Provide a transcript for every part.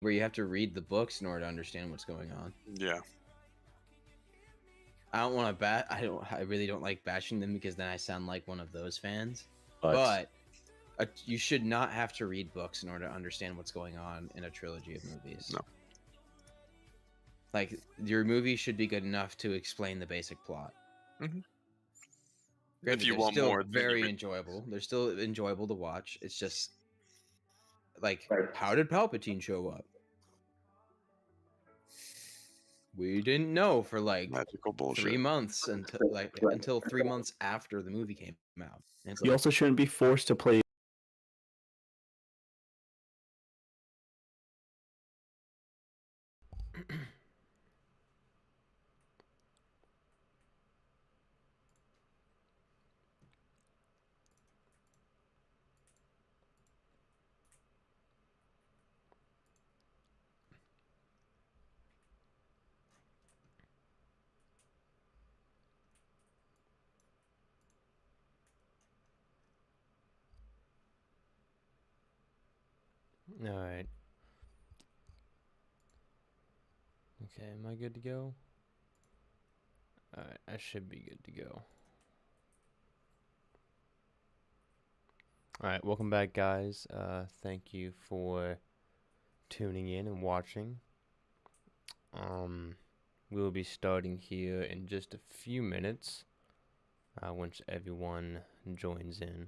where you have to read the books in order to understand what's going on. Yeah. I don't want to I really don't like bashing them because then I sound like one of those fans. But But you should not have to read books in order to understand what's going on in a trilogy of movies. No. Like, your movie should be good enough to explain the basic plot. Mhm. Granted, If you they're want still more, then you very read- enjoyable. They're still enjoyable to watch. It's just like, how did Palpatine show up? We didn't know for like magical bullshit. 3 months until 3 months after the movie came out. And it's you like, also shouldn't be forced to play. All right. Okay, am I good to go? All right, I should be good to go. All right, welcome back, guys. Thank you for tuning in and watching. We will be starting here in just a few minutes, once everyone joins in.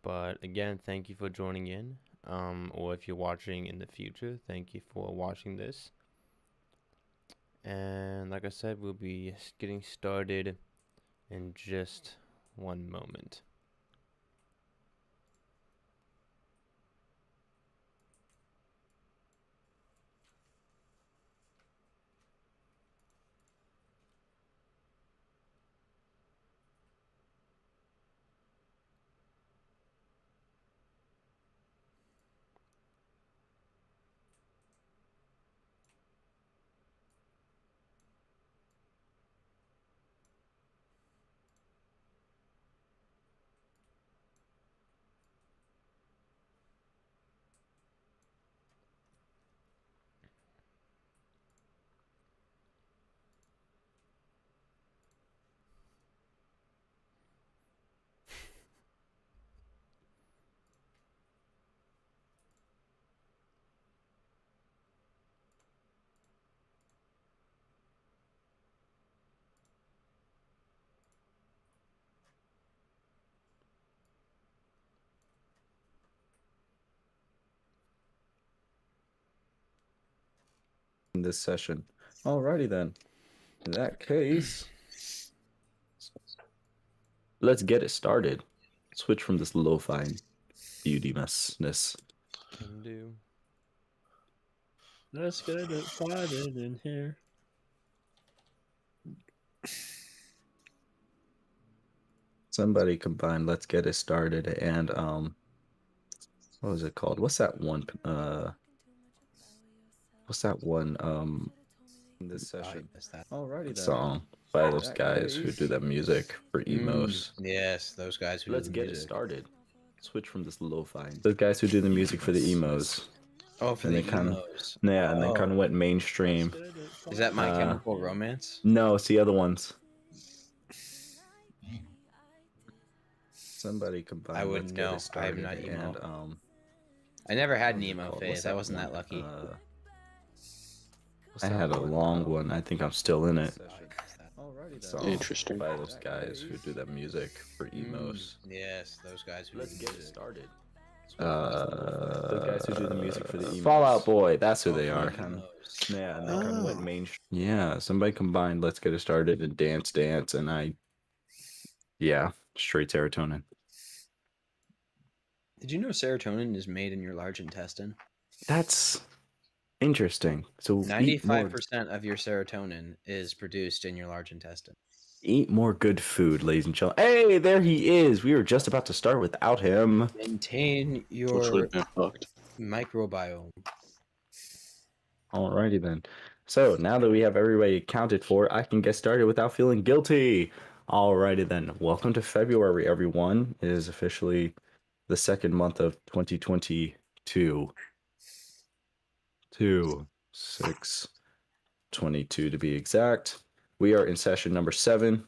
But again, thank you for joining in. Or if you're watching in the future, thank you for watching this. And like I said, we'll be getting started in just one moment. In this session. Alrighty then. In that case, let's get it started. Switch from this lo-fi beauty messness. Can do. Let's get it started in here. Somebody combine let's get it started and what was it called? What's that one in this session? Alrighty then. Song by those guys who do that music for emos. Yes, those guys who Let's do the get it music. started. Switch from this lo-fi. Those guys who do the music for the emos. Oh, for And the they kind of emos. yeah, and they kind Oh. of went mainstream. Is that My Chemical Romance? No, it's the other ones. Somebody combine. I wouldn't know. I am not emo. And I never had an what's it emo called? phase. What's I that wasn't that one? lucky. I had a long one. I think I'm still in it. Song Interesting. by those guys who do that music for emos. Yes, those guys who Let's do the get it music. started. The guys who do the music for the emos. Fallout Boy, that's who Oh, they for are. the emos. Yeah, and they kind of went mainstream. Yeah, somebody combined let's get it started and dance, and yeah, straight serotonin. Did you know serotonin is made in your large intestine? That's interesting. So 95% of your serotonin is produced in your large intestine. Eat more good food, ladies and gentlemen. Hey, there he is. We were just about to start without him. Maintain your Literally been fucked. microbiome. Alrighty then. So now that we have everybody accounted for, I can get started without feeling guilty. Alrighty then. Welcome to February, everyone. It is officially the second month of 2022. 2, 6, 22 to be exact. We are in session number 7.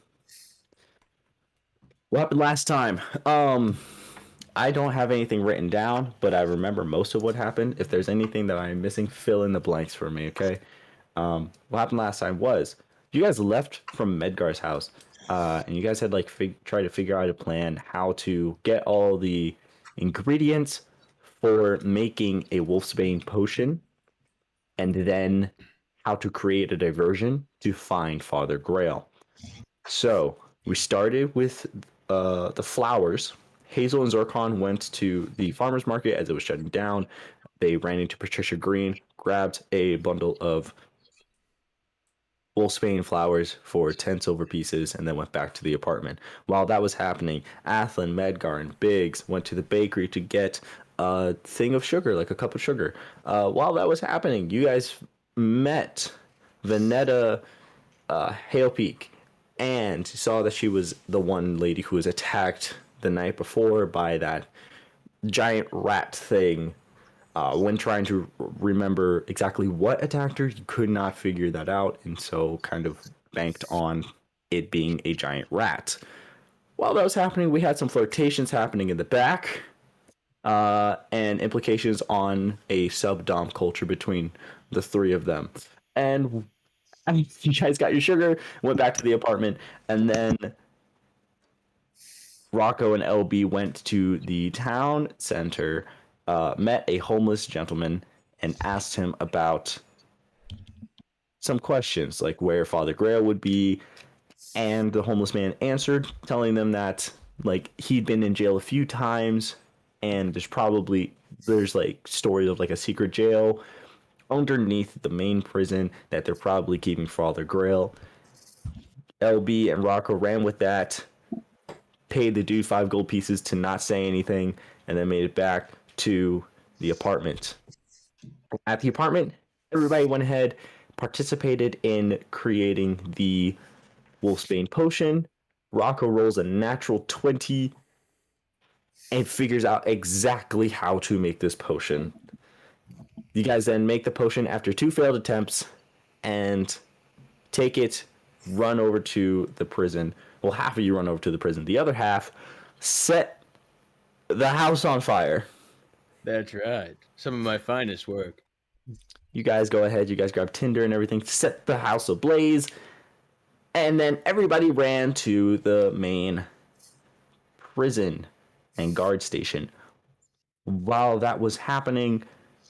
What happened last time? I don't have anything written down, but I remember most of what happened. If there's anything that I'm missing, fill in the blanks for me, okay? What happened last time was you guys left from Medgar's house, and you guys had like try to figure out a plan how to get all the ingredients for making a wolfsbane potion, and then how to create a diversion to find Father Grail. So we started with the flowers. Hazel and Zorkon went to the farmer's market as it was shutting down. They ran into Patricia Green, grabbed a bundle of wolfsbane flowers for 10 silver pieces, and then went back to the apartment. While that was happening, Athlin, Medgar, and Biggs went to the bakery to get a thing of sugar, like a cup of sugar. While that was happening, you guys met Venetta Halepeak and saw that she was the one lady who was attacked the night before by that giant rat thing. When trying to remember exactly what attacked her, you could not figure that out, and so kind of banked on it being a giant rat. While that was happening, we had some flirtations happening in the back, and implications on a sub-dom culture between the three of them. And you guys got your sugar, went back to the apartment, and then Rocco and LB went to the town center, met a homeless gentleman, and asked him about some questions, like where Father Grail would be. And the homeless man answered, telling them that like he'd been in jail a few times, and there's like stories of like a secret jail underneath the main prison that they're probably keeping Father Grail. LB and Rocco ran with that, paid the dude 5 gold pieces to not say anything, and then made it back to the apartment. At the apartment, everybody went ahead, participated in creating the wolfsbane potion. Rocco rolls a natural 20 and figures out exactly how to make this potion. You guys then make the potion after 2 failed attempts and take it, run over to the prison. Well, half of you run over to the prison. The other half set the house on fire. That's right. Some of my finest work. You guys go ahead. You guys grab tinder and everything, set the house ablaze, and then everybody ran to the main prison and guard station. While that was happening,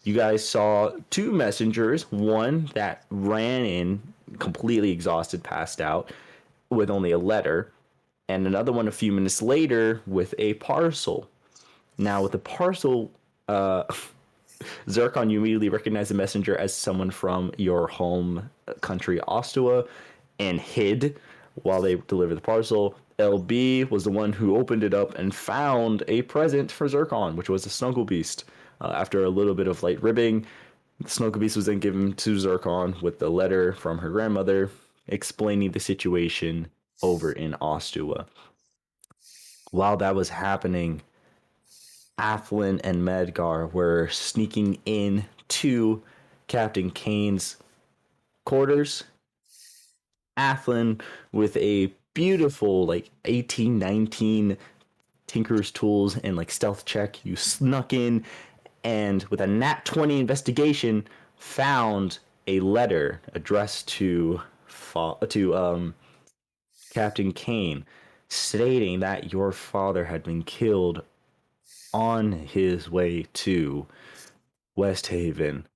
you guys saw 2 messengers. One that ran in completely exhausted, passed out, with only a letter, and another one a few minutes later with a parcel. Now, with the parcel, Zircon, you immediately recognize the messenger as someone from your home country, Ostua, and hid while they delivered the parcel. LB was the one who opened it up and found a present for Zircon, which was a snuggle beast. After a little bit of light ribbing, the snuggle beast was then given to Zircon with the letter from her grandmother explaining the situation over in Ostua. While that was happening, Athlin and Medgar were sneaking in to Captain Kane's quarters. Athlin, with a beautiful like 1819 Tinker's tools and like stealth check, you snuck in, and with a nat 20 investigation, found a letter addressed to Captain Kane, stating that your father had been killed on his way to West Haven.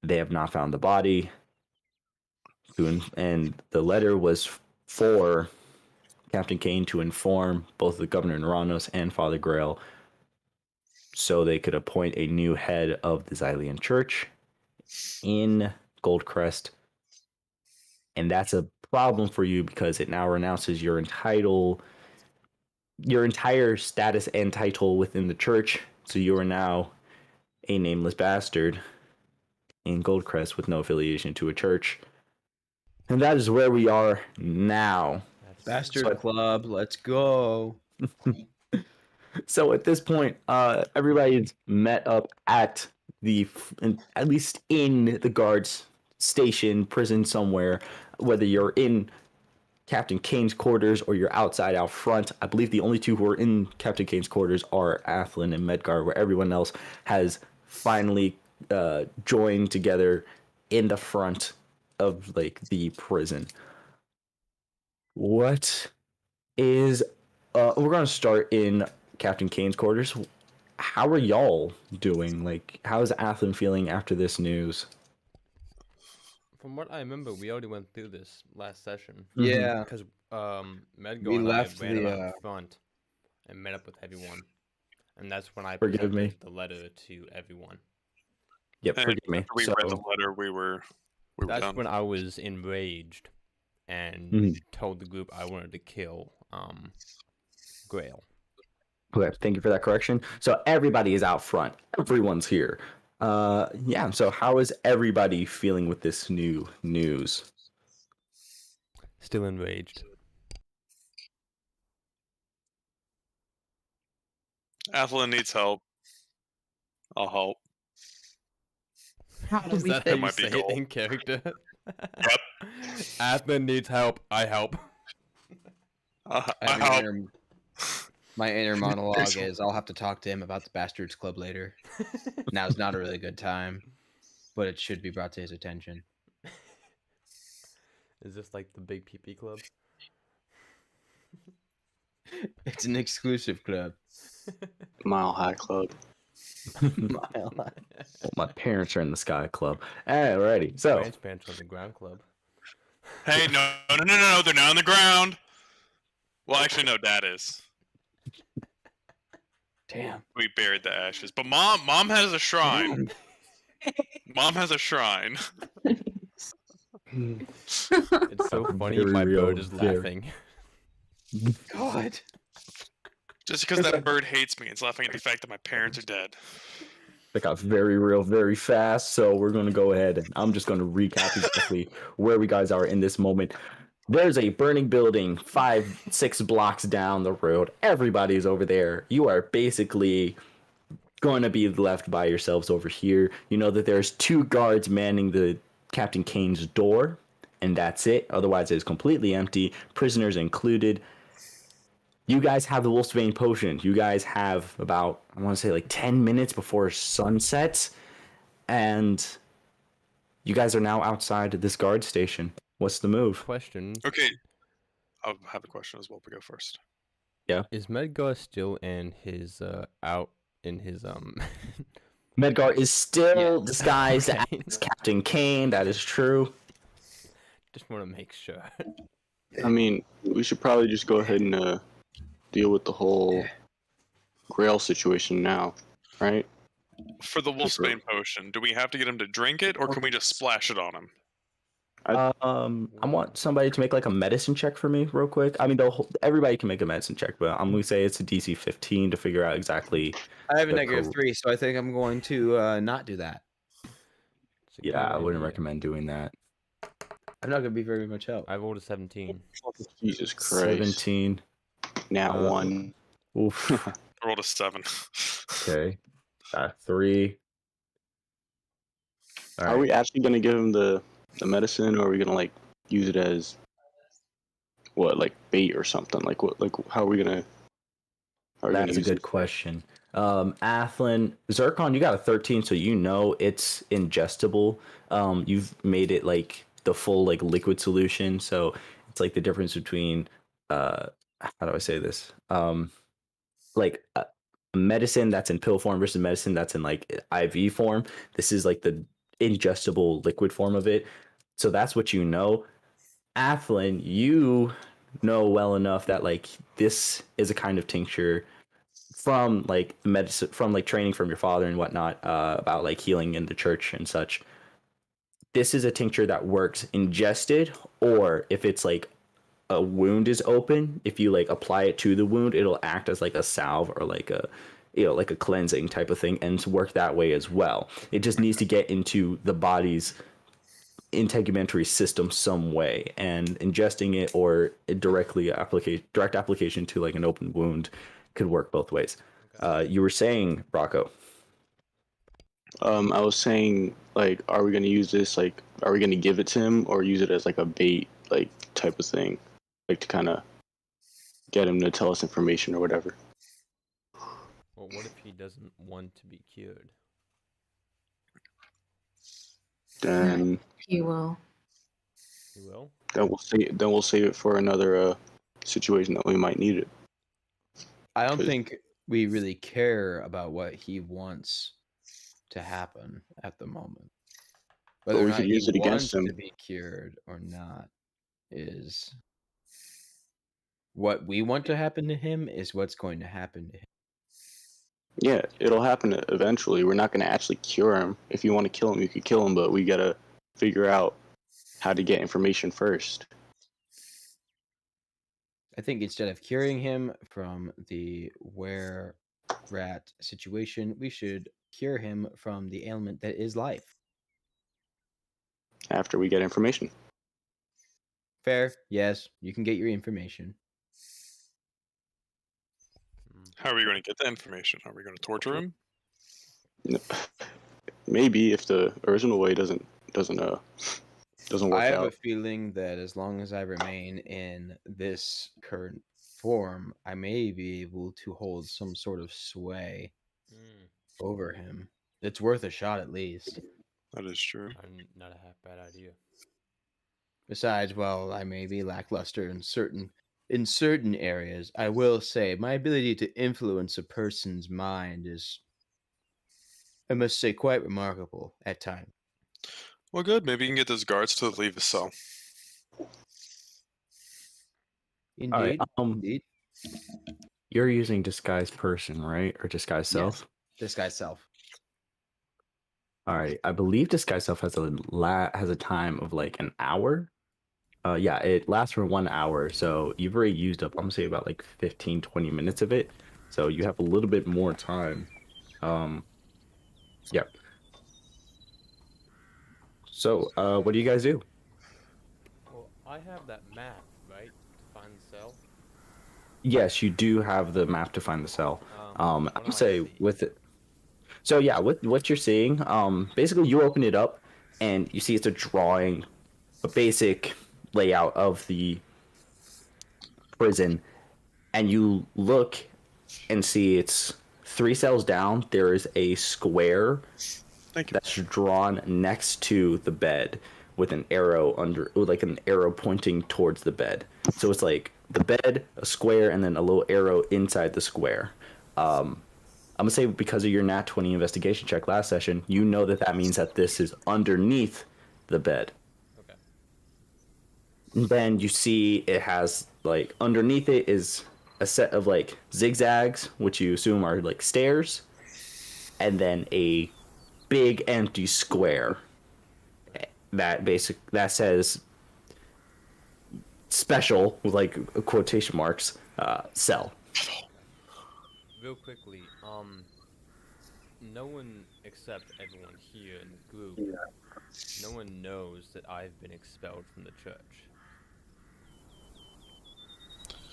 They have not found the body, and the letter was for Captain Kane to inform both the Governor Naranos and Father Grail so they could appoint a new head of the Xylean Church in Goldcrest. And that's a problem for you because it now renounces your entire status and title within the church. So you are now a nameless bastard in Goldcrest with no affiliation to a church. And that is where we are now. Bastard Club, let's go. So at this point, everybody's met up at at least in the guards station prison somewhere, whether you're in Captain Kane's quarters or you're outside out front. I believe the only two who are in Captain Kane's quarters are Athlin and Medgar, where everyone else has finally joined together in the front of like the prison. What is we're gonna start in Captain Kane's quarters. How are y'all doing? Like, how is Athlin feeling after this news? From what I remember, we already went through this last session. Yeah. Because We Medgar and I left ran the, out front and met up with everyone. And that's when I Forgive me. presented the letter to everyone. Yep, And forgive me. after we So, read the letter, we were That's done. when I was enraged and Mhm. told the group I wanted to kill Grail. okay, thank you for that correction. So everybody is out front. Everyone's here. Yeah. So how is everybody feeling with this new news? Still enraged. Athlin needs help. I'll help. How Is that how That you might be say it gold. in character? Athlin needs help. I help. I I have help. my inner monologue is I'll have to talk to him about the Bastards Club later. Now's not a really good time, but it should be brought to his attention. Is this like the big PP club? It's an exclusive club. Mile High Club. Mile High. Well, my parents are in the Sky Club. Alrighty. So Branch Branch on the ground club. Hey, no, they're not on the ground. Well, actually, no, Dad is. Damn. We buried the ashes, but Mom has a shrine. Mom has a shrine. It's so funny. Very My real, bird is very- laughing. God. Just because that bird hates me, it's laughing at the fact that my parents are dead. that got very real very fast. So we're going to go ahead and I'm just going to recap exactly where we guys are in this moment. There's a burning building 5-6 blocks down the road. Everybody's over there. You are basically going to be left by yourselves over here. You know that there's 2 guards manning the Captain Kane's door, and that's it. Otherwise, it's completely empty, prisoners included. You guys have the Wolfsbane potion. You guys have about, I want to say, like 10 minutes before sunset, and you guys are now outside of this guard station. What's the move? Question: Okay, I'll have a question as well, but go first. Is Medgar still in his out in his Medgar is still disguised Okay. as Captain Kane. That is true. Just want to make sure. I mean, we should probably just go ahead and deal with the whole Grail situation now, right? For the Wolfsbane potion, do we have to get him to drink it, or can we just splash it on him? I want somebody to make like a medicine check for me real quick. I mean, everybody can make a medicine check, but I'm gonna say it's a DC 15 to figure out exactly. I have a The negative co- 3, so I think I'm going to not do that. It's a good Yeah, I wouldn't idea. recommend doing that. I'm not going to be very much help. I rolled a 17. Jesus Christ. 17. Now Uh, one. Oof. I rolled a 7. Okay. 3. All Are right. we actually gonna give him the medicine, or are we gonna like use it as what, like bait or something? Like what? Like how are we gonna? How are we gonna That's a use good it? question. Athlin, Zircon, you got a 13, so you know it's ingestible. You've made it like the full like liquid solution, so it's like the difference between how do I say this? Like medicine that's in pill form versus medicine that's in like IV form. This is like the ingestible liquid form of it. So that's what you know. Athlin, you know well enough that like this is a kind of tincture from like medicine, from like training from your father and whatnot, about like healing in the church and such. This is a tincture that works ingested, or if it's like a wound is open, if you like apply it to the wound, it'll act as like a salve or like a like a cleansing type of thing, and work that way as well. It just needs to get into the body's integumentary system some way, and ingesting it or direct application to like an open wound could work both ways. You were saying, Rocco. I was saying, like, are we gonna use this? Like, are we gonna give it to him or use it as like a bait, like type of thing, like to kind of get him to tell us information or whatever? Well, what if he doesn't want to be cured? Then, He will. He will? then we'll save it for another situation that we might need it. I don't 'Cause- think we really care about what he wants to happen at the moment. Whether or we not could he use it against wants him. to be cured or not is what we want to happen to him is what's going to happen to him. Yeah, it'll happen eventually. We're not gonna actually cure him. If you want to kill him, you could kill him, but we gotta figure out how to get information first. I think instead of curing him from the were rat situation, we should cure him from the ailment that is life. After we get information. Fair, yes, you can get your information. How are we going to get that information? Are we going to torture him? Maybe if the original way doesn't work I have a out. feeling that as long as I remain in this current form, I may be able to hold some sort of sway over him. It's worth a shot at least. That is true. Not a half bad idea. Besides, well, I may be lackluster in certain areas. I will say my ability to influence a person's mind is, I must say, quite remarkable at times. Well, good. Maybe you can get those guards to leave his cell. Indeed, All right. indeed. You're using disguise person, right? Or disguise self? Yes. This guy's self. All right. I believe disguise self has a time of like an hour. Yeah, it lasts for 1 hour. So you've already used up, I'm gonna say about like 15, 20 minutes of it. So you have a little bit more time. Yeah. So, what do you guys do? Well, I have that map, right, to find the cell. Yes, you do have the map to find the cell. I What do would I say see? with it. So yeah, with what you're seeing, basically you open it up and you see it's a drawing, a basic layout of the prison, and you look and see it's 3 cells down. There is a square Thank you. that's drawn next to the bed with an arrow like an arrow pointing towards the bed. So it's like the bed, a square, and then a little arrow inside the square. I'm gonna say because of your nat 20 investigation check last session, you know that means that this is underneath the bed. Okay. And then you see it has like underneath it is a set of like zigzags, which you assume are like stairs, and then a big empty square that says special with like quotation marks cell. Real quickly, no one except everyone here in the group, no one knows that I've been expelled from the church.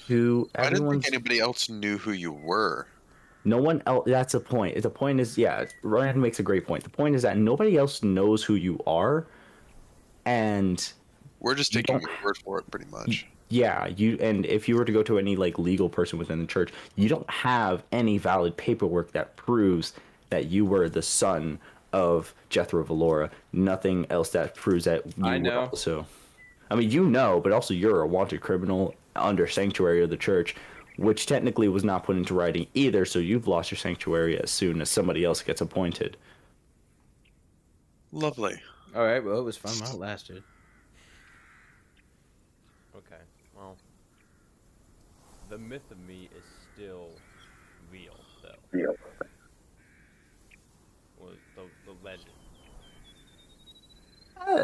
To I didn't everyone's, think anybody else knew who you were. no one else. That's the point. The point is, yeah, Ryan makes a great point. The point is that nobody else knows who you are, and We're just You taking don't- your word for it, pretty much. yeah, and if you were to go to any like legal person within the church, you don't have any valid paperwork that proves that you were the son of Jethro Valora. Nothing else that proves that you I were know. also. I mean, you know, but also you're a wanted criminal under sanctuary of the church, which technically was not put into writing either. So you've lost your sanctuary as soon as somebody else gets appointed. Lovely. All right, well, it was fun while it lasted. Okay, well, the myth of me is still real, though. Or the legend.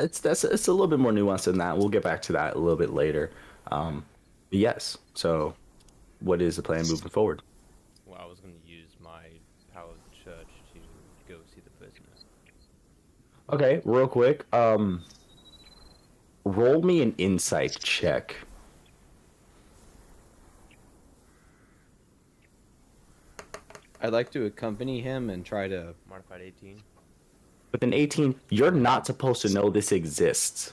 It's a little bit more nuanced than that. We'll get back to that a little bit later. Yes. So, what is the plan moving forward? Well, I was going to use my power of the church to go see the prisoner. Okay, real quick. Roll me an insight check. I'd like to accompany him and try to. Modified 18. With an 18, you're not supposed to know this exists.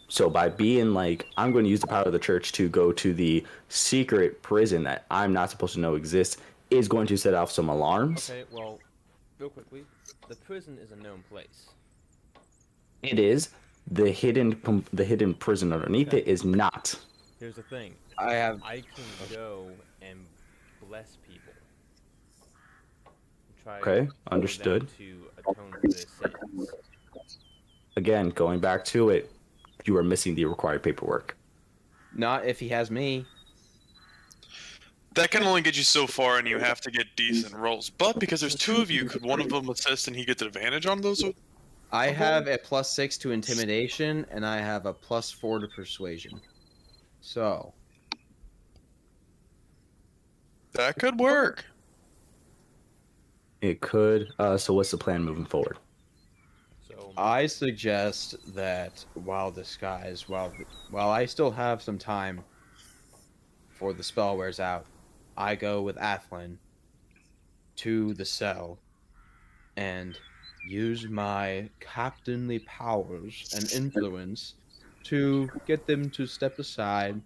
So by being like, I'm going to use the power of the church to go to the secret prison that I'm not supposed to know exists, is going to set off some alarms. Okay, well, real quickly, the prison is a known place. It is. The hidden prison underneath it is not. Here's the thing. I have. I can go and bless people. Try Okay, for understood. them to atone for their sins. Again, going back to it, you are missing the required paperwork. Not if he has me. That can only get you so far, and you have to get decent rolls. But because there's two of you, could one of them assist and he gets advantage on those? I have a +6 to intimidation, and I have a +4 to persuasion. So That could work. It could. So what's the plan moving forward? So I suggest that while I still have some time before the spell wears out, I go with Athlin to the cell and use my captainly powers and influence to get them to step aside,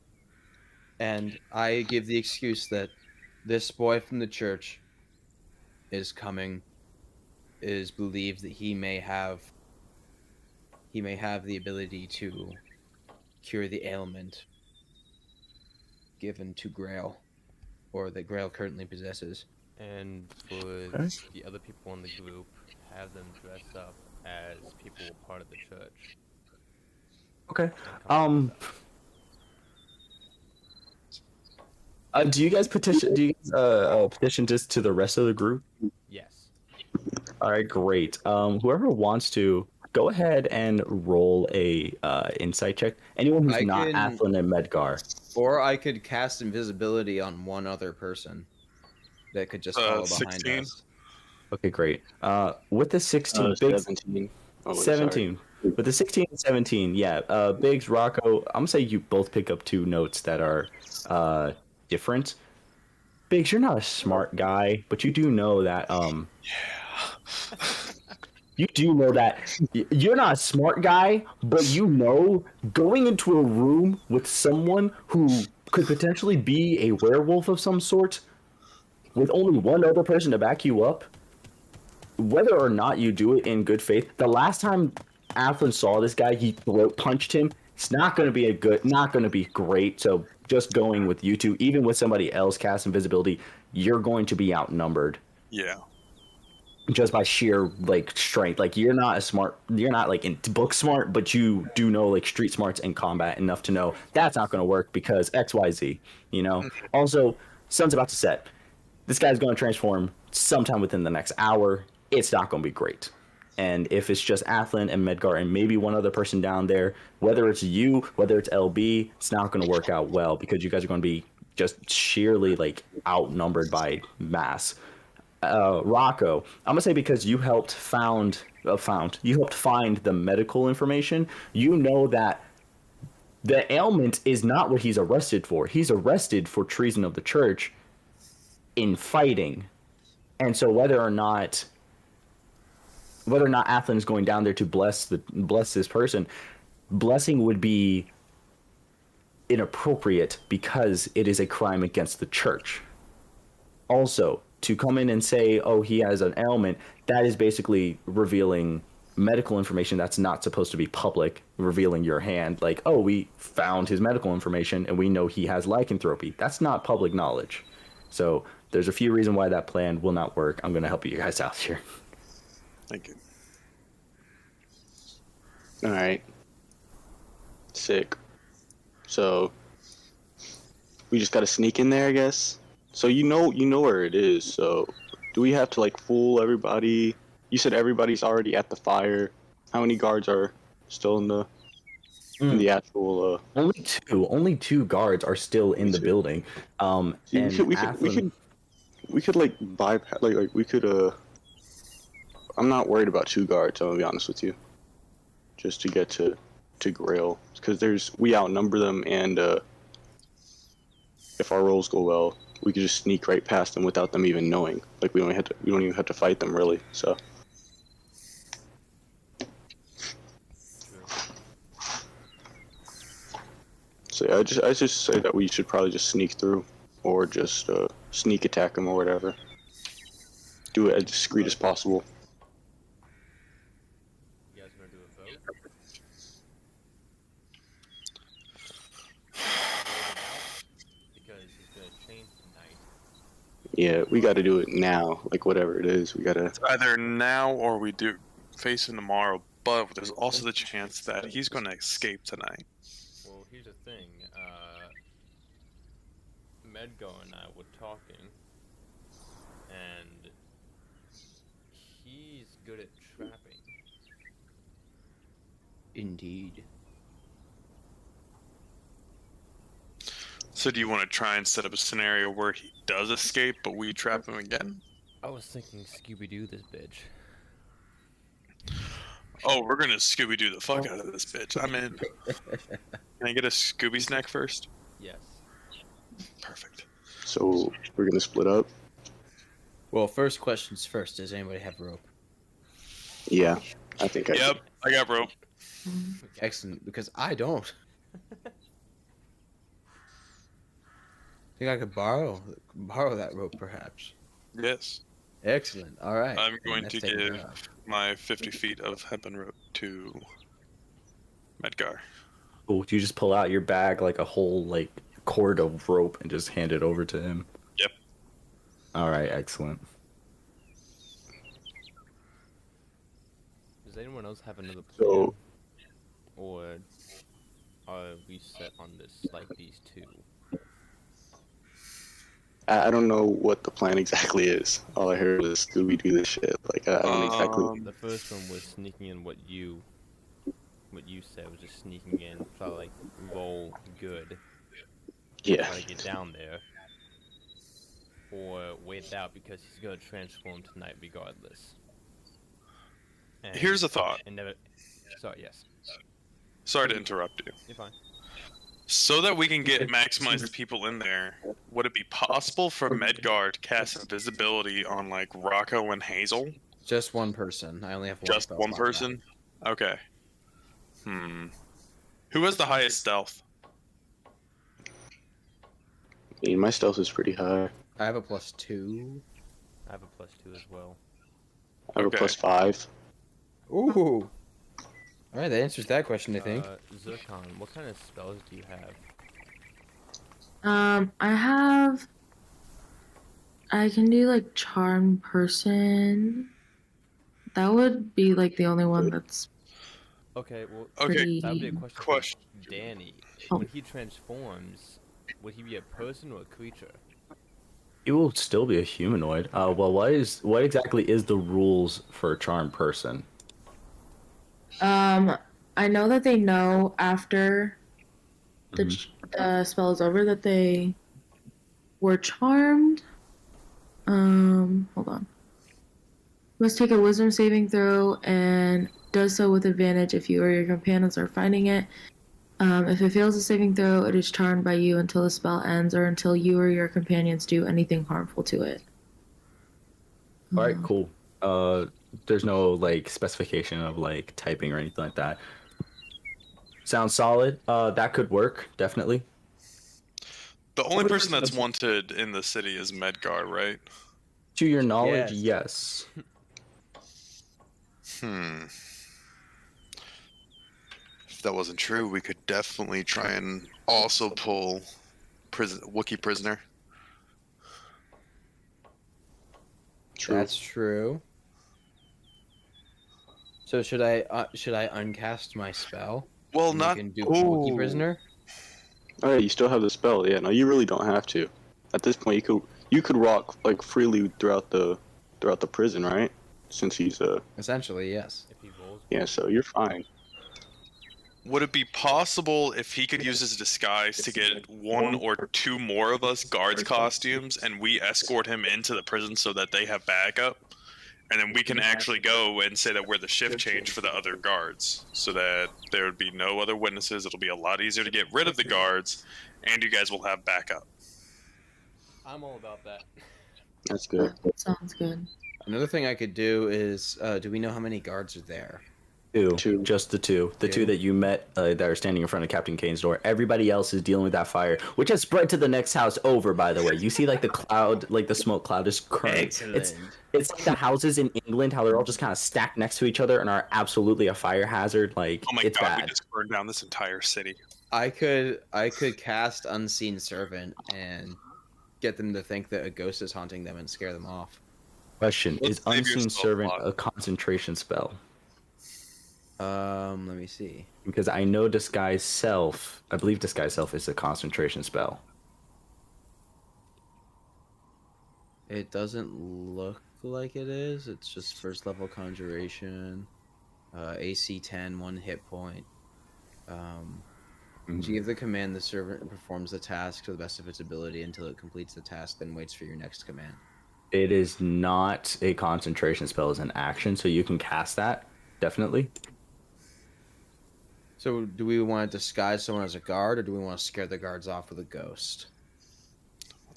and I give the excuse that this boy from the church is coming. It is believed that he may have the ability to cure the ailment given to Grail, or that Grail currently possesses. and for Okay. the other people in the group, have them dress up as people who are part of the church. Okay. and come up with Do you guys petition? Do you guys petition this to the rest of the group? that. Yes. All right, great. Whoever wants to go ahead and roll a insight check. Anyone who's I not can- Athlin and Medgar. Or I could cast invisibility on one other person that could just follow behind 16. us. Okay, great. With the 16, Biggs, 17. Oh, wait, 17. With the 16 and 17, yeah. Biggs, Rocco, I'm gonna say you both pick up two notes that are different. Biggs, you're not a smart guy, but you do know that you do know that you're not a smart guy, but you know going into a room with someone who could potentially be a werewolf of some sort, with only one other person to back you up, whether or not you do it in good faith. The last time Athlin saw this guy, he throat punched him. It's not going to be not going to be great. So just going with you two, even with somebody else cast invisibility, you're going to be outnumbered Yeah. just by sheer like strength. Like you're not like in book smart, but you do know like street smarts and combat enough to know that's not going to work because XYZ, you know. Also, sun's about to set. This guy's going to transform sometime within the next hour. It's not going to be great. And if it's just Athlin and Medgar and maybe one other person down there, whether it's you, whether it's LB, it's not going to work out well because you guys are going to be just sheerly like outnumbered by mass. Rocco, I'm gonna say because you helped find the medical information. You know that the ailment is not what he's arrested for. He's arrested for treason of the church in fighting, and so whether or not Athlin is going down there to bless this person, blessing would be inappropriate because it is a crime against the church. Also, to come in and say, oh, he has an ailment, that is basically revealing medical information that's not supposed to be public, revealing your hand. Like, oh, we found his medical information and we know he has lycanthropy. That's not public knowledge. So there's a few reasons why that plan will not work. I'm going to help you guys out here. Thank you. All right. Sick. So we just got to sneak in there, I guess. So you know where it is. So do we have to like fool everybody? You said everybody's already at the fire. How many guards are still in the actual? Only two guards are still in the building. So And we could like bypass like we could I'm not worried about two guards. I'm gonna be honest with you. Just to get to Grail, because we outnumber them, and if our rolls go well, we could just sneak right past them without them even knowing. Like we don't even have to fight them really. So So yeah, I just say that we should probably just sneak through, or just sneak attack him or whatever. Do it as discreet as possible. You guys want to do a vote? Because he's gonna change tonight. Yeah, we got to do it now. Like whatever it is, we gotta. It's either now or we do face him tomorrow. But there's also the chance that he's going to escape tonight. Well, here's the thing. Medgar and I were talking, and he's good at trapping. Indeed. So do you want to try and set up a scenario where he does escape, but we trap him again? I was thinking Scooby-Doo this bitch. Oh, we're going to Scooby-Doo the fuck out of this bitch. I'm in. Can I get a Scooby snack first? Yes. Perfect. So we're gonna split up. Well, first questions first. Does anybody have rope? Yeah, I think I. Yep, I got rope. Excellent, because I don't. Think I could borrow that rope, perhaps. Yes. Excellent. All right. I'm going Let's to take it give off. my 50 feet of hempen rope to Medgar. Oh, do you just pull out your bag like a whole like cord of rope and just hand it over to him? Yep. All right, excellent. Does anyone else have another plan? So- Or are we set on this like these two? I don't know what the plan exactly is. All I heard was Scooby Doo this shit. Like I don't exactly. The first one was sneaking in what you said was just sneaking in, try to like roll good, Yeah. try to get down there, or wait it out because he's gonna transform tonight regardless. And, Here's a thought. And never. Sorry. Yes. Sorry to interrupt you. You're fine. So that we can get maximized people in there, would it be possible for Medgar to cast invisibility on like Rocco and Hazel? Just one person. I only have one. Just spell one slot left. person? Okay. Who has the highest stealth? I mean, my stealth is pretty high. I have a +2. I have a +2 as well. I have Okay. a +5. Ooh. All right, that answers that question, I think. Zircon, what kind of spells do you have? I can do like charm person. That would be like the only one that's Okay, well, Okay. pretty. that would be a question, Question. for Danny. Oh. When he transforms, would he be a person or a creature? It will still be a humanoid. Well, what exactly is the rules for a charmed person? I know that they know after the spell is over that they were charmed. Hold on. Must take a wisdom saving throw and does so with advantage if you or your companions are finding it. If it fails a saving throw, it is charmed by you until the spell ends or until you or your companions do anything harmful to it. All right, cool. There's no like specification of like typing or anything like that. Sounds solid. That could work, definitely. The only person that's wanted in the city is Medgar, right? To your knowledge, Yes. yes. If that wasn't true, we could definitely try and also pull Wookiee prisoner. True. That's true. So should I uncast my spell? Well, And not. you can do Wookiee Ooh. prisoner. Oh, yeah, you still have the spell. Yeah, no, you really don't have to. At this point, you could walk like freely throughout the prison, right? Since he's Essentially, yes. If he rolls, yeah, so you're fine. Would it be possible if he could use his disguise to get one or two more of us guards costumes and we escort him into the prison so that they have backup? And then we can actually go and say that we're the shift change for the other guards so that there would be no other witnesses. It'll be a lot easier to get rid of the guards and you guys will have backup. I'm all about that. That's good. That sounds good. Another thing I could do is, do we know how many guards are there? Two, just the two. The two that you met that are standing in front of Captain Kane's door. Everybody else is dealing with that fire, which has spread to the next house over, by the way. You see, like, the cloud, like, the smoke cloud is current. Excellent. It's like the houses in England, how they're all just kind of stacked next to each other and are absolutely a fire hazard. Like, Oh my it's god, we bad. just burned down this entire city. I could cast Unseen Servant and get them to think that a ghost is haunting them and scare them off. Question, Let's is save Unseen yourself Servant a lot. a concentration spell? Let me see. Because I know Disguise Self, I believe Disguise Self is a concentration spell. It doesn't look like it is. It's just first level conjuration. AC 10, 1 hit point. To give the command, the servant performs the task to the best of its ability until it completes the task, then waits for your next command. It is not a concentration spell, it's an action, so you can cast that, definitely. So, do we want to disguise someone as a guard, or do we want to scare the guards off with a ghost?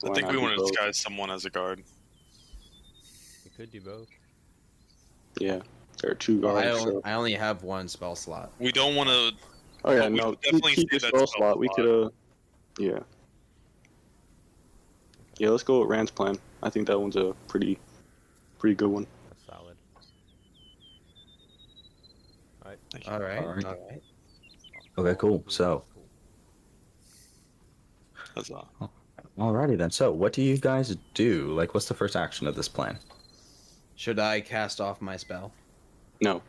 I Why think not we do want to both? disguise someone as a guard. We could do both. Yeah, there are two guards. So. I only have one spell slot. We don't want to. Oh yeah, But we no, should definitely keep your save that spell spell slot. We slot. could, yeah. Yeah, let's go with Rand's plan. I think that one's a pretty good one. That's solid. All right. Alright. Okay, cool. So, That's alrighty then. So, what do you guys do? Like, what's the first action of this plan? Should I cast off my spell? No,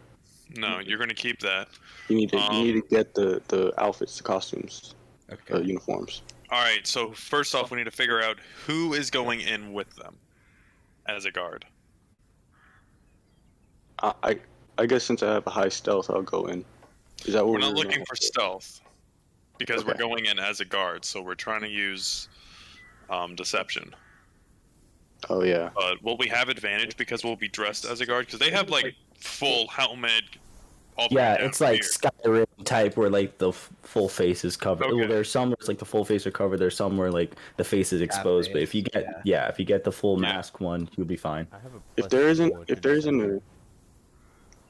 No, you're going to keep that. you need to get the outfits, the costumes, Okay. uniforms. All right, so first off, we need to figure out who is going in with them as a guard. I guess since I have a high stealth, I'll go in. Is that what We're not gonna looking have for to- stealth because we're Okay. going in as a guard, so we're trying to use deception. Oh yeah. But will we have advantage because we'll be dressed as a guard? Because they have like full helmet. All the way Yeah, down it's like here. Skyrim type where like the full face is covered. Okay. Well, there's some where it's like the full face are covered. There's some where like the face is exposed. But if you get if you get the full Yeah. mask one, you'll be fine. I have a If plus there isn't four to if there isn't deception.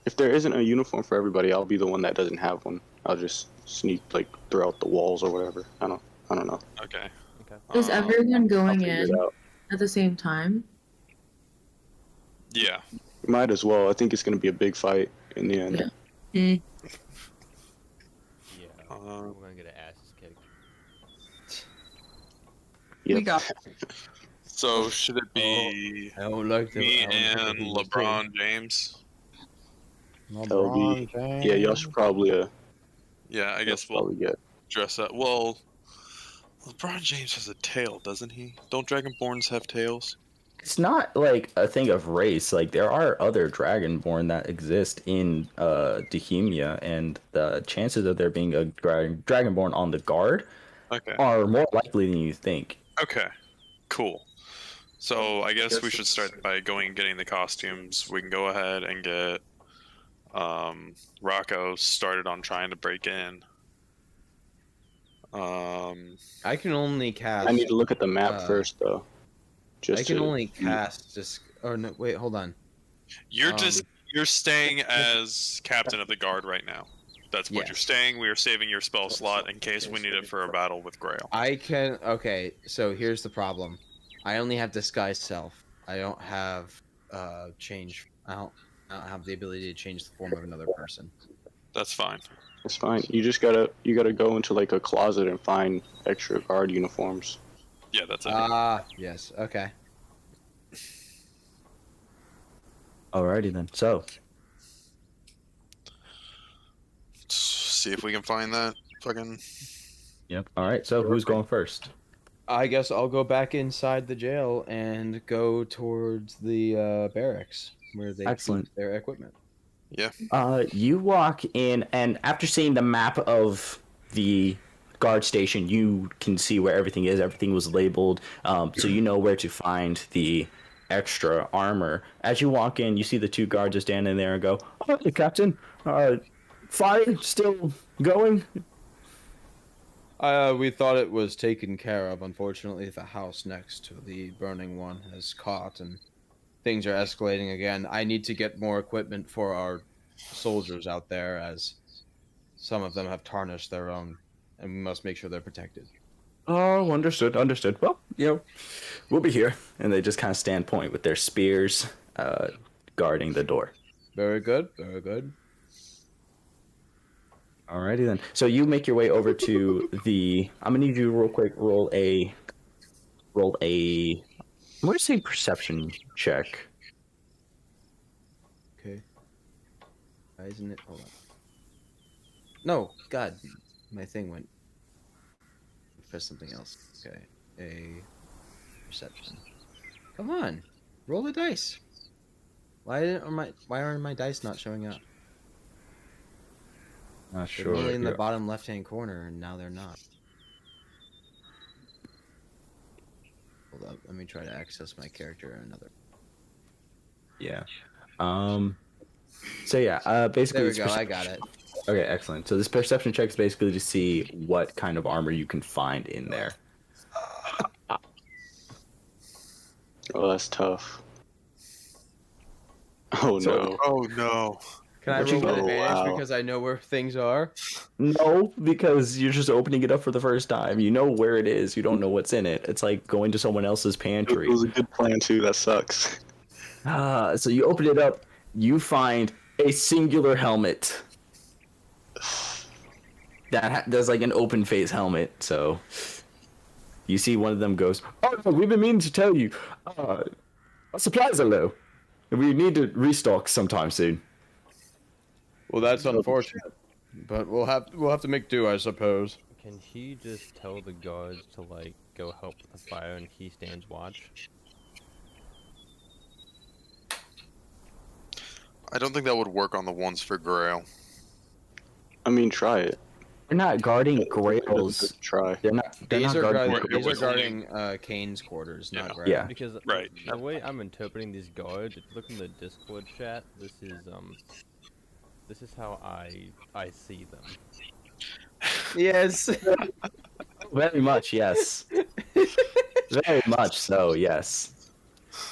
if there isn't a uniform for everybody, I'll be the one that doesn't have one. I'll just sneak like throughout the walls or whatever. I don't know. Okay. Is Um, everyone I'll going figure it in out. at the same time? Yeah. Might as well. I think it's gonna be a big fight in the end. Yeah. Yeah, Uh, we're gonna get our asses kicked. Yep. We got So should it be I don't like the. me I don't and think it's LeBron James? That'll be- Yeah, y'all should probably Yeah, I guess we'll probably get. dress up. Well, LeBron James has a tail, doesn't he? Don't Dragonborns have tails? It's not like a thing of race. Like there are other Dragonborn that exist in Dehemia, and the chances of there being a Dragonborn on the guard Okay. are more likely than you think. Okay. Cool. So I guess we should start by going and getting the costumes. We can go ahead and get Rocco started on trying to break in. I can only cast. I need to look at the map uh, first though. I can only cast just. Oh no! Wait, hold on. You're Um, just you're staying as captain of the guard right now. That's what Yes. you're staying. We are saving your spell slot in case we need it for a battle with Grail. I can. Okay, so here's the problem. I only have disguise self. I don't have change. I don't have the ability to change the form of another person. That's fine. It's fine. You just gotta go into like a closet and find extra guard uniforms. Yeah, that's it. Ah, yes. Okay. Alrighty then. So See if we can find that fucking. yep. All right. So who's going first? I guess I'll go back inside the jail and go towards the barracks where they Excellent. keep their equipment. You walk in, and after seeing the map of the guard station, you can see where everything is. Everything was labeled, so you know where to find the extra armor. As you walk in, you see the two guards are standing there and go, "Oh, hey, Captain, fire still going?" We thought it was taken care of. Unfortunately, the house next to the burning one has caught, and things are escalating again. I need to get more equipment for our soldiers out there, as some of them have tarnished their own, and we must make sure they're protected. Oh, understood, understood. Well, we'll be here. And they just kind of stand point with their spears guarding the door. Very good, very good. Alrighty then. So you make your way over to the. I'm gonna need you to real quick roll a. I'm gonna say perception check. Okay. Why isn't it? Hold on. No, God, my thing went. Press something else. Okay, a perception. Come on, roll the dice. Why aren't my dice not showing up? Not They're sure. only in the bottom left-hand corner, and now they're not. Hold up, let me try to access my character in another. Yeah. So yeah. Basically. There we go. I got it. Okay, excellent. So this perception check is basically to see what kind of armor you can find in there. Oh, that's tough. Oh no. Oh no. Can I What you roll with got? advantage Wow. because I know where things are? No, because you're just opening it up for the first time. You know where it is. You don't know what's in it. It's like going to someone else's It pantry. was a good plan too. That sucks. So you open it up. You find a singular helmet. There's like an open face helmet. So you see one of them goes, "Oh, we've been meaning to tell you. Our supplies are low. We need to restock sometime soon." Well, that's unfortunate, but we'll have to make do, I suppose. Can he just tell the guards to like go help with the fire and he stands watch? I don't think that would work on the ones for Grail. I mean, try it. They're not guarding Grail's. Try. They're not These are guarding. guarding, these are was only- guarding Kane's quarters, not Yeah. Greg. Yeah. Because Right. the way I'm interpreting these guards, if you look in the Discord chat, this is how I see them. Yes. Very much, yes. Very much so, yes.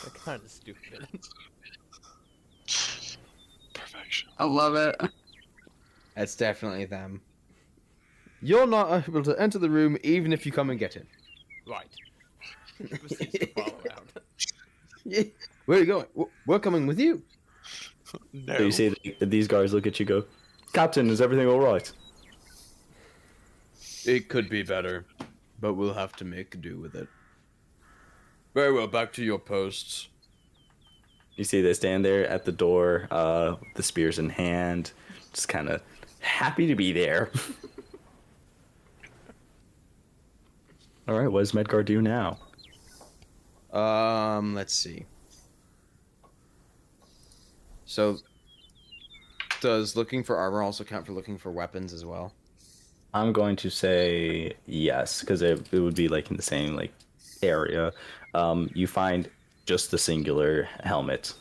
They're kind of stupid. Perfection. I love it. That's definitely them. You're not able to enter the room even if you come and get it. Right. Proceeds to follow around. Yeah. Where are you going? We're coming with you. No. So you see these guys look at you, go, "Captain, is everything all right?" It could be better, but we'll have to make do with it. Very well, back to your posts. You see they stand there at the door, with the spears in hand, just kind of happy to be there. All right, what does Medgar do now? Let's see. So, does looking for armor also count for looking for weapons as well? I'm going to say yes, because it would be like in the same like area. You find just the singular helmet.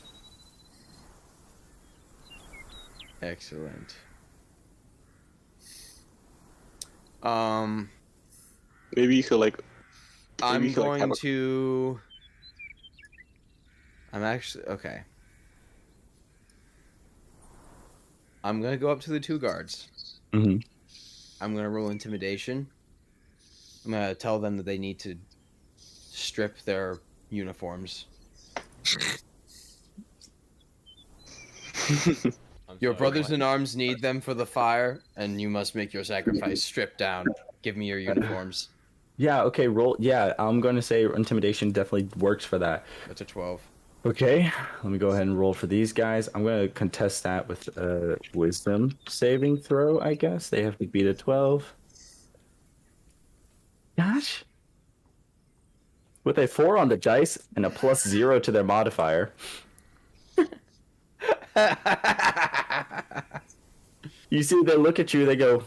Excellent. Maybe you could like. I'm you could, like, going have a- to. I'm actually okay. I'm gonna go up to the two guards. Mm-hmm. I'm gonna roll intimidation. I'm gonna tell them that they need to strip their uniforms. I'm Your sorry, brothers what? in arms need them for the fire, and you must make your sacrifice. Strip down. Give me your uniforms. Yeah. Okay. Roll. Yeah. I'm going to say intimidation definitely works for that. That's a 12. Okay. Let me go ahead and roll for these guys. I'm going to contest that with a wisdom saving throw. I guess they have to beat a 12. Gosh. With a 4 on the dice and a +0 to their modifier. You see, they look at you, they go,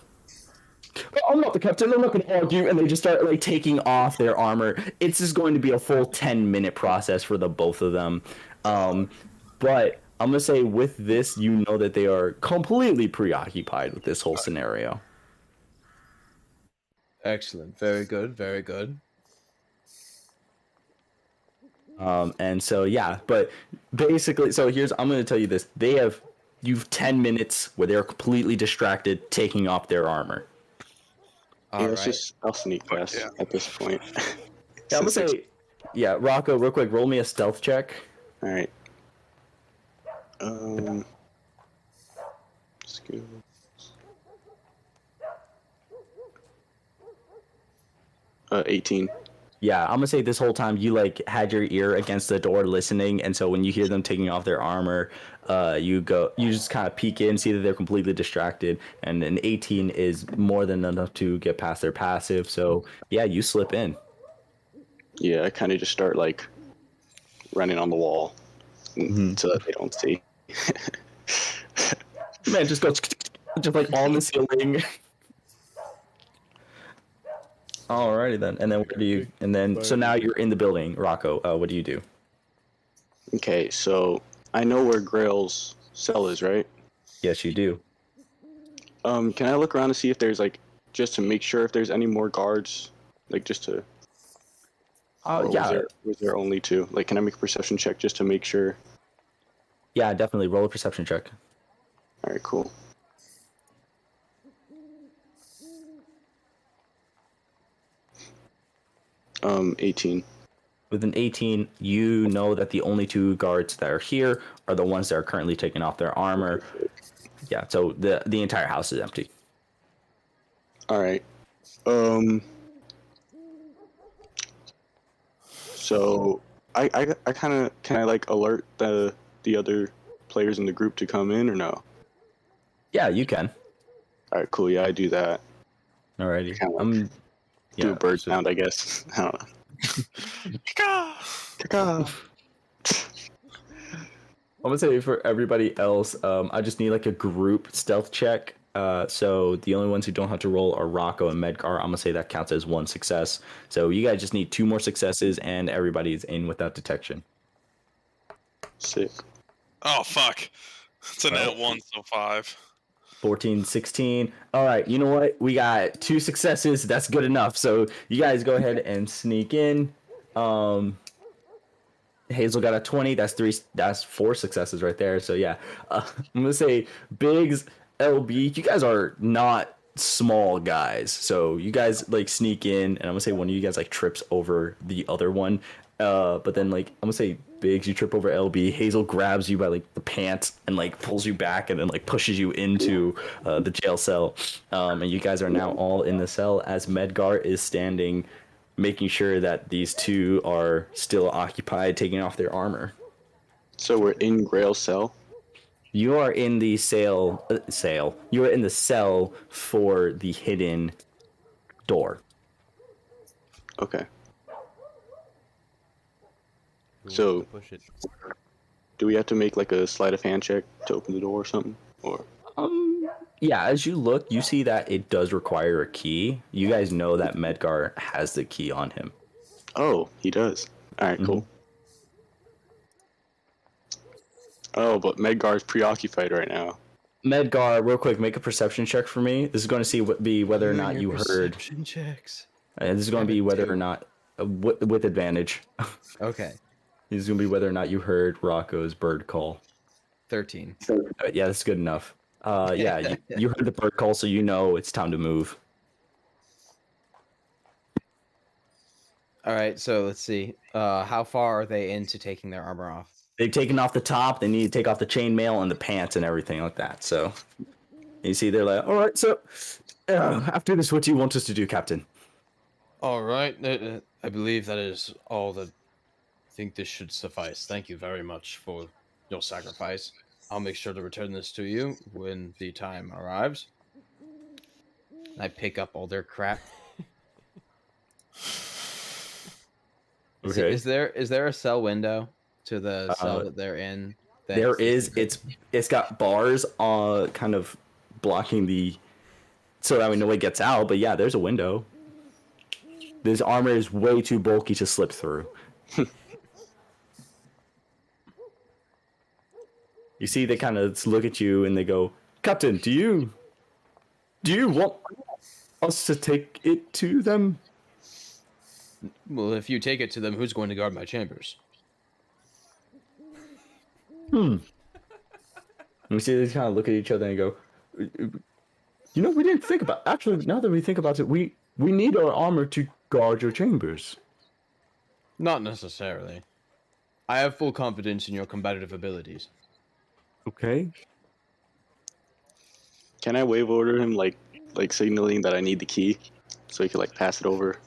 "Oh, I'm not the captain, I'm not going to argue," and they just start like taking off their armor. It's just going to be a full 10-minute process for the both of them. But I'm going to say with this, you know that they are completely preoccupied with this whole scenario. Excellent. Very good. Very good. And so, yeah, but basically, so I'm going to tell you this. They have you've 10 minutes where they're completely distracted, taking off their armor. Yeah, All right. I'll sneak Fuck past yeah. at this point. Yeah, I'm gonna say, yeah, Rocco, real quick, roll me a stealth check. All right. Skill. 18. Yeah, I'm gonna say this whole time you like had your ear against the door listening, and so when you hear them taking off their armor, you just kind of peek in, see that they're completely distracted, and an 18 is more than enough to get past their passive. So yeah, you slip in. Yeah, I kind of just start like running on the wall so that they don't see. Man, just go just like on the ceiling. Alrighty then, and then what do you? And then so now you're in the building, Rocco. What do you do? Okay, so I know where Grail's cell is, right? Yes, you do. Can I look around to see if there's like just to make sure if there's any more guards, like just to. Or Yeah, was there only two? Like, can I make a perception check just to make sure? yeah, definitely roll a perception check. All right, cool. Um, 18. With an 18, you know that the only two guards that are here are the ones that are currently taking off their armor. Yeah, so the entire house is empty. All right. So I kind of can I like alert the other players in the group to come in or no? Yeah, you can. All right, cool. Yeah, I do that. Alrighty. Kinda do a bird sound, I guess. I don't know. Caca. I'm gonna say for everybody else, I just need like a group stealth check. So the only ones who don't have to roll are Rocco and Medgar. I'm gonna say that counts as one success. So you guys just need 2 more successes, and everybody's in without detection. Sick. Oh fuck! It's a net 1, so 5. 14, 16. All right, you know what? We got 2 successes. That's good enough. So you guys go ahead and sneak in. Hazel got a 20. That's 4 successes right there. So yeah, I'm gonna say Biggs, LB. You guys are not small guys, so you guys like sneak in, and I'm gonna say one of you guys like trips over the other one. But then like I'm gonna say Biggs, you trip over LB. Hazel grabs you by like the pants and like pulls you back and then like pushes you into the jail cell. And you guys are now all in the cell as Medgar is standing, making sure that these two are still occupied, taking off their armor. So we're in Grail's cell. You are in the You are in the cell for the hidden door. Okay. Who So- wants to push it? Do we have to make like a sleight of hand check to open the door or something? Or Yeah, as you look, you see that it does require a key. You guys know that Medgar has the key on him. oh, he does. All right, cool. Oh, but Medgar's preoccupied right now. Medgar, real quick, make a perception check for me. This is going to be whether or not you heard. Perception checks. This is going to be whether or not with advantage. Okay. This is going to be whether or not you heard Rocco's bird call. 13. Yeah, that's good enough. Yeah, you heard the bird call, so you know it's time to move. All right, so let's see. How far are they into taking their armor off? They've taken off the top. They need to take off the chainmail and the pants and everything like that. So you see, they're like, all right, so after this, what do you want us to do, Captain? All right, I believe that is all that. I think this should suffice. Thank you very much for your sacrifice. I'll make sure to return this to you when the time arrives. I pick up all their crap. Okay. Is there a cell window to the cell that they're in? There is. It's got bars kind of blocking so that way nobody gets out. But yeah, there's a window. This armor is way too bulky to slip through. You see, they kind of look at you and they go, "Captain, do you want us to take it to them?" Well, if you take it to them, who's going to guard my chambers? And we see they kind of look at each other and go, you know, we didn't think about. Actually, now that we think about it, we need our armor to guard your chambers. Not necessarily. I have full confidence in your combative abilities. Okay. Can I wave order him like signaling that I need the key, so he could like pass it over?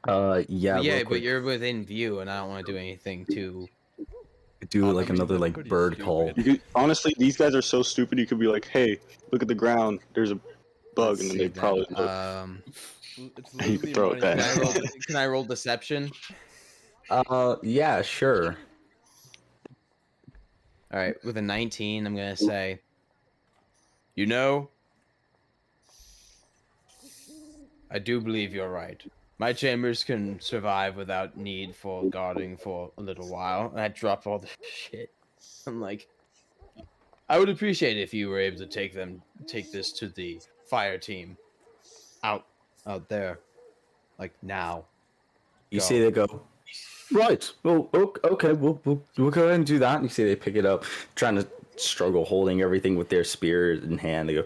Yeah. Yeah, Real but quick, you're within view, and I don't want to do anything too. do like obvious. another That's like pretty bird stupid. call. You could, honestly, these guys are so stupid. You could be like, "Hey, look at the ground. There's a bug," Let's and then see they'd probably then. look. It's You could throw it running back. Can I roll deception? Yeah, sure. All right, with a 19, I'm gonna say, you know, I do believe you're right. My chambers can survive without need for guarding for a little while. And I drop all the shit. I'm like, I would appreciate it if you were able to take this to the fire team out there, like now. You Go. see they go, right. Well, okay, we'll go ahead and do that. And you see they pick it up, trying to struggle holding everything with their spear in hand. They go,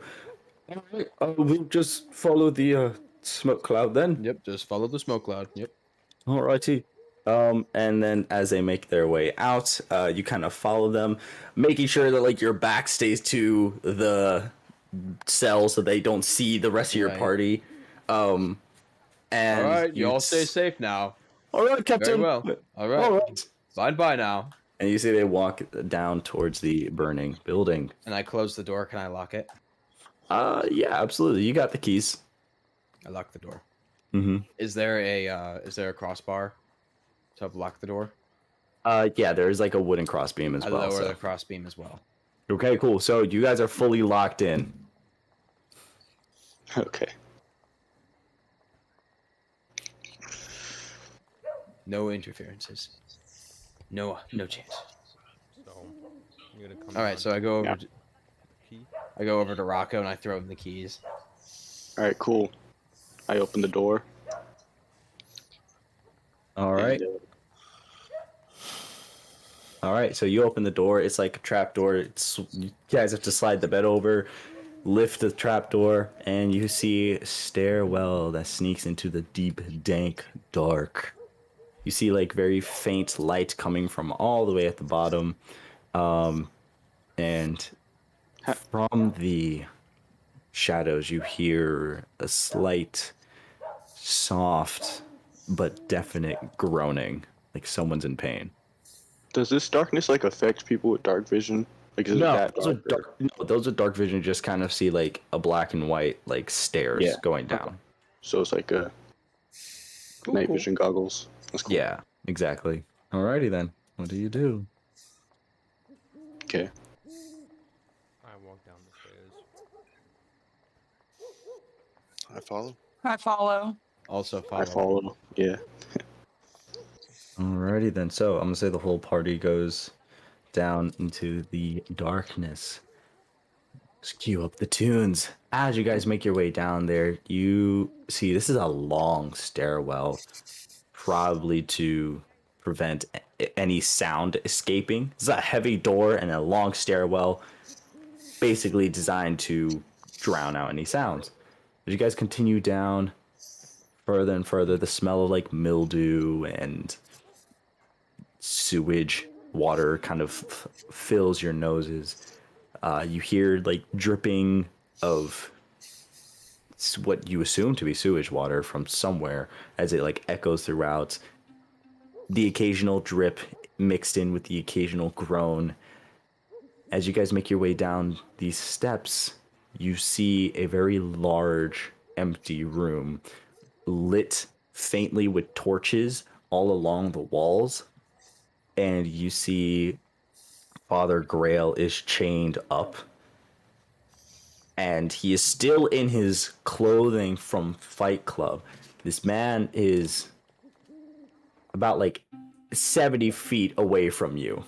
all right, we'll just follow the smoke cloud then. Yep, just follow the smoke cloud. Yep. Alrighty. And then as they make their way out, you kind of follow them, making sure that like your back stays to the cell so they don't see the rest of your Right. party. And All right, you all stay safe now. All right, Captain. Very well. All right. All right. Bye now. And you see they walk down towards the burning building. And I close the door. Can I lock it? Yeah, absolutely. You got the keys. I lock the door. Mm-hmm. Is there a crossbar to lock the door? Yeah, there's like a wooden crossbeam as I well. lower So. the crossbeam as well. Okay, cool. So you guys are fully locked in. Okay. No interferences. No chance. So you're gonna come. All right, so I go over. Yeah. Key. I go over to Rocco and I throw him the keys. All right, cool. I open the door. All right. and, All right, so you open the door. It's like a trap door. You guys have to slide the bed over, lift the trap door, and you see a stairwell that sneaks into the deep, dank dark. You see like very faint light coming from all the way at the bottom, and from the shadows you hear a slight, soft, but definite groaning, like someone's in pain. Does this darkness like affect people with dark vision? Like, is it No, that those are dark? dark. No, those are dark vision. Just kind of see like a black and white like stairs Yeah. going down. So it's like a night vision goggles. That's cool. Yeah, exactly. Alrighty then. What do you do? Okay. I walk down the stairs. I follow. I follow. Also follow. I follow. Yeah. Alrighty then. So I'm gonna say the whole party goes down into the darkness. Just cue up the tunes. As you guys make your way down there, you see this is a long stairwell, probably to prevent any sound escaping. This is a heavy door and a long stairwell, basically designed to drown out any sounds. As you guys continue down further and further, the smell of like mildew and sewage water kind of fills your noses. You hear like dripping of what you assume to be sewage water from somewhere as it like echoes throughout. The occasional drip mixed in with the occasional groan. As you guys make your way down these steps, you see a very large empty room lit faintly with torches all along the walls. And you see Father Grail is chained up. And he is still in his clothing from Fight Club. This man is about like 70 feet away from you.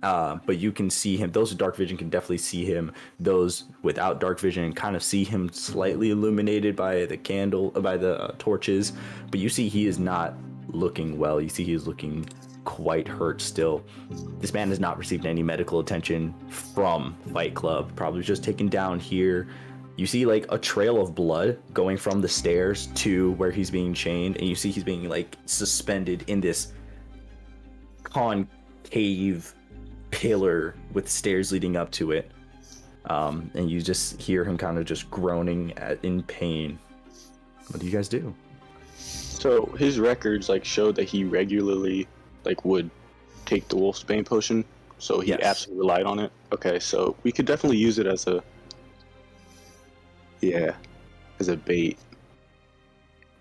But you can see him. Those with dark vision can definitely see him. Those without dark vision kind of see him slightly illuminated by the candle, by the torches. But you see he is not looking well. You see he is looking quite hurt still. This man has not received any medical attention from Fight Club, probably just taken down here. You see like a trail of blood going from the stairs to where he's being chained, and you see he's being like suspended in this concave pillar with stairs leading up to it. And you just hear him kind of just groaning in pain. What do you guys do? So his records like show that he regularly like would take the Wolfsbane potion, so he Yes. absolutely relied on it. Okay, so we could definitely use it as a as a bait.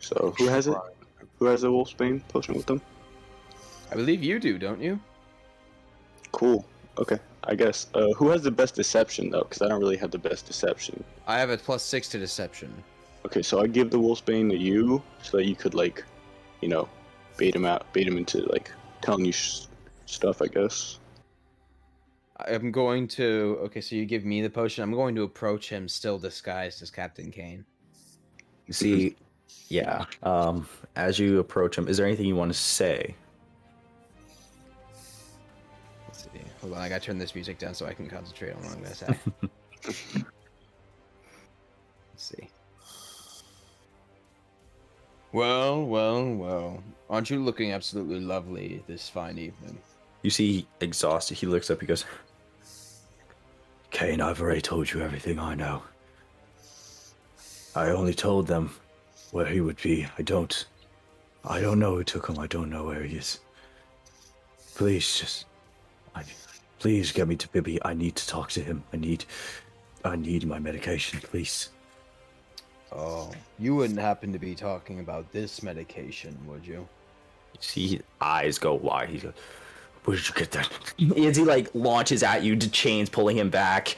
So who has it? Who has a Wolfsbane potion with them? I believe you do, don't you? Cool. Okay, I guess. Who has the best deception though? Because I don't really have the best deception. I have a +6 to deception. Okay, so I give the Wolfsbane to you so that you could like, you know, bait him into like telling you stuff, I guess. I'm going to. Okay, so you give me the potion. I'm going to approach him still disguised as Captain Kane. You see, yeah. As you approach him, is there anything you want to say? Let's see. Hold on, I gotta turn this music down so I can concentrate on what I'm gonna say. Let's see. Well. Aren't you looking absolutely lovely this fine evening? You see, exhausted, he looks up, he goes, Kane, I've already told you everything I know. I only told them where he would be. I don't know who took him. I don't know where he is. Please please get me to Bibby. I need to talk to him. I need my medication, please. Oh, you wouldn't happen to be talking about this medication, would you? See, his eyes go wide. He goes, where did you get that? As he like launches at you, the chains pulling him back.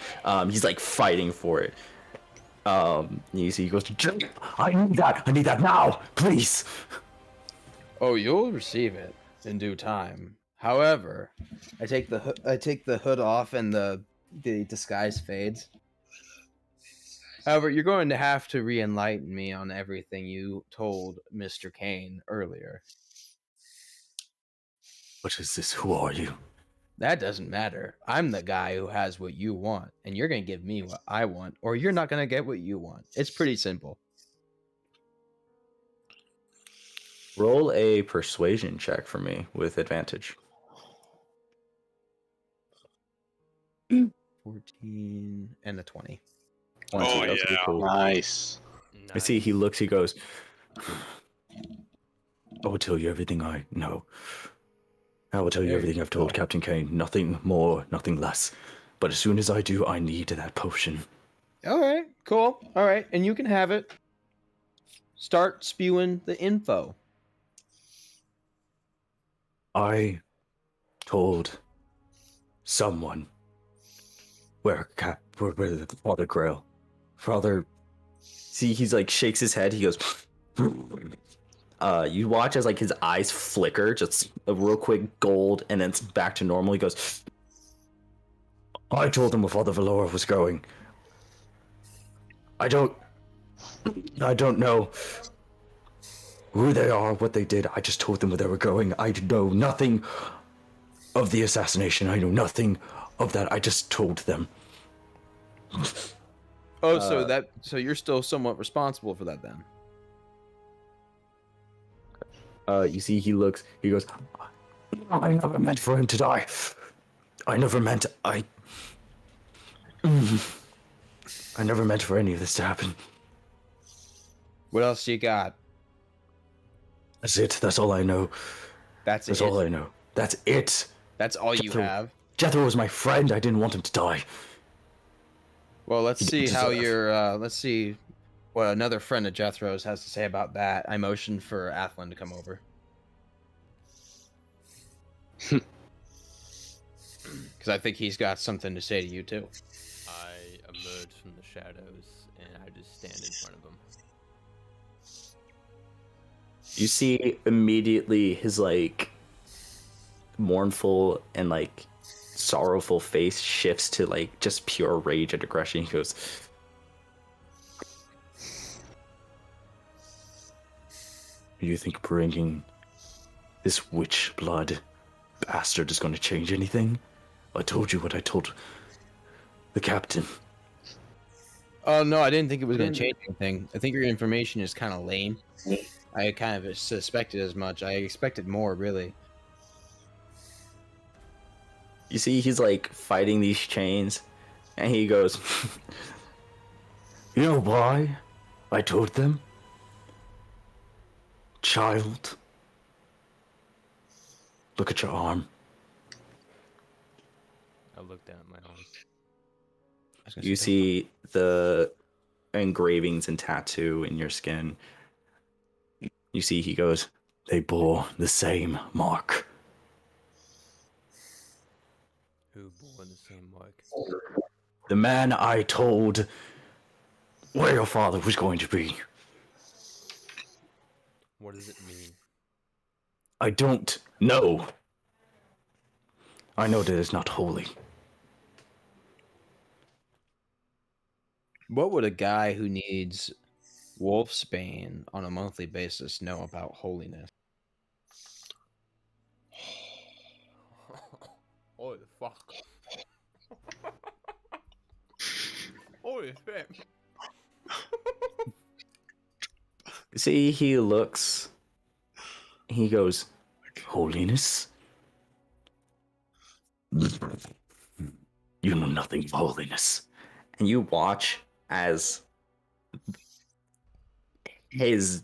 He's like fighting for it. You see, he goes, I need that now, please. Oh, you'll receive it in due time. However, I take the hood off and the disguise fades. However, you're going to have to re-enlighten me on everything you told Mr. Kane earlier. What is this? Who are you? That doesn't matter. I'm the guy who has what you want, and you're going to give me what I want, or you're not going to get what you want. It's pretty simple. Roll a persuasion check for me with advantage. 14 and a 20. Oh, Okay, yeah. cool. Nice. I see he looks, he goes, I will tell you everything I know. I will tell you There everything you I've told go. Captain Kane. Nothing more, nothing less. But as soon as I do, I need that potion. All right, cool. All right, and you can have it. Start spewing the info. I told someone where the Father Grail. Father, see, he's like shakes his head. He goes, you watch as like his eyes flicker, just a real quick gold, and then it's back to normal. He goes, I told them where Father Valora was going. I don't know who they are, what they did. I just told them where they were going. I know nothing of the assassination. I know nothing of that. I just told them. Oh, so you're still somewhat responsible for that then. You see, he goes, I never meant for him to die. I never meant for any of this to happen. What else you got? That's it. That's all I know. That's That's it. all I know. That's it. That's all you Jethro- have. Jethro was my friend. I didn't want him to die. Well, let's He see didn't how deserve. your let's see what another friend of Jethro's has to say about that. I motioned for Athlin to come over. Because I think he's got something to say to you too. I emerge from the shadows and I just stand in front of him. You see immediately his like mournful and like sorrowful face shifts to like just pure rage and aggression. He goes, you think bringing this witch blood bastard is going to change anything. I told you what I told the captain. Oh no, I didn't think it was going to change anything. I think your information is kind of lame. I kind of suspected as much. I expected more, really. You see, he's like fighting these chains, and he goes, "You know why I told them? Child, look at your arm. I looked at my arm. You see the engravings and tattoo in your skin. You see, he goes, they bore the same mark. Who bore the same mark? The man I told where your father was going to be. What does it mean? I don't know. I know that it's not holy. What would a guy who needs wolfsbane on a monthly basis know about holiness? Holy fuck. Holy shit. See, he looks. He goes, holiness? You know nothing of holiness. And you watch as his.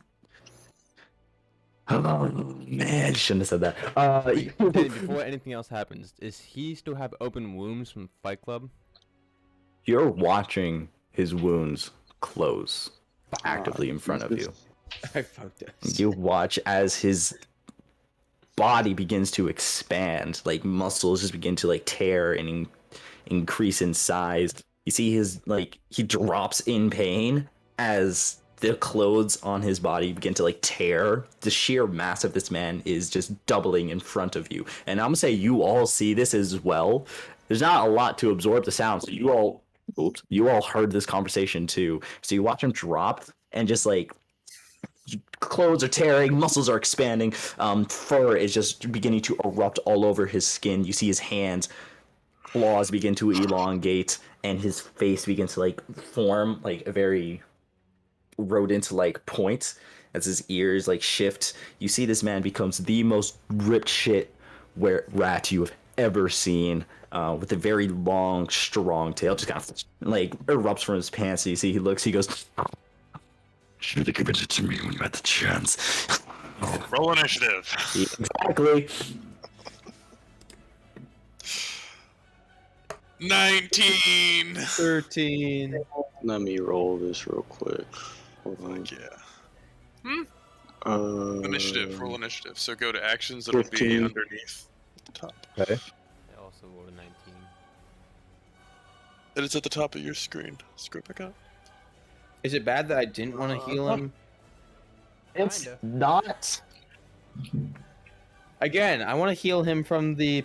Oh man, shouldn't have said that. Wait, before anything else happens, is he still have open wounds from Fight Club? You're watching his wounds close actively in front of you. I fucked this. You watch as his body begins to expand, like muscles just begin to like tear and increase in size. You see his like he drops in pain as the clothes on his body begin to like tear. The sheer mass of this man is just doubling in front of you. And I'm gonna say you all see this as well. There's not a lot to absorb the sound, so you all heard this conversation too. So you watch him drop and just like clothes are tearing, muscles are expanding, fur is just beginning to erupt all over his skin. You see his hands, claws begin to elongate, and his face begins to like form like a very rodent-like point as his ears like shift. You see this man becomes the most ripped shit rat you have ever seen, with a very long, strong tail, just kind of like erupts from his pants. So you see he looks, he goes, should have given it to me when you had the chance. Roll initiative. Exactly. 19. 13. Let me roll this real quick. Hold on. Fuck yeah. Initiative. Roll initiative. So go to actions. It'll be 15. underneath the top. Okay. I also rolled a 19. It is at the top of your screen. Scroll back up. Is it bad that I didn't want to heal him? It's Kinda. not. Again, I want to heal him from the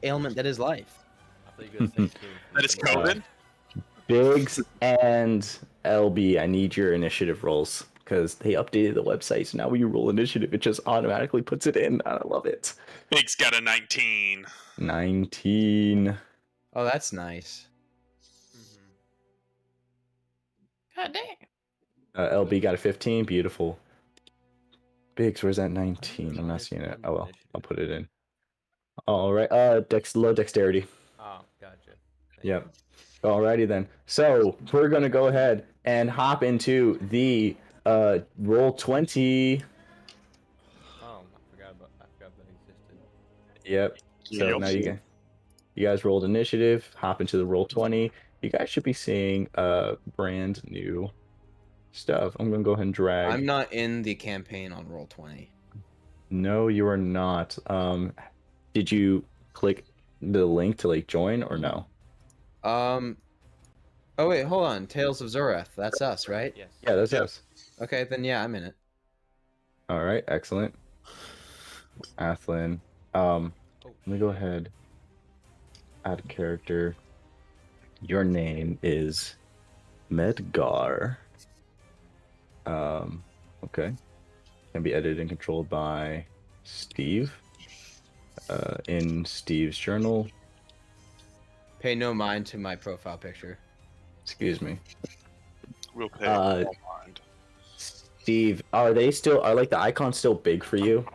ailment that is life. I thought you were gonna say too. That is COVID. Biggs and LB, I need your initiative rolls because they updated the website. So now when you roll initiative, it just automatically puts it in. I love it. Big's got a 19. 19. Oh, that's nice. God damn. LB got a 15. Beautiful. Biggs, where's that 19? I'm not seeing it. Oh well, I'll put it in. All right. Low dexterity. Oh, gotcha. Thank Yep. you. Alrighty then. So we're gonna go ahead and hop into the roll 20. Oh, I forgot that existed. Yep. So Yep. now you guys rolled initiative. Hop into the roll 20. You guys should be seeing brand new stuff. I'm gonna go ahead and drag. I'm not in the campaign on Roll20. No, you are not. Did you click the link to like join or no? Oh wait, hold on. Tales of Xoreth. That's us, right? Yes. Yeah, that's Yeah. us. Okay, then yeah, I'm in it. All right, excellent. Athlin. Let me go ahead. Add a character. Your name is Medgar. Okay. Can be edited and controlled by Steve. in Steve's journal. Pay no mind to my profile picture. Excuse me. We'll pay Uh, no mind. Steve, are like the icons still big for you?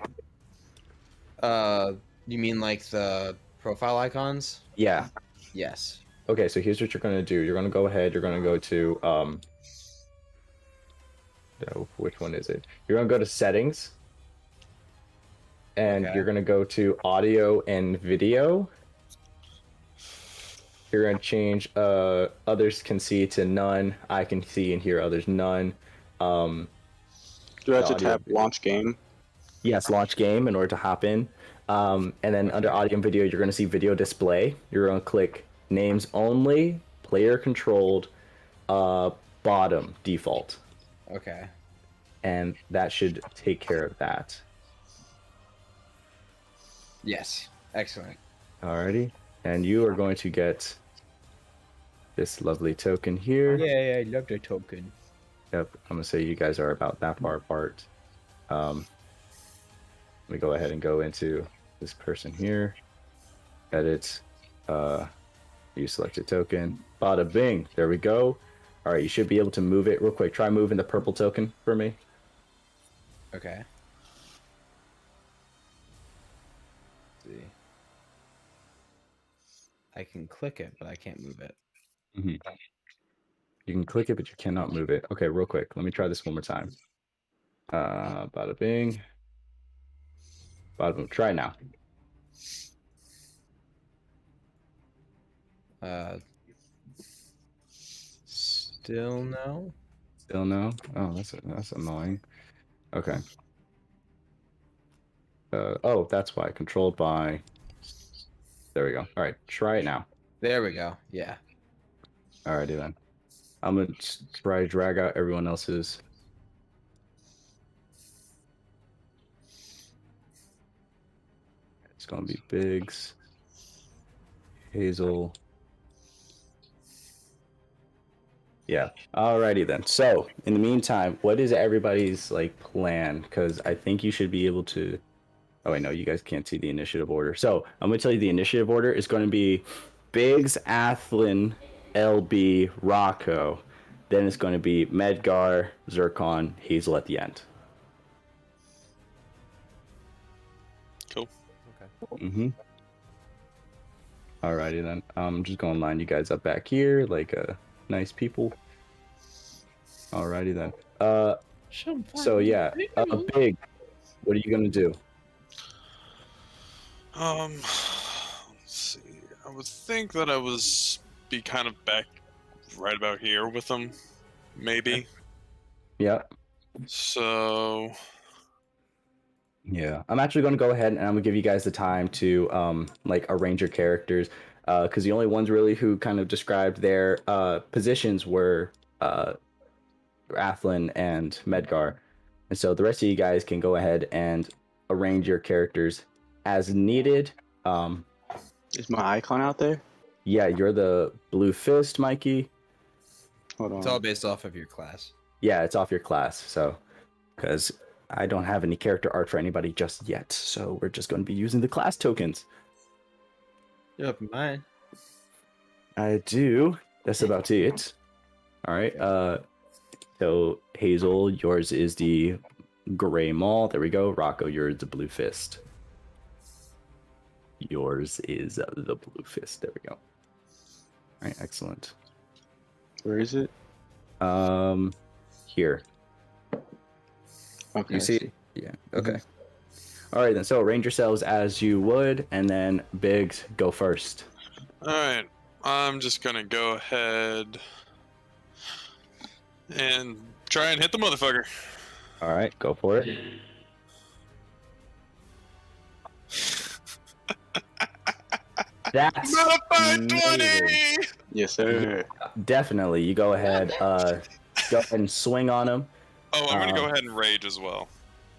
You mean like the profile icons? Yeah. Yes. Okay, so here's what you're gonna do. You're gonna go ahead. You're gonna go to no, which one is it? You're gonna go to settings, and Okay. you're gonna go to audio and video. You're gonna change others can see to none. I can see and hear others none. Do I have to audio tap video. launch game? Yes, launch game in order to hop in. And then under audio and video, you're going to see video display. You're going to click names only, player controlled, bottom default. Okay. And that should take care of that. Yes. Excellent. Alrighty. And you are going to get this lovely token here. Yeah, I love the token. Yep, I'm going to say you guys are about that far apart. Let me go ahead and go into this person here. Edit. You select a token. Bada bing. There we go. All right, you should be able to move it real quick. Try moving the purple token for me. Okay. Let's see. I can click it, but I can't move it. Mm-hmm. You can click it, but you cannot move it. Okay, real quick. Let me try this one more time. Bada bing. Bada boom. Try now. Still no. Still no. Oh, that's annoying. Okay. Oh, that's why. Controlled by. There we go. All right, try it now. There we go. Yeah. Alrighty then. I'm gonna try to drag out everyone else's. It's gonna be Biggs, Hazel. Yeah. Alrighty then. So in the meantime, what is everybody's like plan? Because I think you should be able to. Oh wait, no, you guys can't see the initiative order. So I'm gonna tell you the initiative order is going to be Biggs, Athlin, LB, Rocco. Then it's going to be Medgar, Zircon, Hazel at the end. Cool. Okay. Mm-hmm. Alrighty then. I'm just gonna line you guys up back here like nice people. Alrighty then. So yeah, Big, what are you gonna do? Let's see. I would think that I was be kind of back right about here with them, maybe. Yeah. So Yeah, I'm actually going to go ahead and I'm gonna give you guys the time to like arrange your characters, because the only ones really who kind of described their positions were Athlin and Medgar, and so the rest of you guys can go ahead and arrange your characters as needed. Is my icon out there? Yeah, you're the blue fist, Mikey. Hold on. It's all based off of your class. Yeah, it's off your class, so because I don't have any character art for anybody just yet, so we're just going to be using the class tokens. You have mine. I do. That's about it. All right. So Hazel, yours is the gray maul. There we go. Rocco, yours the blue fist. Yours is the blue fist. There we go. All right. Excellent. Where is it? Here. Okay. You see? Yeah. Okay. All right then. So arrange yourselves as you would, and then Biggs, go first. alright. I'm just gonna go ahead and try and hit the motherfucker. All right, go for it. That's Not a 520! amazing. Yes, sir. Definitely. You go ahead. Go ahead and swing on him. Oh, I'm gonna go ahead and rage as well.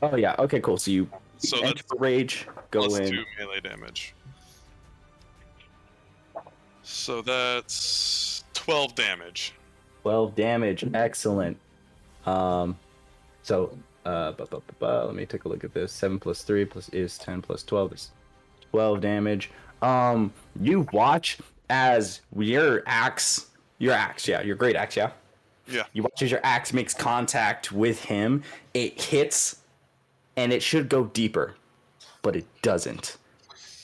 Oh yeah. Okay. Cool. So you So enter that's the rage. Go plus in. 2 melee damage. So that's 12 damage. 12 damage. Excellent. So let me take a look at this. 7 plus 3 plus is 10 plus 12 is 12 damage. You watch as your great axe, yeah. Yeah. You watch as your axe makes contact with him. It hits, and it should go deeper, but it doesn't.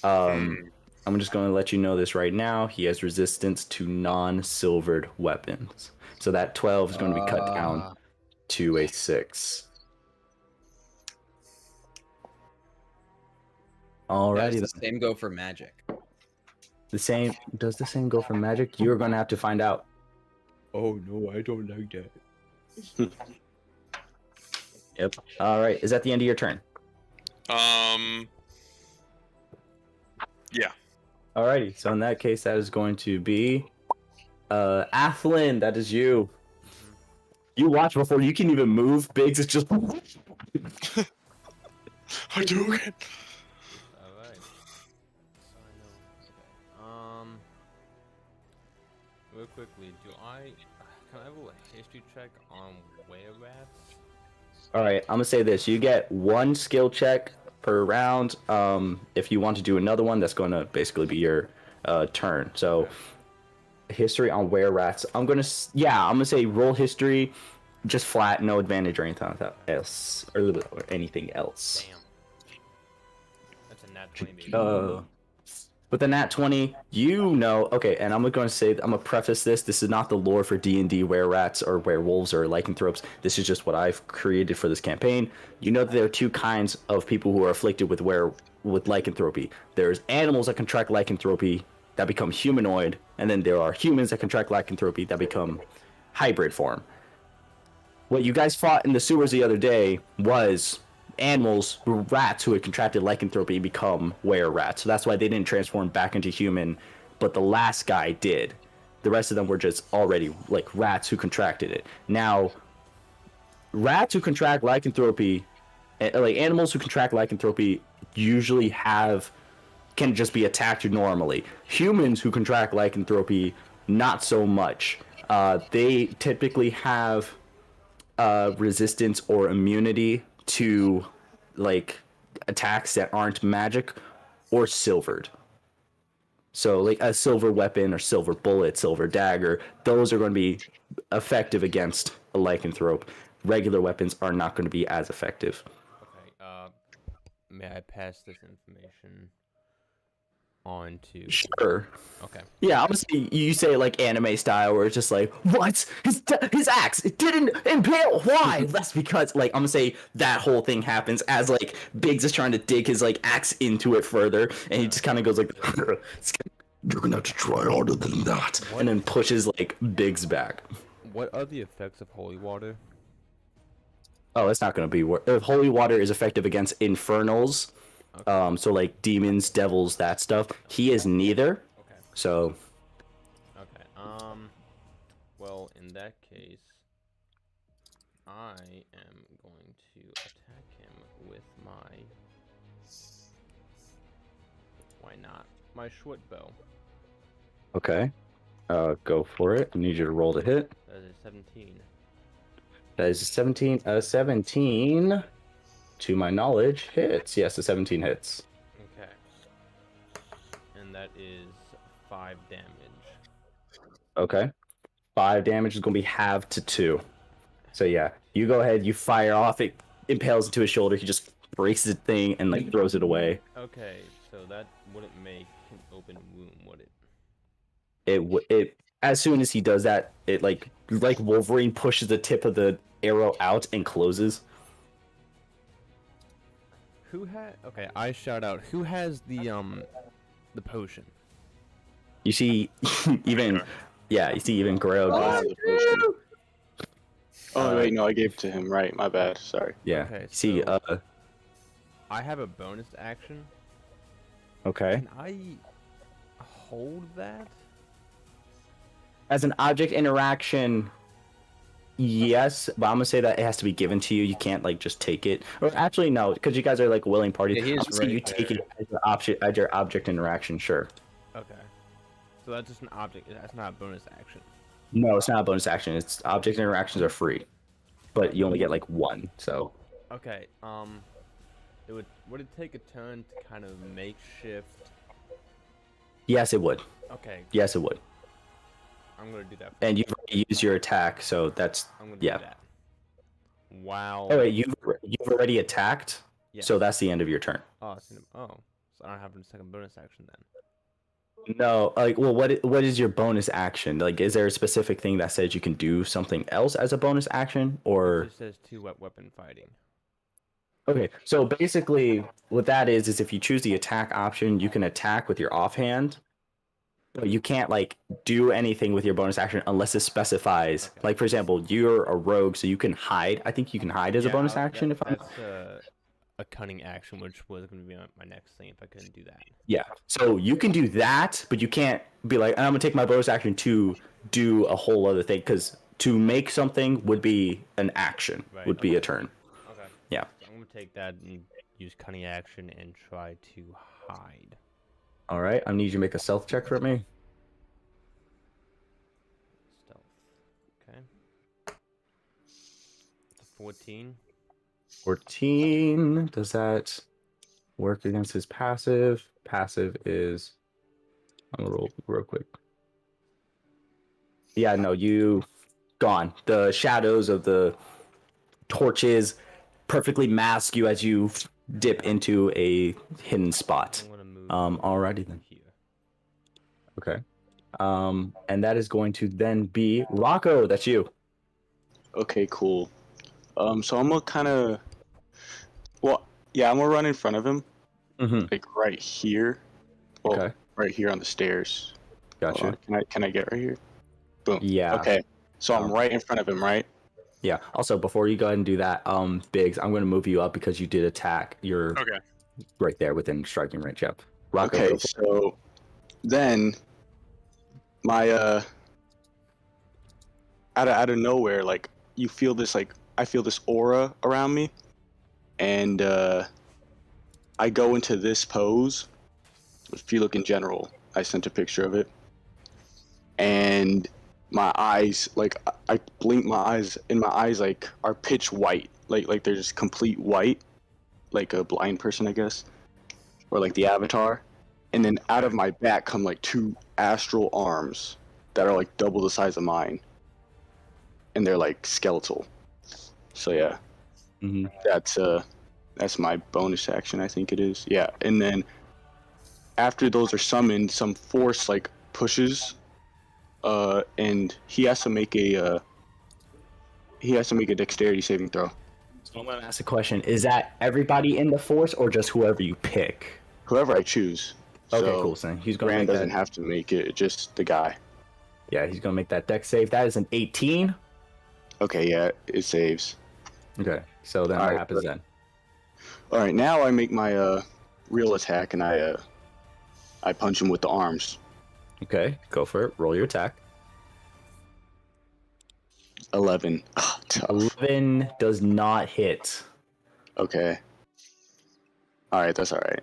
I'm just going to let you know this right now. He has resistance to non-silvered weapons. So that 12 is going to be cut down to a 6. Alrighty Does then. the same go for magic? Does the same go for magic? You're going to have to find out. Oh no, I don't like that. Yep. Alright, is that the end of your turn? Yeah. Alrighty, so in that case, that is going to be Athlin, that is you. You watch before you can even move. Biggs is just I do it. All right. So I know. Okay. Real quickly, can I have a history check on were-rats? Alright, I'm gonna say this. You get 1 skill check per round. If you want to do another one, that's gonna basically be your turn. So history on were-rats. I'm gonna say roll history, just flat, no advantage or anything like that else or anything else. Damn. That's a nat 20, baby. With the nat 20, okay, and I'm gonna preface this. This is not the lore for D&D were-rats or werewolves or lycanthropes. This is just what I've created for this campaign. You know that there are 2 kinds of people who are afflicted with lycanthropy. There's animals that contract lycanthropy that become humanoid, and then there are humans that contract lycanthropy that become hybrid form. What you guys fought in the sewers the other day was rats who had contracted lycanthropy become were-rats. So that's why they didn't transform back into human, but the last guy did. The rest of them were just already like rats who contracted it. Now, rats who contract lycanthropy, like animals who contract lycanthropy, usually can just be attacked normally. Humans who contract lycanthropy, not so much. They typically have resistance or immunity to like attacks that aren't magic or silvered. So like a silver weapon or silver bullet, silver dagger, those are going to be effective against a lycanthrope. Regular weapons are not going to be as effective. Okay, may I pass this information on to... Sure. Okay. Yeah, I'm gonna say you say it like anime style, where it's just like, what? His axe, it didn't impale. Why? That's because like I'm gonna say that whole thing happens as like Biggs is trying to dig his like axe into it further, and he just kind of goes like, you're gonna have to try harder than that, and then pushes like Biggs back. What are the effects of holy water? Oh, it's not gonna be. Holy water is effective against infernals. Okay. So like demons, devils, that stuff. He is neither. Okay. So. Okay. Well, in that case, I am going to attack him with my... Why not? My short bow. Okay. Go for it. I need you to roll to hit. That is a 17. That is a 17. 17, to my knowledge, hits. Yes, a 17 hits. Okay. And that is 5 damage. Okay. 5 damage is going to be halved to 2. So yeah, you go ahead, you fire off, it impales into his shoulder, he just breaks the thing and like throws it away. Okay, so that wouldn't make an open wound, would it? It as soon as he does that, it like Wolverine pushes the tip of the arrow out and closes. Okay, I shout out, who has the potion? You see even Grail Oh, just, the potion. Oh wait, no, I gave it to him. Right, my bad. Sorry. yeah. Okay, See so I have a bonus action. okay. Can I hold that? As an object interaction, yes, but I'm gonna say that it has to be given to you. You can't like just take it. Or actually, no, because you guys are like willing parties. Yeah, he is I'm gonna say you right take there. it as your object interaction. Sure. Okay. So that's just an object. That's not a bonus action. No, it's not a bonus action. It's object interactions are free, but you only get like 1. So Okay. Would it take a turn to kind of makeshift? Yes, it would. Okay, Yes, it would. I'm gonna do that. And you've already used your attack, so that's I'm gonna yeah. do that. Wow. Oh wait, you've already attacked, Yes. so that's the end of your turn. Oh, so I don't have a second bonus action then. No, like, well, what is your bonus action? Like, is there a specific thing that says you can do something else as a bonus action, It or just says weapon fighting. okay? So basically, what that is if you choose the attack option, you can attack with your offhand, but you can't like do anything with your bonus action unless it specifies. Okay. Like, for example, you're a rogue, so you can hide. I think you can hide as a bonus action. That's a cunning action, which was going to be my next thing if I couldn't do that. Yeah. So you can do that, but you can't be like, I'm gonna take my bonus action to do a whole other thing, because to make something would be an action, Right, would be a turn. Okay. Yeah. So I'm going to take that and use cunning action and try to hide. All right. I need you to make a stealth check for me. Stealth. Okay. It's a 14. 14. Does that work against his passive? Passive is. I'm gonna roll real quick. Yeah. No, you gone. The shadows of the torches perfectly mask you as you dip into a hidden spot. I'm going to move Alrighty then. here. Okay. And that is going to then be Rocco. That's you. Okay, cool. So I'm gonna kind of, well, yeah, I'm gonna run in front of him, Mm-hmm. like right here. Well, Okay. right here on the stairs. Gotcha. Hold on, Can I get right here? Boom. Yeah. Okay. So I'm right in front of him, right? Yeah. Also, before you go ahead and do that, Biggs, I'm going to move you up because you did attack. You're Okay. right there within striking range. Yep. Rocco. Okay. go for- So then my out of nowhere, like you feel this, like I feel this aura around me, and I go into this pose. If you look in general, I sent a picture of it, and my eyes, like I blink my eyes, and my eyes like are pitch white, like they're just complete white, like a blind person, I guess, or like the Avatar. And then out of my back come like two astral arms that are like double the size of mine, and they're like skeletal. So yeah, Mhm. that's my bonus action, I think it is. Yeah, and then after those are summoned, some force like pushes, and he has to make a dexterity saving throw. So I'm going to ask a question. Is that everybody in the force or just whoever you pick? Whoever I choose. Okay, So cool. So he's going to Rand make doesn't that. have to make it, just the guy. Yeah, he's going to make that dex save. That is an 18. Okay, yeah, it saves. Okay. So then All what right, happens but- then? All right, now I make my real attack, and I punch him with the arms. Okay, go for it. Roll your attack. 11. Ah, tough. 11 does not hit. Okay. All right, that's all right.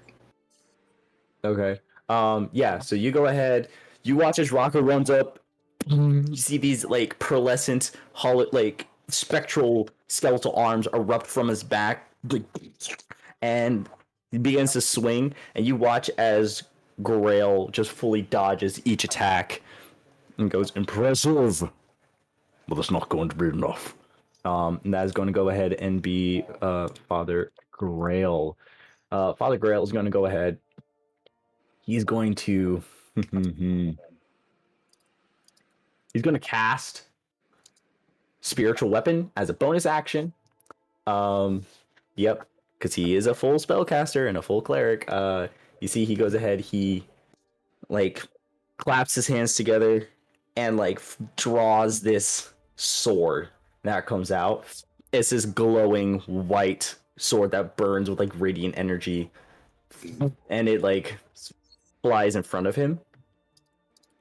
Okay. Yeah, so you go ahead. You watch as Rocco runs up. You see these like pearlescent, hollow, like spectral skeletal arms erupt from his back, and he begins to swing. And you watch as Grail just fully dodges each attack and goes, "Impressive, but that's not going to be enough." And that is going to go ahead and be Father Grail. Father Grail is going to go ahead. He's going to he's going to cast Spiritual Weapon as a bonus action. Yep, because he is a full spellcaster and a full cleric. You see, he goes ahead. He like claps his hands together and like draws this sword that comes out. It's this glowing white sword that burns with like radiant energy, and it like flies in front of him.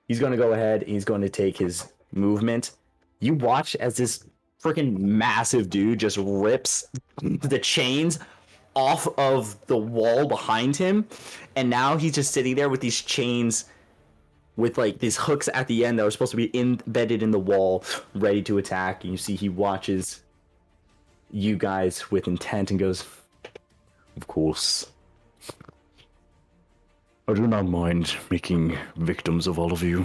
He's going to go ahead and he's going to take his movement. You watch as this freaking massive dude just rips the chains off of the wall behind him, and now he's just sitting there with these chains with like these hooks at the end that were supposed to be embedded in the wall, ready to attack. And you see he watches you guys with intent and goes, Of course. I do not mind making victims of all of you.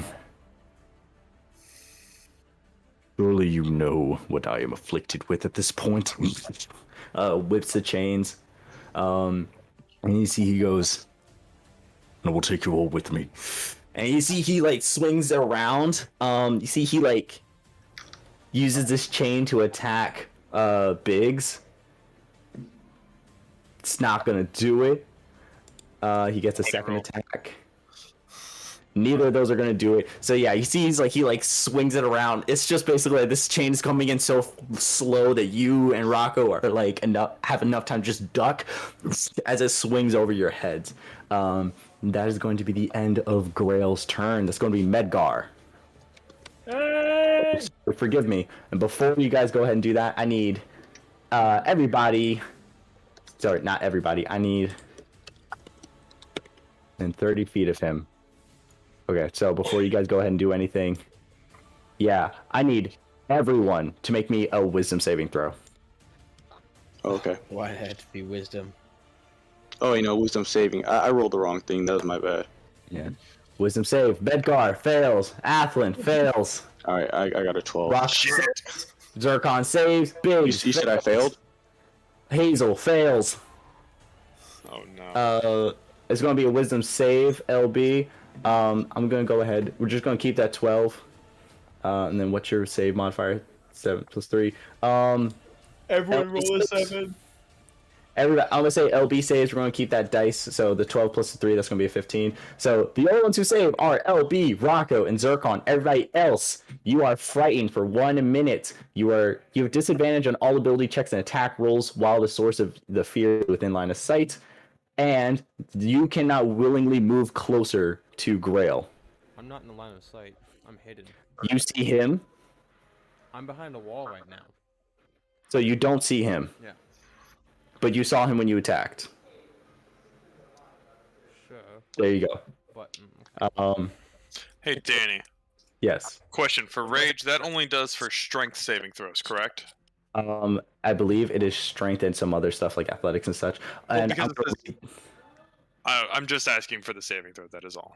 Surely you know what I am afflicted with at this point. Whips the chains. And you see he goes, I will take you all with me. And you see he like swings around. You see he like uses this chain to attack Biggs. It's not gonna do it. He gets a second attack. Neither of those are gonna do it. So yeah, you see he like swings it around. It's just basically like this chain is coming in so slow that you and Rocco are like have enough time to just duck as it swings over your heads. That is going to be the end of Grail's turn. That's going to be Medgar. Hey! Forgive me. And before you guys go ahead and do that, I need everybody. Sorry, not everybody. I need within 30 feet of him. Okay, so before you guys go ahead and do anything, yeah, I need everyone to make me a wisdom saving throw. Okay. Why it had to be wisdom? Oh, wisdom saving. I rolled the wrong thing. That was my bad. Yeah. Wisdom save. Bedgar fails. Athlin fails. All right, I got a 12. Rock saves. Zircon saves. Biggs. You said I failed? Hazel fails. Oh no. It's going to be a wisdom save, LB. I'm going to go ahead. We're just going to keep that 12. And then what's your save modifier? 7 plus 3. Everyone roll a 7. I'm going to say LB saves. We're going to keep that dice. So the 12 plus the 3, that's going to be a 15. So the only ones who save are LB, Rocco, and Zircon. Everybody else, you are frightened for 1 minute. You have disadvantage on all ability checks and attack rolls while the source of the fear is within line of sight. And you cannot willingly move closer to Grail. I'm not in the line of sight. I'm hidden. You see him, I'm behind a wall right now. so you don't see him. Yeah. But you saw him when you attacked. Sure. There you go. But Hey, Danny. Yes. Question for rage. That only does for strength saving throws, correct? I believe it is strength and some other stuff like athletics and such. Well, And because I'm just asking for the saving throw. That is all.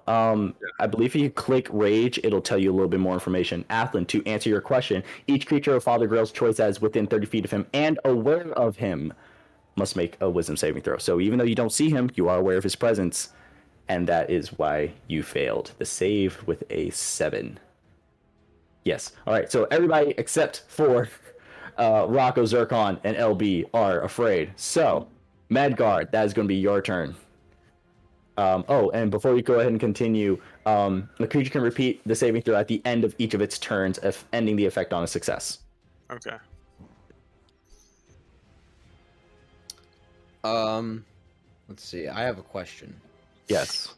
I believe if you click rage, it'll tell you a little bit more information. Athlin, to answer your question, each creature of Father Grail's choice that is within 30 feet of him and aware of him must make a wisdom saving throw. So even though you don't see him, you are aware of his presence, and that is why you failed the save with a 7. Yes. All right. So everybody except for Rocco, Zircon, and LB are afraid. So, Medgar, that is going to be your turn. And before we go ahead and continue, the creature can repeat the saving throw at the end of each of its turns, ending the effect on a success. Okay. Let's see. I have a question. Yes.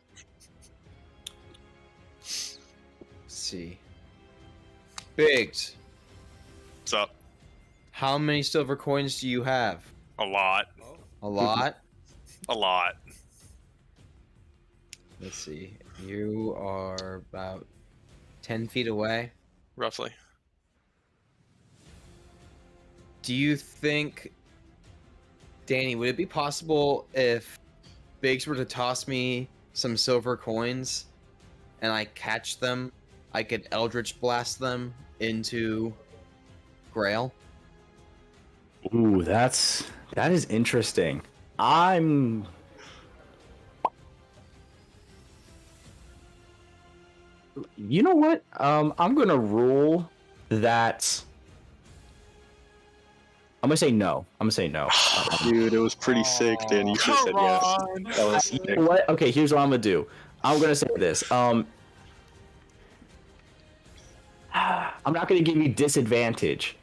Let's see. Biggs, What's up? how many silver coins do you have? A lot. A lot? A lot. Let's see. You are about 10 feet away. Roughly. Do you think, Danny, would it be possible if Biggs were to toss me some silver coins and I catch them, I could Eldritch Blast them into Grail? Ooh, that is interesting. You know what? I'm gonna rule that. I'm gonna say no. Dude, it was pretty sick, Danny. You should have said yes. That was sick. You know what? Okay, here's what I'm gonna do. I'm gonna say this. I'm not gonna give you disadvantage,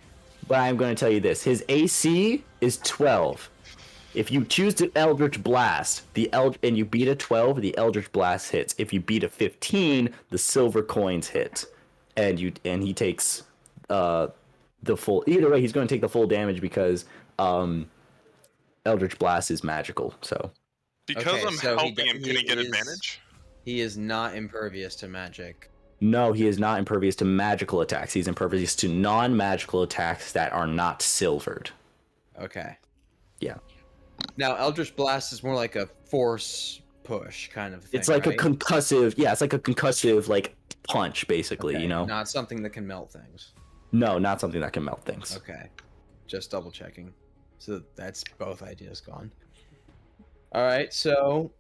but I'm gonna tell you this. His AC is 12. If you choose to Eldritch Blast, and you beat a 12, the Eldritch Blast hits. If you beat a 15, the silver coins hit, and he takes the full. Either way, he's going to take the full damage because Eldritch Blast is magical. So Because Okay, I'm so he helping him, d- can he he get is- advantage? He is not impervious to magic. no, he is not impervious to magical attacks. He's impervious to non-magical attacks that are not silvered. Okay. Yeah. Now, Eldritch Blast is more like a force push kind of thing. It's like right? a concussive, yeah, it's like a concussive like punch, basically, Okay, you know? not something that can melt things. No, not something that can melt things. Okay, just double checking. So that's both ideas gone. All right, so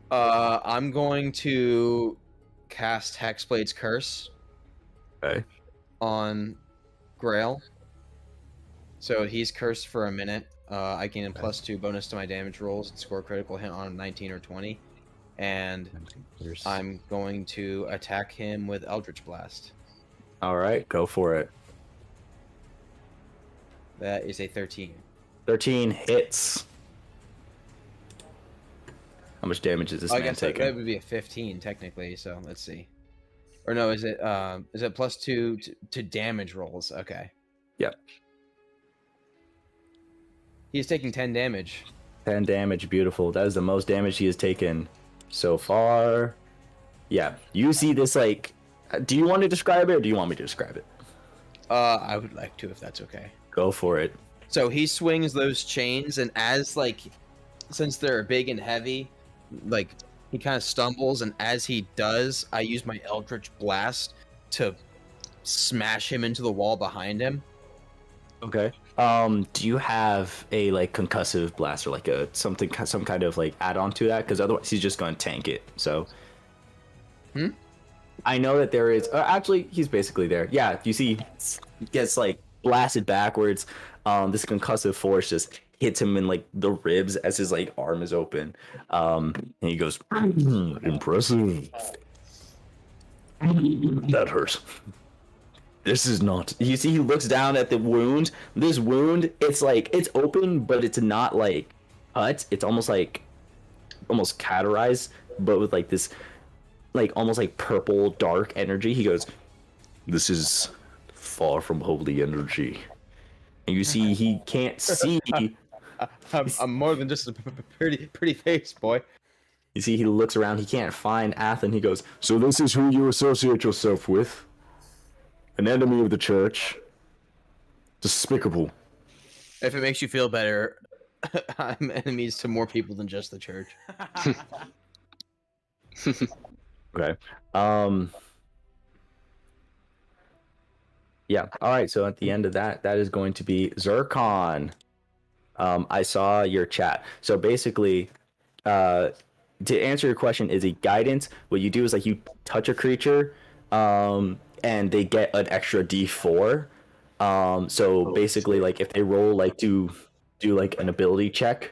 I'm going to cast Hexblade's Curse Okay. on Grail. So he's cursed for a minute. I gain a +2 bonus to my damage rolls and score a critical hit on a 19 or 20. And I'm going to attack him with Eldritch Blast. All right, go for it. That is a 13. 13 hits. How much damage is this I man guess that taking? would be a 15 technically. So let's see. Or no, is it +2 to damage rolls? Okay. Yep. He's taking 10 damage. 10 damage, beautiful. That is the most damage he has taken so far. Yeah, you see this like. Do you want to describe it, or do you want me to describe it? I would like to, if that's okay. Go for it. So he swings those chains, and since they're big and heavy, like he kind of stumbles, and as he does, I use my Eldritch Blast to smash him into the wall behind him. Okay. Do you have a like concussive blast or like some kind of like add-on to that? Because otherwise he's just going to tank it. So. I know that there is. Actually, he's basically there. Yeah, you see, he gets like blasted backwards. This concussive force just hits him in like the ribs as his like arm is open. And he goes, impressive. That hurts. This is not. You see, he looks down at the wound. This wound, it's like it's open, but it's not like cut. It's almost cauterized, but with like this. Like almost like purple dark energy. He goes, this is far from holy energy. And you see he can't see. I'm more than just a pretty face, boy. You see he looks around, he can't find Athen. He goes, so this is who you associate yourself with? An enemy of the church? Despicable. If it makes you feel better, I'm enemies to more people than just the church. Okay. Yeah. All right. So at the end of that is going to be Zircon. I saw your chat. So basically, to answer your question, is a guidance. What you do is like you touch a creature, and they get an extra D4. So basically, like if they roll like do like an ability check.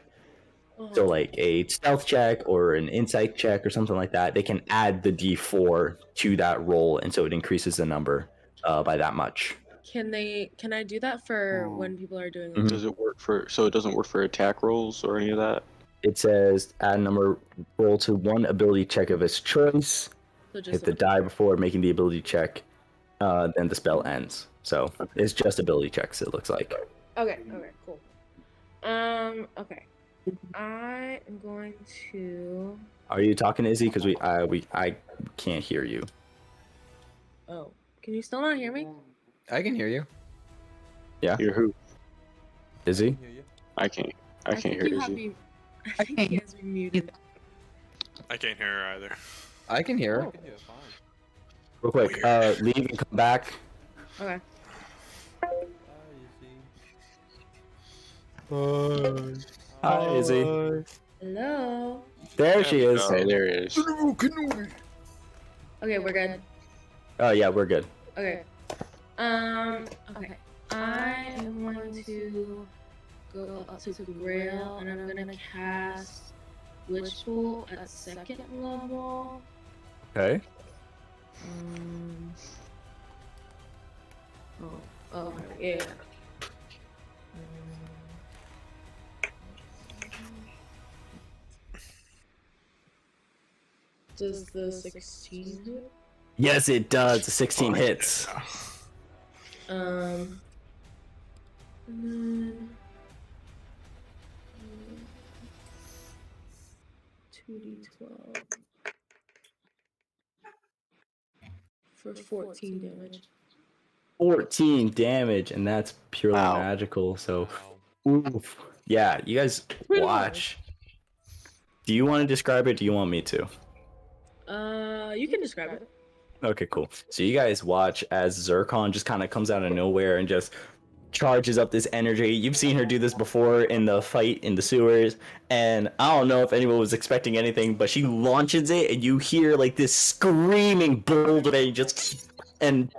So like a stealth check or an insight check or something like that, they can add the D4 to that roll, and so it increases the number by that much. Can I do that for when people are doing Mhm. Does it work so it doesn't work for attack rolls or any of that? It says add a number roll to one ability check of its choice. So just Hit the die before making the ability check, then the spell ends. So it's just ability checks, it looks like. Okay, cool. Okay. I am going to. Are you talking, Izzy? Because I can't hear you. Oh, can you still not hear me? I can hear you. Yeah. You're who? Izzy? I can't think hear you have you. me. I think you guys are muted. I can't hear her either. I can hear her. Real quick, leave and come back. Okay. Hi, Izzy. Hello. There she is. Okay, there it is. Okay, we're good. Oh yeah, we're good. Okay. Okay. I am going to go up to Grail and I'm gonna cast Witch Bolt at 2nd level. Okay. Oh, yeah. Does the 16 hit? Yes, it does. 16 hits. And then 2d12 for 14 damage. 14 damage, and that's purely Wow. magical. So Oof. Yeah, you guys Pretty watch. Do you want to describe it? Do you want me to? You can describe it. Okay, cool. So you guys watch as Zircon just kind of comes out of nowhere and just charges up this energy. You've seen her do this before in the fight in the sewers, and I don't know if anyone was expecting anything, but she launches it, and you hear like this screaming bolt of it just and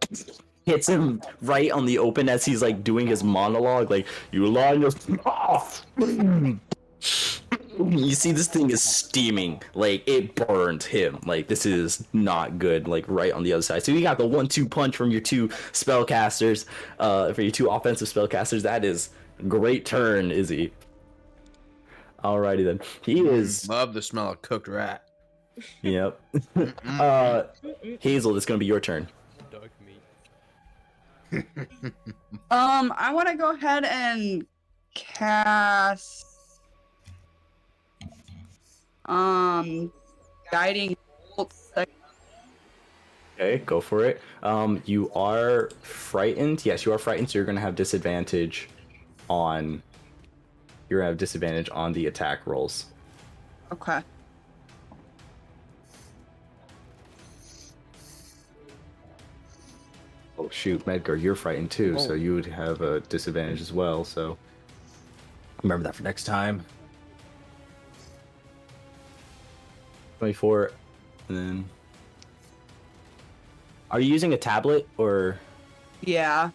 hits him right on the open as he's like doing his monologue, like you line yourself off. You see this thing is steaming, like it burned him. Like this is not good, like right on the other side. So you got the 1-2 punch from your two spellcasters, for your two offensive spellcasters. That is great turn, Izzy. Alrighty then. He is Love the smell of cooked rat. Yep. Hazel, it's gonna be your turn. Dark meat. I want to go ahead and cast guiding bolt. Okay, go for it. You are frightened. Yes, you are frightened, so you're gonna have disadvantage on. You're gonna have disadvantage on the attack rolls. Okay. Oh shoot, Medgar, you're frightened too, so you would have a disadvantage as well. So remember that for next time. 24, and then. Are you using a tablet or? Yeah.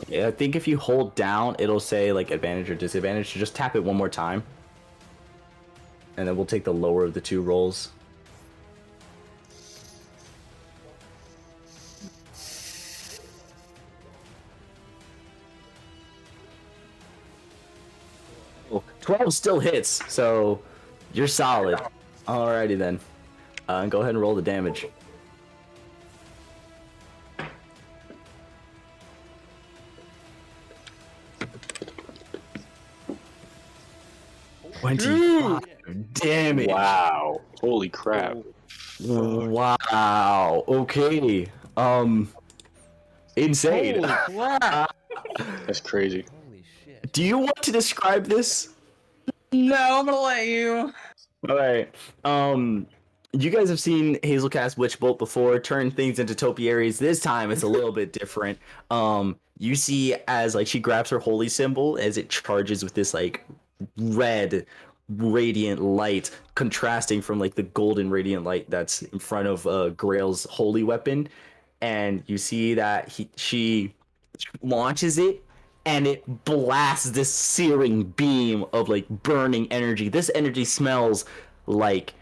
Yeah, I think if you hold down, it'll say like advantage or disadvantage. So just tap it one more time, and then we'll take the lower of the two rolls. Oh, 12 still hits, so you're solid. Alrighty then. Go ahead and roll the damage. Damage. Wow. Holy crap. Wow. Okay. Insane. That's crazy. Holy shit. Do you want to describe this? No, I'm gonna let you. All right. You guys have seen Hazel cast Witch Bolt before, turn things into topiaries. This time it's a little bit different. You see as like she grabs her holy symbol as it charges with this like red radiant light contrasting from like the golden radiant light that's in front of Grail's holy weapon, and you see that she launches it and it blasts this searing beam of like burning energy. This energy smells like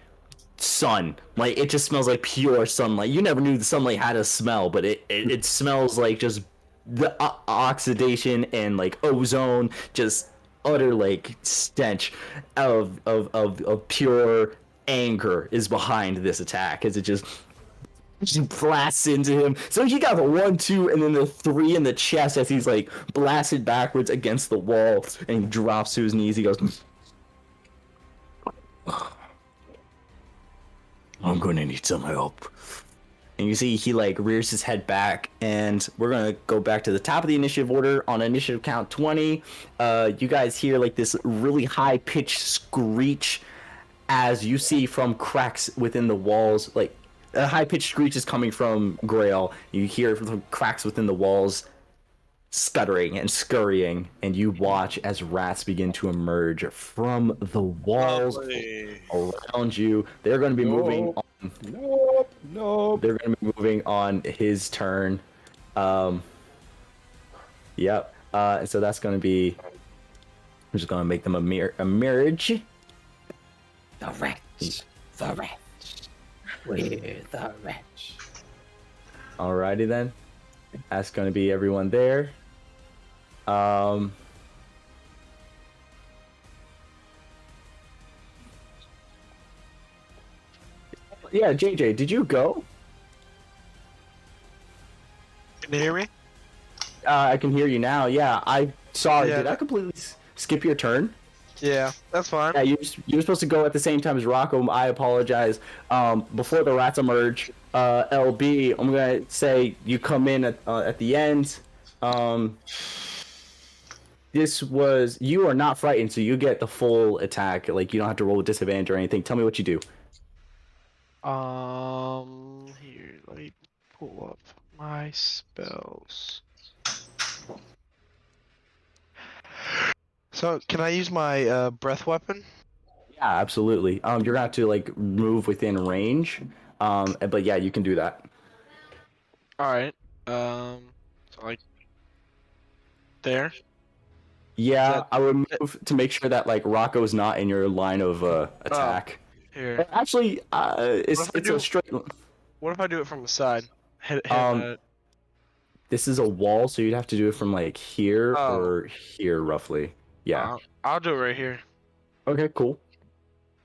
sun, like it just smells like pure sunlight. You never knew the sunlight had a smell, but it smells like just the oxidation and like ozone, just utter like stench of pure anger is behind this attack as it just blasts into him. So he got the 1-2 and then the 3 in the chest as he's like blasted backwards against the wall and he drops to his knees. He goes, I'm gonna need some help. And you see he like rears his head back, and we're gonna go back to the top of the initiative order on initiative count 20. You guys hear like this really high pitched screech as you see from cracks within the walls. Like a high pitched screech is coming from Grail. You hear from cracks within the walls scuttering and scurrying, and you watch as rats begin to emerge from the walls around you. They're going to be moving on. Nope. They're going to be moving on his turn. Yep. So that's going to be. I'm just going to make them a merge. The rats. The rats. We're the rats. Alrighty then. That's going to be everyone there. Yeah, JJ, did you go? Can you hear me? I can hear you now. Yeah, I sorry. Yeah. Did I completely skip your turn? Yeah, that's fine. Yeah, you were supposed to go at the same time as Rocco. I apologize. Before the rats emerge, LB, I'm gonna say you come in at the end. you are not frightened, so you get the full attack. Like you don't have to roll with disadvantage or anything. Tell me what you do. Here, let me pull up my spells. So, can I use my breath weapon? Yeah, absolutely. You're gonna have to like move within range. But yeah, you can do that. All right. So like there. Yeah, that- I would move to make sure that like Rocco's not in your line of attack. Here. Actually, it's What if I it's do- a straight. What if I do it from the side? Hit This is a wall, so you'd have to do it from like here Oh. or here, roughly. Yeah. I'll do it right here. Okay, cool.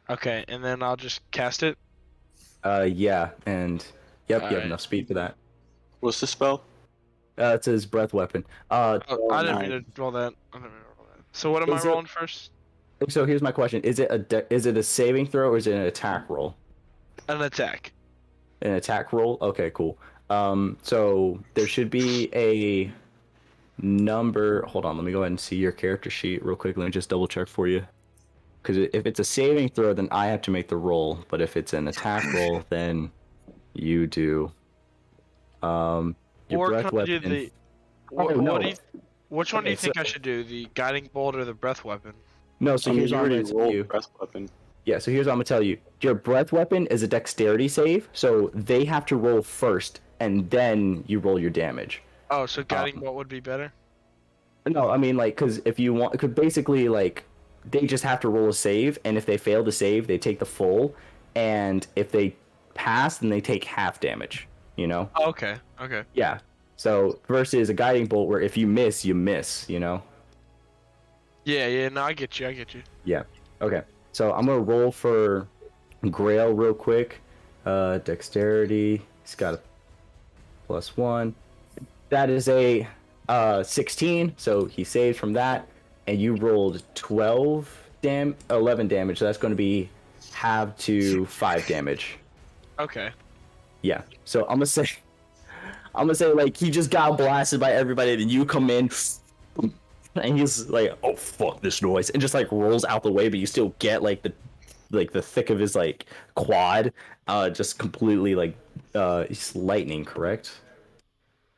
Okay, and then I'll just cast it. Yeah, and yep, you have Alright. enough speed for that. What's the spell? It's his breath weapon. I didn't mean nice. to roll that. So what am I Is it- rolling first? So here's my question: is it a saving throw or is it an attack roll? An attack. An attack roll? Okay, cool. So there should be a number. Hold on, let me go ahead and see your character sheet real quick. Let me just double check for you. Because if it's a saving throw, then I have to make the roll. But if it's an attack roll, then you do. Your Or breath can I do weapon. the? Oh, no. Which one do you Okay, think I so- should do? The guiding bolt or the breath weapon? No, so I mean, here's you what I'm already going to tell rolled you. breath weapon. Yeah, so here's what I'm gonna tell you. Your breath weapon is a dexterity save, so they have to roll first, and then you roll your damage. Oh, so guiding bolt would be better. No, I mean like, because if you want, because basically like, they just have to roll a save, and if they fail to save, they take the full, and if they pass, then they take half damage. You know? Oh, okay. Okay. Yeah. So versus a guiding bolt, where if you miss, you miss. You know? Yeah. Yeah. No, I get you. I get you. Yeah. Okay. So I'm gonna roll for Grail real quick. Dexterity. He's got a +1. That is a 16. So he saves from that, and you rolled 11 damage. So that's going to be halved to 5 damage. Okay. Yeah. So I'm gonna say like he just got blasted by everybody, and you come in. And he's like, "Oh fuck this noise," and just like rolls out the way, but you still get like the thick of his like quad, just completely like it's lightning, correct?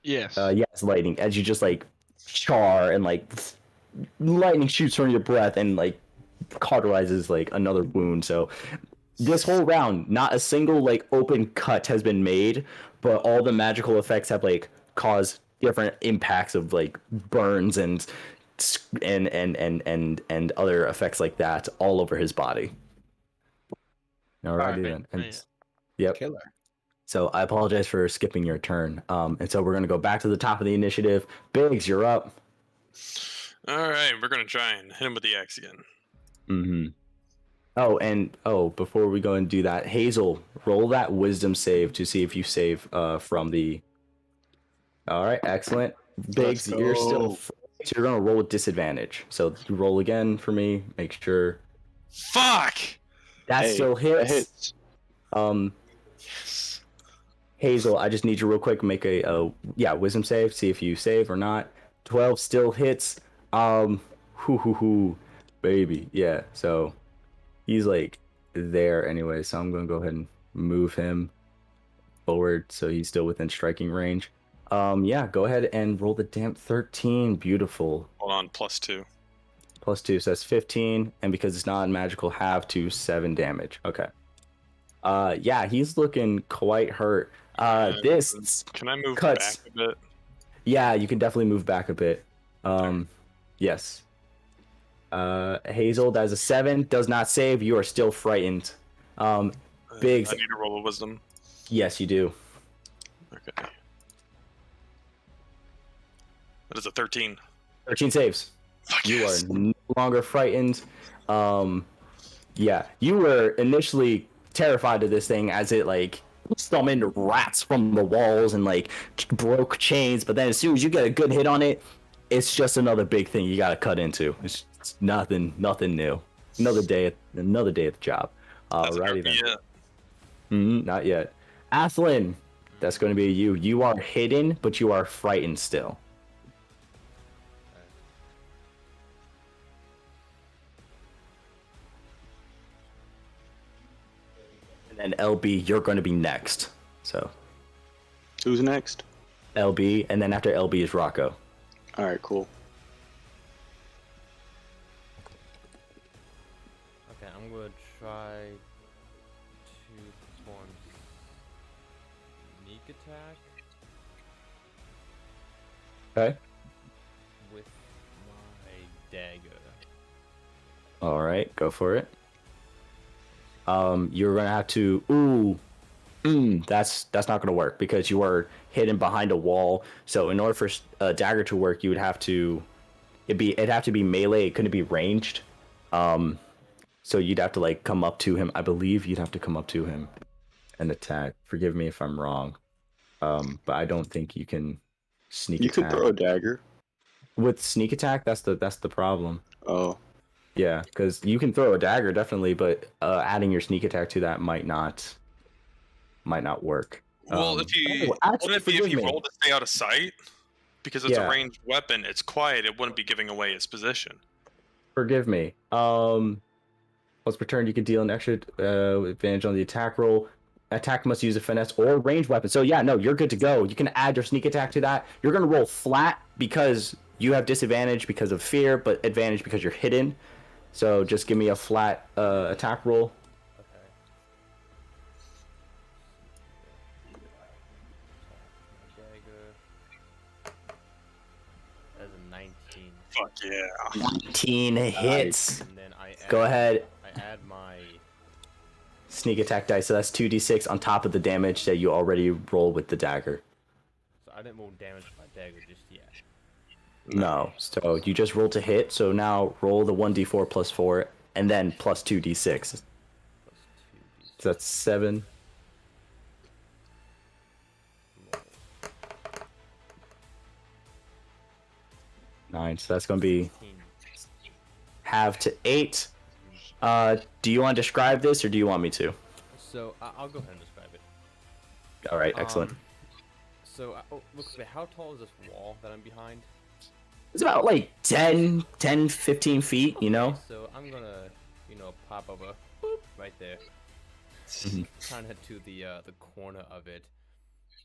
Yes. Yeah, it's lightning. As you just like char and like lightning shoots from your breath and like cauterizes like another wound. So this whole round, not a single like open cut has been made, but all the magical effects have like caused different impacts of like burns and other effects like that all over his body. Alrighty then. And, yep. Killer. So I apologize for skipping your turn. And so we're gonna go back to the top of the initiative. Biggs, you're up. All right, we're gonna try and hit him with the axe again. Mm-hmm. Before we go and do that, Hazel, roll that wisdom save to see if you save from the. All right, excellent. Biggs, you're still. So you're gonna roll with disadvantage. So you roll again for me. Make sure. Fuck. That still hits. That hits. Yes. Hazel, I just need you real quick. Make a wisdom save. See if you save or not. 12 still hits. Baby. Yeah. So he's like there anyway. So I'm gonna go ahead and move him forward so he's still within striking range. Yeah, go ahead and roll the damp 13. Beautiful. Hold on, +2. +2, so that's 15, and because it's not magical, half to 7 damage. Okay. Yeah, he's looking quite hurt. This Can I move cuts. back a bit? Yeah, you can definitely move back a bit. Yes. Hazel, that's a 7, does not save. You are still frightened. Biggs. I need to roll a wisdom. Yes, you do. Okay. That is a 13. 13 saves. Fuck You yes. are no longer frightened. Yeah, you were initially terrified of this thing as it like summoned rats from the walls and like broke chains, but then as soon as you get a good hit on it, it's just another big thing you gotta cut into. It's nothing new. Another day at the job. Alrighty then. Not yet. Athlin, that's going to be you. You are hidden, but you are frightened still. And LB, you're going to be next. So Who's next? LB, and then after LB is Rocco. All right, cool. Okay, I'm gonna try to perform sneak attack Okay. with my dagger. All right, go for it. You're gonna have to. That's not gonna work because you are hidden behind a wall. So in order for a dagger to work, you would have to. It'd have to be melee. It couldn't be ranged. So you'd have to like come up to him. I believe you'd have to come up to him and attack. Forgive me if I'm wrong. But I don't think you can sneak You attack. could throw a dagger. With sneak attack, that's the problem. Oh. Yeah, because you can throw a dagger definitely, but adding your sneak attack to that might not work. Well, if you roll to stay out of sight, because it's a ranged weapon, it's quiet. It wouldn't be giving away its position. Forgive me. Once per turn, you can deal an extra advantage on the attack roll. Attack must use a finesse or ranged weapon. So yeah, no, you're good to go. You can add your sneak attack to that. You're gonna roll flat because you have disadvantage because of fear, but advantage because you're hidden. So just give me a flat attack roll. Okay. Dagger. That's a 19. Fuck yeah. 19 hits. And then Go ahead. I add my Sneak attack dice. So that's 2d6 on top of the damage that you already roll with the dagger. So I didn't roll damage with my dagger just yet. No. So you just rolled to hit. So now roll the 1d4 plus 4 and then plus 2d6. So that's 7. Nine. So that's going to be half to 8. Do you want to describe this or do you want me to? So I'll go ahead and describe it. All right. Excellent. So look, how tall is this wall that I'm behind? It's about like 10, 15 feet, you know? So I'm gonna, pop up a boop right there. Kind of to the corner of it.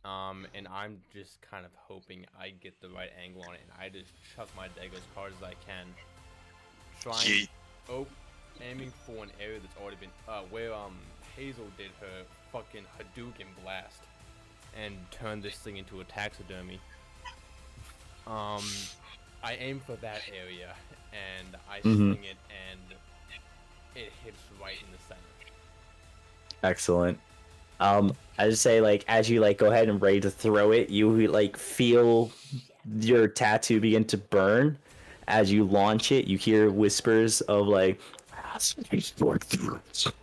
And I'm just kind of hoping I get the right angle on it, and I just chuck my dagger as hard as I can. Aiming for an area that's already been, where Hazel did her fucking Hadouken blast and turned this thing into a taxidermy. I aim for that area, and I swing it, and it hits right in the center. Excellent. I just say, like, as you like go ahead and ready to throw it, you like feel your tattoo begin to burn. As you launch it, you hear whispers of like,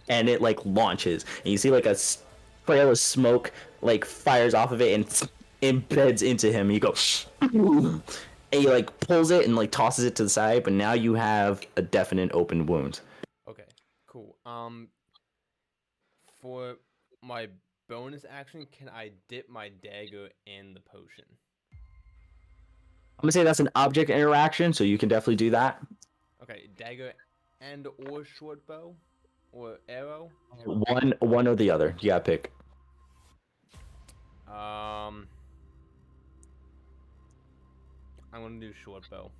and it like launches, and you see like a trail of smoke like fires off of it and embeds into him. You go, and he like pulls it and like tosses it to the side, but now you have a definite open wound. Okay, cool. For my bonus action, can I dip my dagger in the potion? I'm gonna say that's an object interaction, so you can definitely do that. Okay, dagger and or short bow or arrow. One or the other. You gotta pick. I'm gonna do short bow.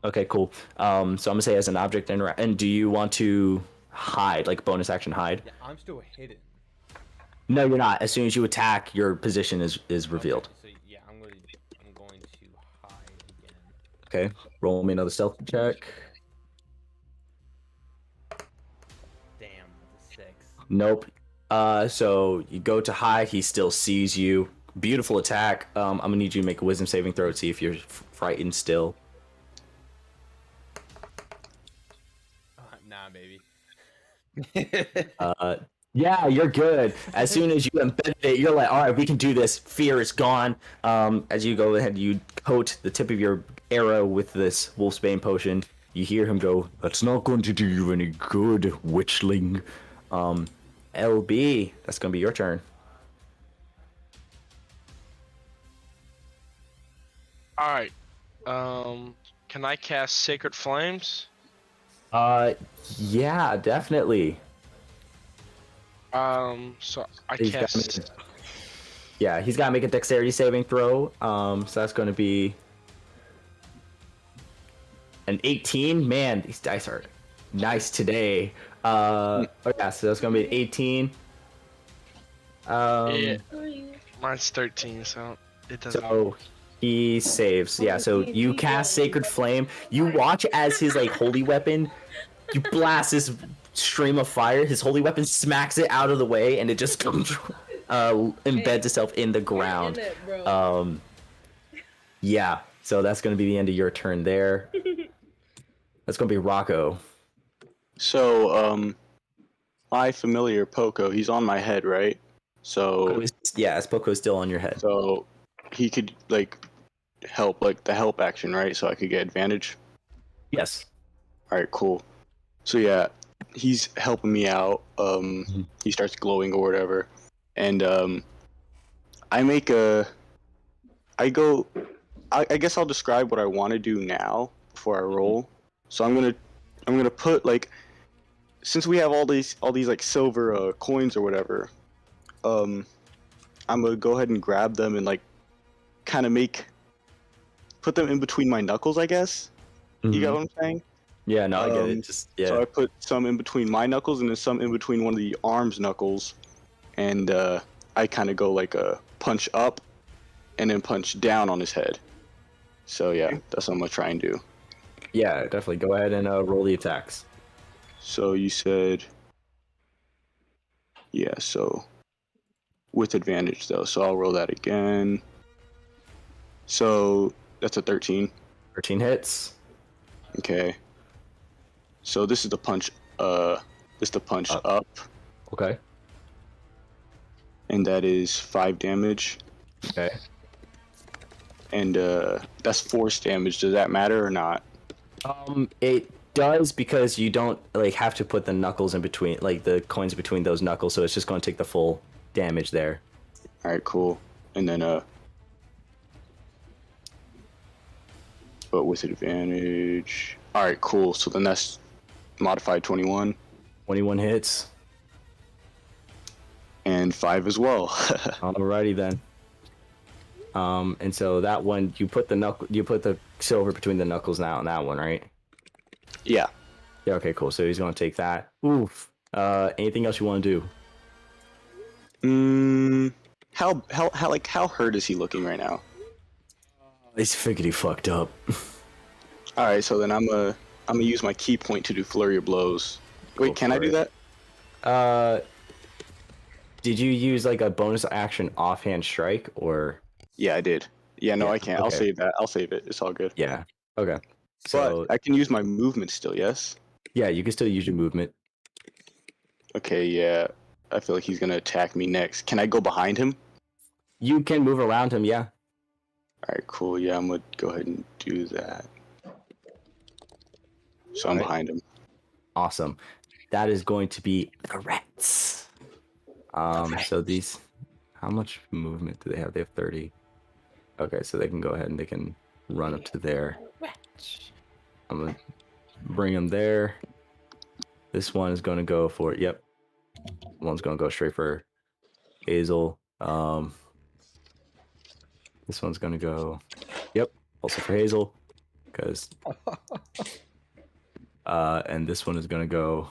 Okay, cool. So I'm gonna say as an object interaction. And do you want to hide, like bonus action hide? Yeah, I'm still hidden. No, you're not. As soon as you attack, your position is revealed. Okay, so yeah, I'm going to hide again. Okay, roll me another stealth check. Damn, that's a 6. Nope. So you go to hide. He still sees you. Beautiful attack. I'm gonna need you to make a wisdom saving throw to see if you're frightened still. Nah, baby. Yeah, you're good. As soon as you embedded it, you're like, all right, we can do this. Fear is gone. As you go ahead, you coat the tip of your arrow with this wolfsbane potion. You hear him go, "That's not going to do you any good, witchling." LB, that's gonna be your turn. Alright. Can I cast Sacred Flames? Yeah, definitely. So I He's got cast. Yeah, he's got to make a dexterity saving throw. So that's going to be an 18. Man, these dice are nice today. Oh yeah, so that's going to be an 18. Yeah, mine's 13, so it doesn't. So he saves. Yeah, so you cast Sacred Flame. You watch as his like holy weapon, you blast this stream of fire. His holy weapon smacks it out of the way, and it just comes, embeds itself in the ground. Yeah. So that's gonna be the end of your turn there. That's gonna be Rocco. So, my familiar Poco, he's on my head, right? So Yeah, Poco's still on your head. So he could like help, like the help action, right? So I could get advantage. Yes. All right, cool. So yeah, he's helping me out. He starts glowing or whatever, and I make a. I guess I'll describe what I want to do now before I roll. So I'm gonna put like, since we have all these like silver coins or whatever, I'm gonna go ahead and grab them and like kind of put them in between my knuckles, I guess. You got what I'm saying? Yeah, no, I get it. Just yeah. So I put some in between my knuckles and then some in between one of the arm's knuckles, and I kind of go like a punch up, and then punch down on his head. So yeah, that's what I'm gonna try and do. Yeah, definitely. Go ahead and roll the attacks. So you said, yeah. So with advantage though, so I'll roll that again. So that's a 13. 13 hits. Okay. So this is the punch. This is the punch up. Okay. And that is 5 damage. Okay. And that's force damage. Does that matter or not? It does, because you don't like have to put the knuckles in between, like the coins between those knuckles, so it's just going to take the full damage there. All right, cool. And then but with advantage. All right, cool. So then that's modified 21. 21 hits. And 5 as well. Alrighty then. And so that one, you put the silver between the knuckles now on that one, right? Yeah. Yeah. Okay. Cool. So he's gonna take that. Oof. Anything else you want to do? How hurt is he looking right now? He's figgity fucked up. All right. So then I'm gonna use my key point to do flurry of blows. Wait, can I do that? Did you use like a bonus action offhand strike or? Yeah, I did. Yeah, no, Yeah, I can't. okay. I'll save that. I'll save it. It's all good. Yeah. Okay. So but I can use my movement still, yes? Yeah, you can still use your movement. Okay, yeah. I feel like he's gonna attack me next. Can I go behind him? You can move around him, yeah. Alright, cool. Yeah, I'm gonna go ahead and do that. So I'm behind him. Awesome. That is going to be the rats. So these, how much movement do they have? They have 30. Okay, so they can go ahead and they can run up to there. I'm gonna bring them there. This one is gonna go for, yep. One's gonna go straight for Hazel. This one's gonna go, yep, also for Hazel, because. And this one is gonna go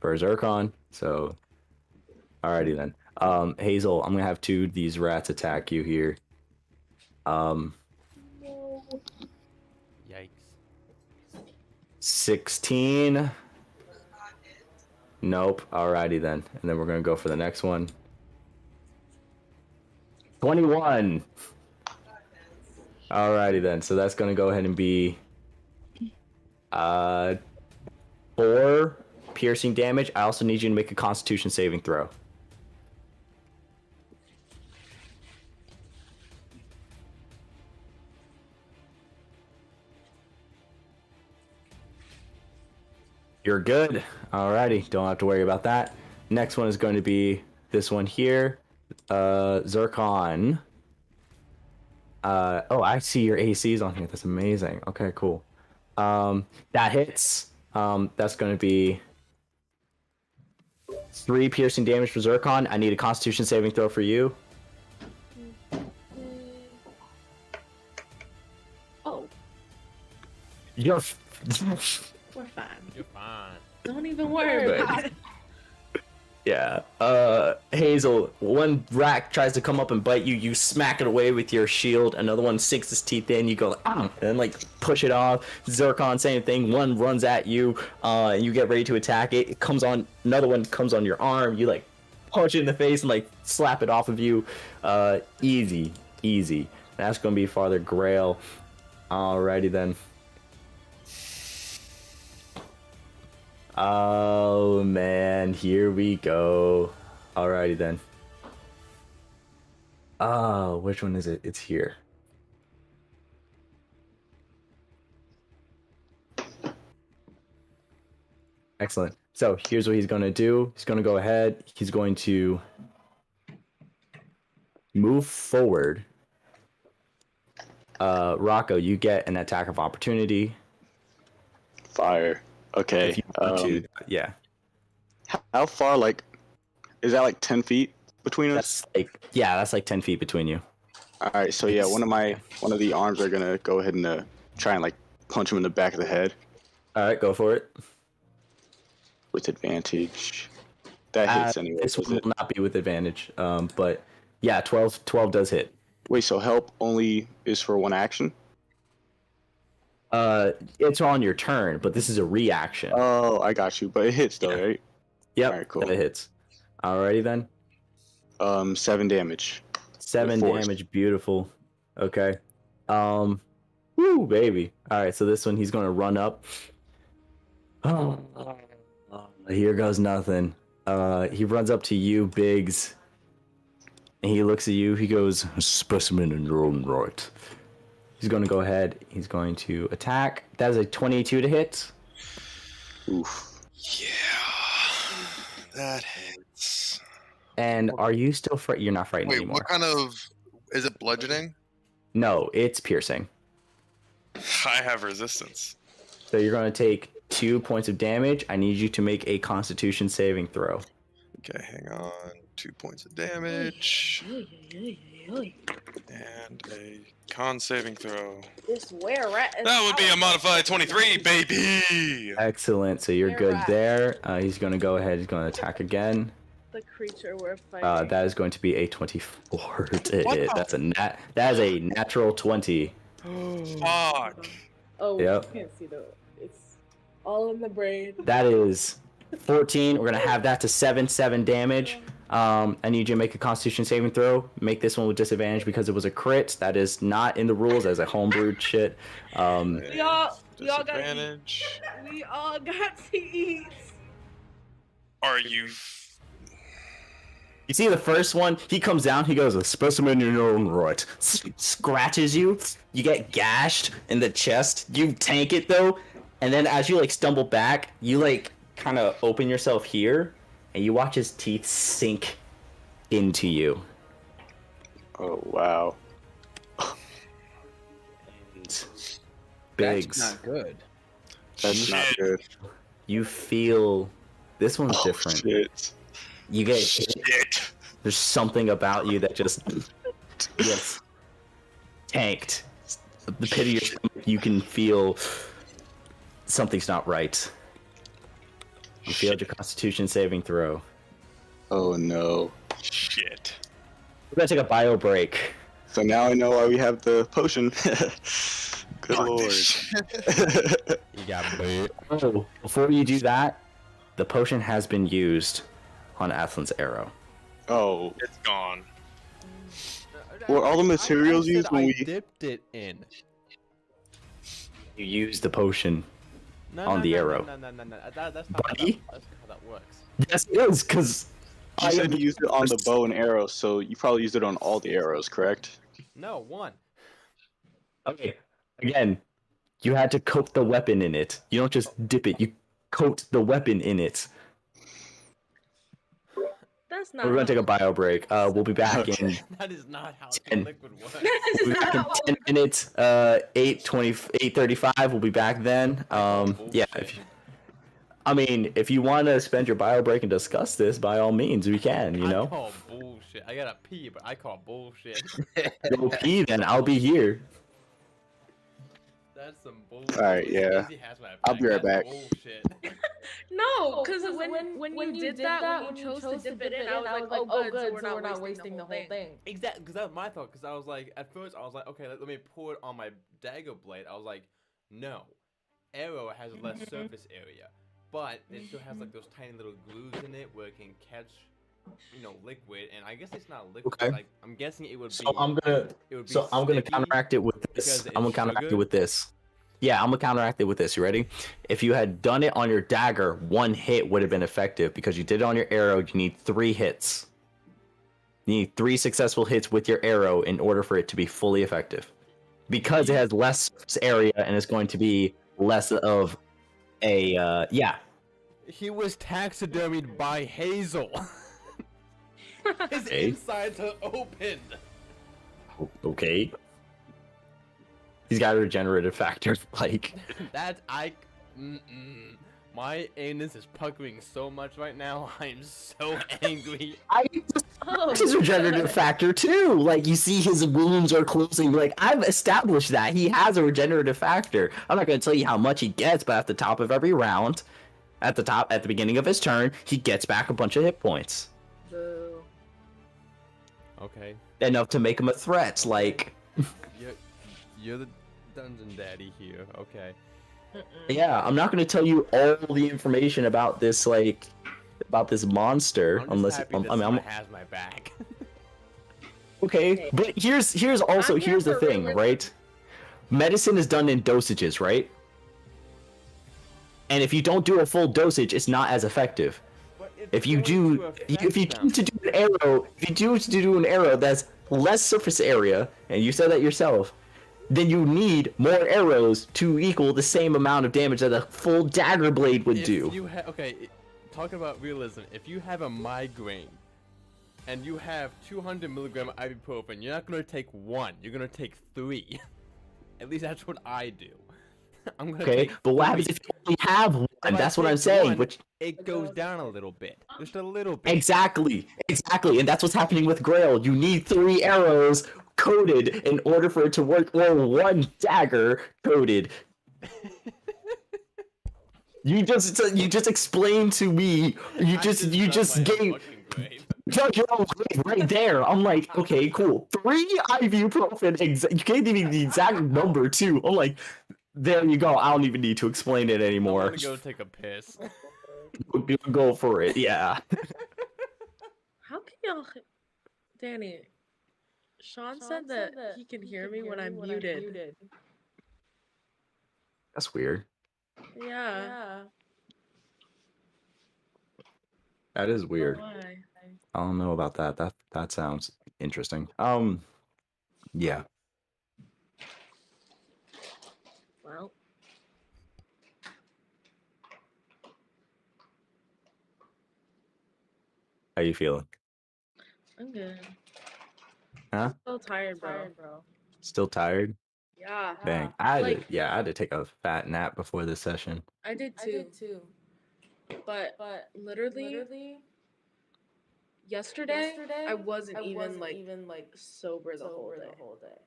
for Zircon. So, alrighty then. Hazel, I'm gonna have 2 of these rats attack you here. Yikes. 16. Nope. Alrighty then. And then we're gonna go for the next one. 21. Alrighty then. So that's gonna go ahead and be 4 piercing damage. I also need you to make a Constitution saving throw. You're good. Alrighty, don't have to worry about that. Next one is going to be this one here. Zircon. Oh, I see your ACs on here. That's amazing. Okay, cool. That hits. That's going to be 3 piercing damage for Zircon. I need a Constitution saving throw for you. Oh, You're. we're fine. You're fine. Don't even worry about it. Yeah. Hazel, one rat tries to come up and bite you. You smack it away with your shield. Another one sinks his teeth in. You go, and then, like, push it off. Zircon, same thing. One runs at you, and you get ready to attack it. It comes on. Another one comes on your arm. You, like, punch it in the face and, like, slap it off of you. Easy. That's going to be Father Grail. Alrighty then. Oh man, here we go. Alrighty then. Oh, which one is it? It's here. Excellent. So here's what he's going to do. He's going to go ahead. He's going to move forward. Rocco, you get an attack of opportunity. Fire. Okay. If you want to, yeah. How far, like, is that like 10 feet between us? That's like 10 feet between you. All right. So yeah, one of the arms are gonna go ahead and try and like punch him in the back of the head. All right, go for it. With advantage. That hits anyway. This will not be with advantage. But yeah, 12 does hit. Wait, so help only is for one action? It's on your turn, but this is a reaction. Oh, I got you. But it hits though, right? Yep. All right, cool. It hits. Alrighty then. 7 damage. 7 damage. Beautiful. Okay. Woo, baby. All right. So this one, he's gonna run up. Oh, here goes nothing. He runs up to you, Biggs. And he looks at you. He goes, "Specimen in your own right." He's going to go ahead. He's going to attack. That is a 22 to hit. Oof. Yeah, that hits. And are you still frightened? You're not frightened Wait, anymore. what kind of... Is it bludgeoning? No, it's piercing. I have resistance. So you're going to take 2 points of damage. I need you to make a Constitution saving throw. Okay, hang on. 2 points of damage. And a con saving throw. This where rat is That would be a modified 23, baby! Excellent. So you're You're good right. there. He's going to go ahead. He's going to attack again. the creature we're fighting. That is going to be a 24 to What hit. the- That is a natural 20. Fuck. Oh, Yep. you can't see the. It's all in the brain. That is 14. We're going to have that to 7 damage. I need you to make a Constitution saving throw. Make this one with disadvantage because it was a crit. That is not in the rules as a homebrewed shit. We all got Disadvantage. We all got to eat. Are you... You see the first one? He comes down, he goes, "A specimen in your own right." Scratches you. You get gashed in the chest. You tank it though. And then as you like stumble back, you like kind of open yourself here. And you watch his teeth sink into you. Oh, wow. Biggs, That's not good. That's not Shit. good. you feel this one's different. Shit. You get Shit. there's something about you that just gets tanked. The pit of your stomach, you can feel something's not right. You failed your Constitution saving throw. Oh, no. Shit. We're gonna take a bio break. So now I know why we have the potion. Good Fuck lord. this shit. You got bit. Oh, before you do that, the potion has been used on Athlin's arrow. Oh, It's gone. Were all the materials I used when I we- dipped it in. You used the potion. No, On no, the no, arrow. No. That's not how Buddy? that's how that works. Yes, it is, because you said you used it on the bow and arrow, so you probably used it on all the arrows, correct? No, one. Okay, again, you had to coat the weapon in it. You don't just dip it, you coat the weapon in it. That's not. We're gonna take a bio break. We'll be back in That is not how the 10. liquid works. That is we'll be back in not 10 minutes. 8:35. We'll be back then. Yeah. I mean, if you want to spend your bio break and discuss this, by all means, we can. You I know, call bullshit. I gotta pee, but I call bullshit. go pee. Then I'll be here. That's some bullshit. All right, At least yeah. Izzy has my back. I'll be right That's back. bullshit. No, because when you did that, when you chose to dip it in, I was like, oh, good, so we're not wasting the whole thing. Exactly, because that was my thought. Because I was like, at first, I was like, okay, let me pour it on my dagger blade. I was like, no, arrow has less surface area, but it still has like those tiny little grooves in it where it can catch, liquid. And I guess it's not liquid. Okay. Like I'm guessing it would So be. I'm gonna. It would be So I'm gonna sticky counteract it with this. because I'm gonna it's counteract it sugar. with this. Yeah, I'm gonna counteract it with this. You ready? If you had done it on your dagger, one hit would have been effective. Because you did it on your arrow, you need 3 hits. You need 3 successful hits with your arrow in order for it to be fully effective. Because it has less surface area and it's going to be less of a yeah. He was taxidermied by Hazel. His Okay. insides are opened. Okay. He's got a regenerative factor, like. That's my anus is puckering so much right now. I am so angry. His regenerative factor too. Like you see, his wounds are closing. Like I've established that he has a regenerative factor. I'm not going to tell you how much he gets, but at the top of every round, at the beginning of his turn, he gets back a bunch of hit points. Boo. Okay. Enough to make him a threat. Like. You're the dungeon daddy here. Okay. Yeah, I'm not going to tell you all the information about this, about this monster, I'm just unless happy that I'm someone has my back. okay. But here's the thing, right? Medicine is done in dosages, right? And if you don't do a full dosage, it's not as effective. If you choose to do an arrow that's less surface area, and you said that yourself, then you need more arrows to equal the same amount of damage that a full dagger blade would do. Talking about realism, if you have a migraine and you have 200 milligram ibuprofen, you're not gonna take 1, you're gonna take 3. At least that's what I do. I'm gonna take but what 3. happens if you only have 1? If I That's what I'm take saying. 1, it goes down a little bit, just a little bit. Exactly, and that's what's happening with Grail. You need 3 arrows coated in order for it to work, or 1 dagger coated. You just explained to me. You just gave your own grade right there. I'm like, okay, cool. 3 ibuprofen. You gave me the exact number too. I'm like, there you go. I don't even need to explain it anymore. I'm gonna go take a piss. Go for it. Yeah. How can y'all, Danny? Sean said that he can hear me when I'm muted. That's weird. Yeah. That is weird. Why? I don't know about that. That sounds interesting. Yeah. Well. How you feeling? I'm good. Huh? So tired, bro. Still tired? Yeah. Dang. I had to take a fat nap before this session. I did too. But literally yesterday I wasn't even like sober the whole day.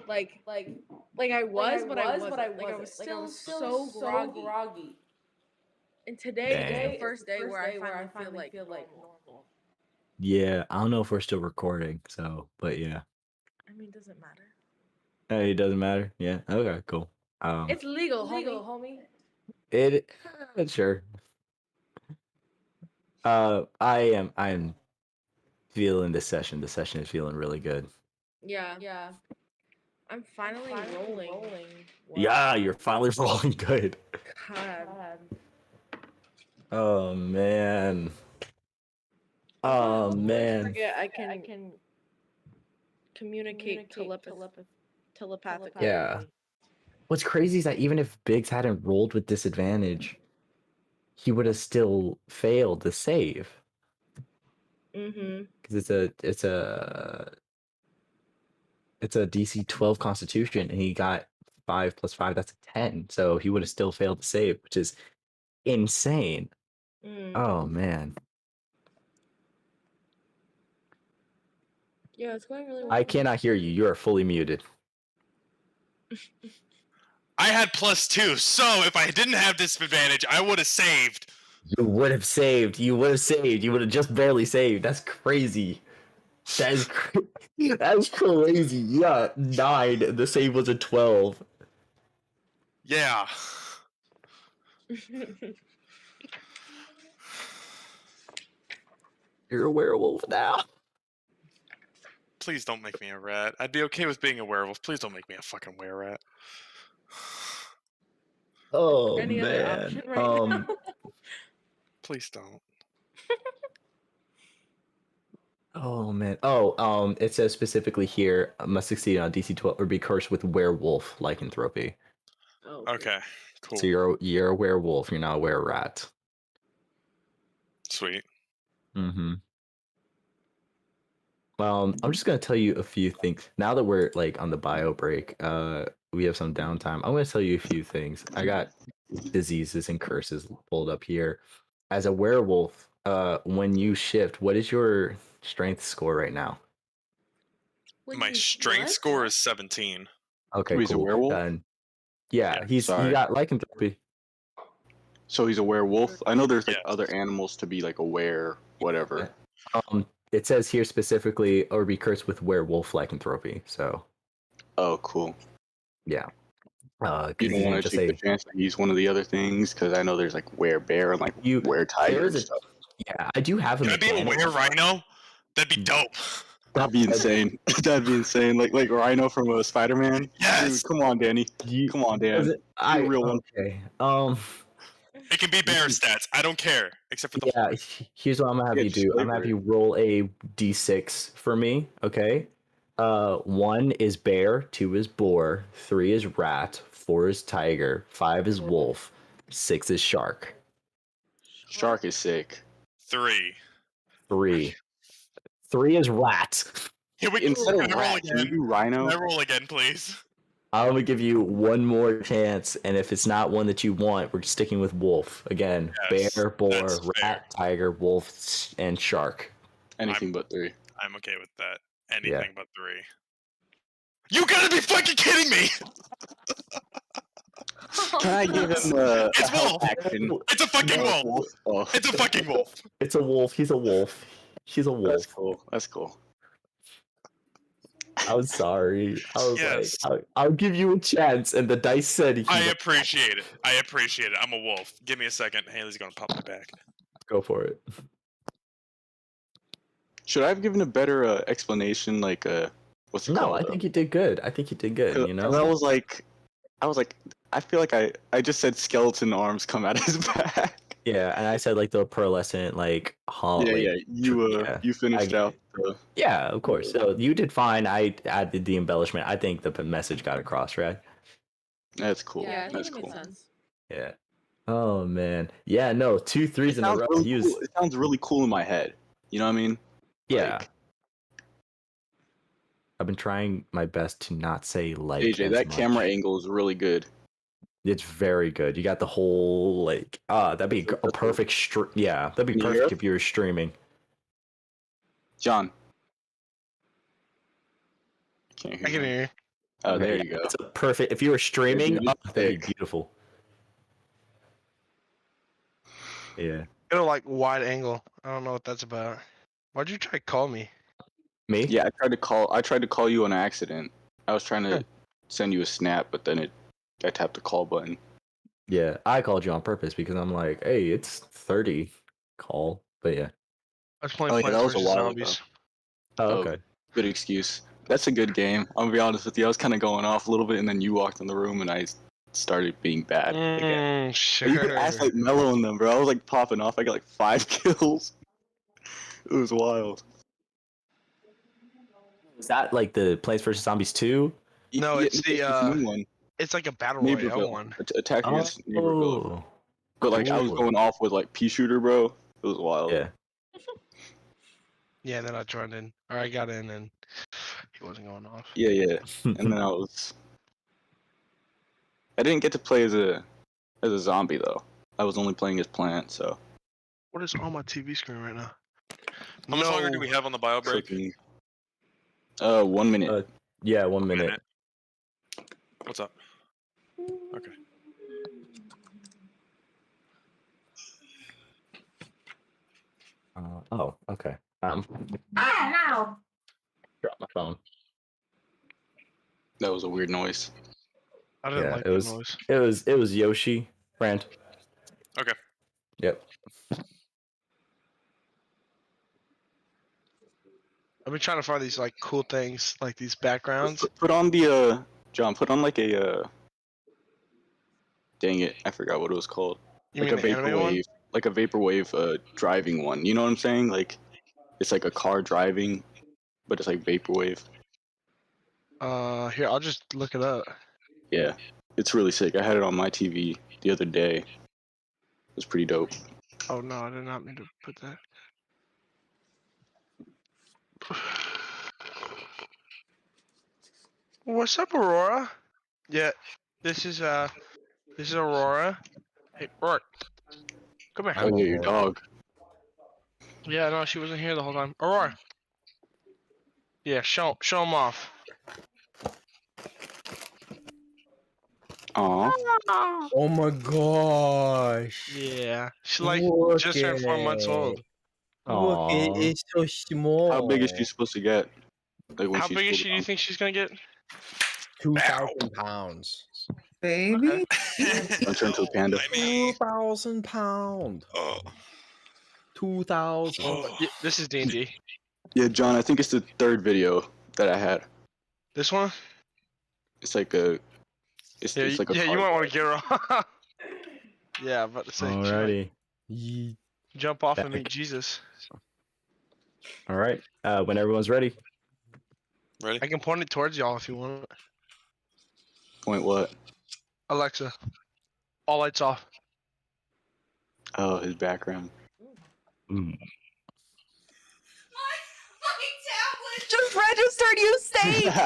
Like I was, but I wasn't. Like I was still so groggy. And today is the first day where I finally feel like normal. Yeah, I don't know if we're still recording, but yeah. I mean, doesn't matter. Hey, it doesn't matter. Yeah. Okay, cool. It's legal, homie. Sure. I am feeling this session. The session is feeling really good. Yeah. I'm finally rolling. Yeah, you're finally rolling good. God. Oh man. Oh man. Forget I can communicate telepathically. Yeah. What's crazy is that even if Biggs hadn't rolled with disadvantage, he would have still failed the save. Mm-hmm. Because it's a DC 12 Constitution, and he got 5 + 5. That's a 10. So he would have still failed the save, which is insane. Mm. Oh man. Yeah, it's going really well. I cannot hear you. You are fully muted. I had +2, so if I didn't have disadvantage, I would have saved. You would have saved. You would have saved. You would have just barely saved. That's crazy. That is that's crazy. Yeah, 9. The save was a 12. Yeah. You're a werewolf now. Please don't make me a rat. I'd be okay with being a werewolf. Please don't make me a fucking were-rat. Oh Any other man. option right now? Please don't. Oh man. Oh, it says specifically here, must succeed on DC 12 or be cursed with werewolf lycanthropy. Oh, Okay, cool. So you're a werewolf. You're not a were-rat. Sweet. Mm-hmm. I'm just gonna tell you a few things. Now that we're like on the bio break, we have some downtime. I'm gonna tell you a few things. I got diseases and curses pulled up here. As a werewolf, when you shift, what is your strength score right now? When My you strength what? score is 17. Okay, He's a cool. werewolf? Then, yeah, Yeah, he sorry. got lycanthropy. So he's a werewolf. I know there's like Yes. other animals to be like a were whatever. It says here specifically, or be cursed with werewolf lycanthropy. So, Oh, cool. yeah. You 'Cause don't didn't want to just take say the chance that he's one of the other things because I know there's like were bear and like were tiger there and is a stuff. yeah. I do have a Can I be a mechanic. were-rhino? That'd be dope. That'd be insane. That'd be insane. Like Rhino from Spider-Man. Yes! Dude, come on, Danny. Come on, Dan. Be a real one. Okay. It can be bear stats. I don't care. Except for the Yeah. horn. Here's what I'm gonna have Yeah, you just do. I'm flavor gonna have it. you roll a d6 for me. Okay. 1 is bear, 2 is boar, 3 is rat, 4 is tiger, 5 is wolf, 6 is shark. Shark is sick. 3. 3 is rat. Here we go. Instead of Can I roll rat, can you again? do rhino? Can I roll again, please? I'm gonna give you one more chance, and if it's not one that you want, we're sticking with wolf again. Yes, Bear, boar, that's fair. rat, tiger, wolf, and shark. Anything but 3. I'm okay with that. Anything but 3. You gotta be fucking kidding me! Can I give him a It's help wolf! action? It's a fucking No. wolf! Oh, It's a fucking wolf! It's a wolf. He's a wolf. She's a that's wolf. cool. That's cool. I'm sorry. I was Yes. like, I'll give you a chance, and the dice said he I appreciate it. I appreciate it. I'm a wolf. Give me a second. Haley's gonna pop my back. go for it. Should I have given a better explanation? Like, what's it No, called? I think you did good. I think you did good. You know. I was like, I feel like I just said skeleton arms come out of his back. Yeah, and I said like the pearlescent, like Yeah, yeah. you finished out. Yeah, of course. So you did fine. I added the embellishment. I think the message got across, right? That's cool. Yeah, I think That's it cool. makes sense. Yeah. Oh man. Yeah. No. 2 3s in a row. Really He was- cool. It sounds really cool in my head. You know what I mean? Yeah. Like, I've been trying my best to not say like. AJ, as that much. camera angle is really good. It's very good. You got the whole like. That'd be a perfect. Yeah, that'd be Can you perfect hear? if you were streaming. John. Can't hear I can me. hear you. Oh, Okay, there yeah, you go. It's a perfect. If you were streaming, dude, it's that'd be sick. beautiful. Yeah. Get a like wide angle. I don't know what that's about. Why'd you try to call me? Me? Yeah, I tried to call you on accident. I was trying to send you a snap, but then I tapped the call button. Yeah, I called you on purpose because I'm like, hey, it's 30. Call, but yeah. I was playing Oh, yeah, Plants that was a vs while Zombies. Oh, Oh. okay. Good excuse. That's a good game. I'm gonna be honest with you. I was kind of going off a little bit, and then you walked in the room, and I started being bad again. Sure. You could ask like Mello in them, bro. I was like popping off. I got like 5 kills. It was wild. Is that like the Plants vs Zombies 2? No, Yeah, it's the a new one. it's like a battle royale Neighborville. one. Attack against Neighborville. Oh, But like I was cool. going off with like pea shooter, bro. It was wild. Yeah. Yeah, then I joined in, or I got in, and he wasn't going off. Yeah. And then I didn't get to play as a zombie though. I was only playing as plant, so. What is on my TV screen right now? How much longer do we have on the bio break? Clicking. 1 minute. Yeah, 1 minute. What's up? Okay. Oh, okay. Drop my phone. That was a weird noise. I didn't like it that was. noise. It was Yoshi, friend. Okay. Yep. I've been trying to find these like cool things, like these backgrounds. Put on the John. Put on like a. Dang it! I forgot what it was called. You Like mean a the anime one? vaporwave, like a vaporwave driving one. You know what I'm saying? Like, it's like a car driving, but it's like vaporwave. Here, I'll just look it up. Yeah, it's really sick. I had it on my TV the other day. It was pretty dope. Oh no, I did not mean to put that. What's up, Aurora? Yeah, this is Aurora. Hey, Rourke, come here. Oh yeah, your dog. Yeah, no, she wasn't here the whole time. Aurora. Yeah, show him off. Aw. Oh my gosh. Yeah, she's like Look just turned 4 months old. Look, Aw. it's so small. How big is she supposed to get? Like when How she's big is full she? Do you grown? think she's gonna get? 2,000 pounds. Baby. Gonna turn to a panda. 2,000 pounds. Oh. 2,000. Yeah, this is D&D. Yeah, John. I think it's the third video that I had. This one? It's like a. It's like a. Yeah, you car might want to drive. get her. Yeah, I'm about to say. she might Alrighty. jump off and Back. meet Jesus. All right. When everyone's ready. Ready? I can point it towards y'all if you want. Point what? Alexa, all lights off. Oh, his background. Mm. Just registered, you saved.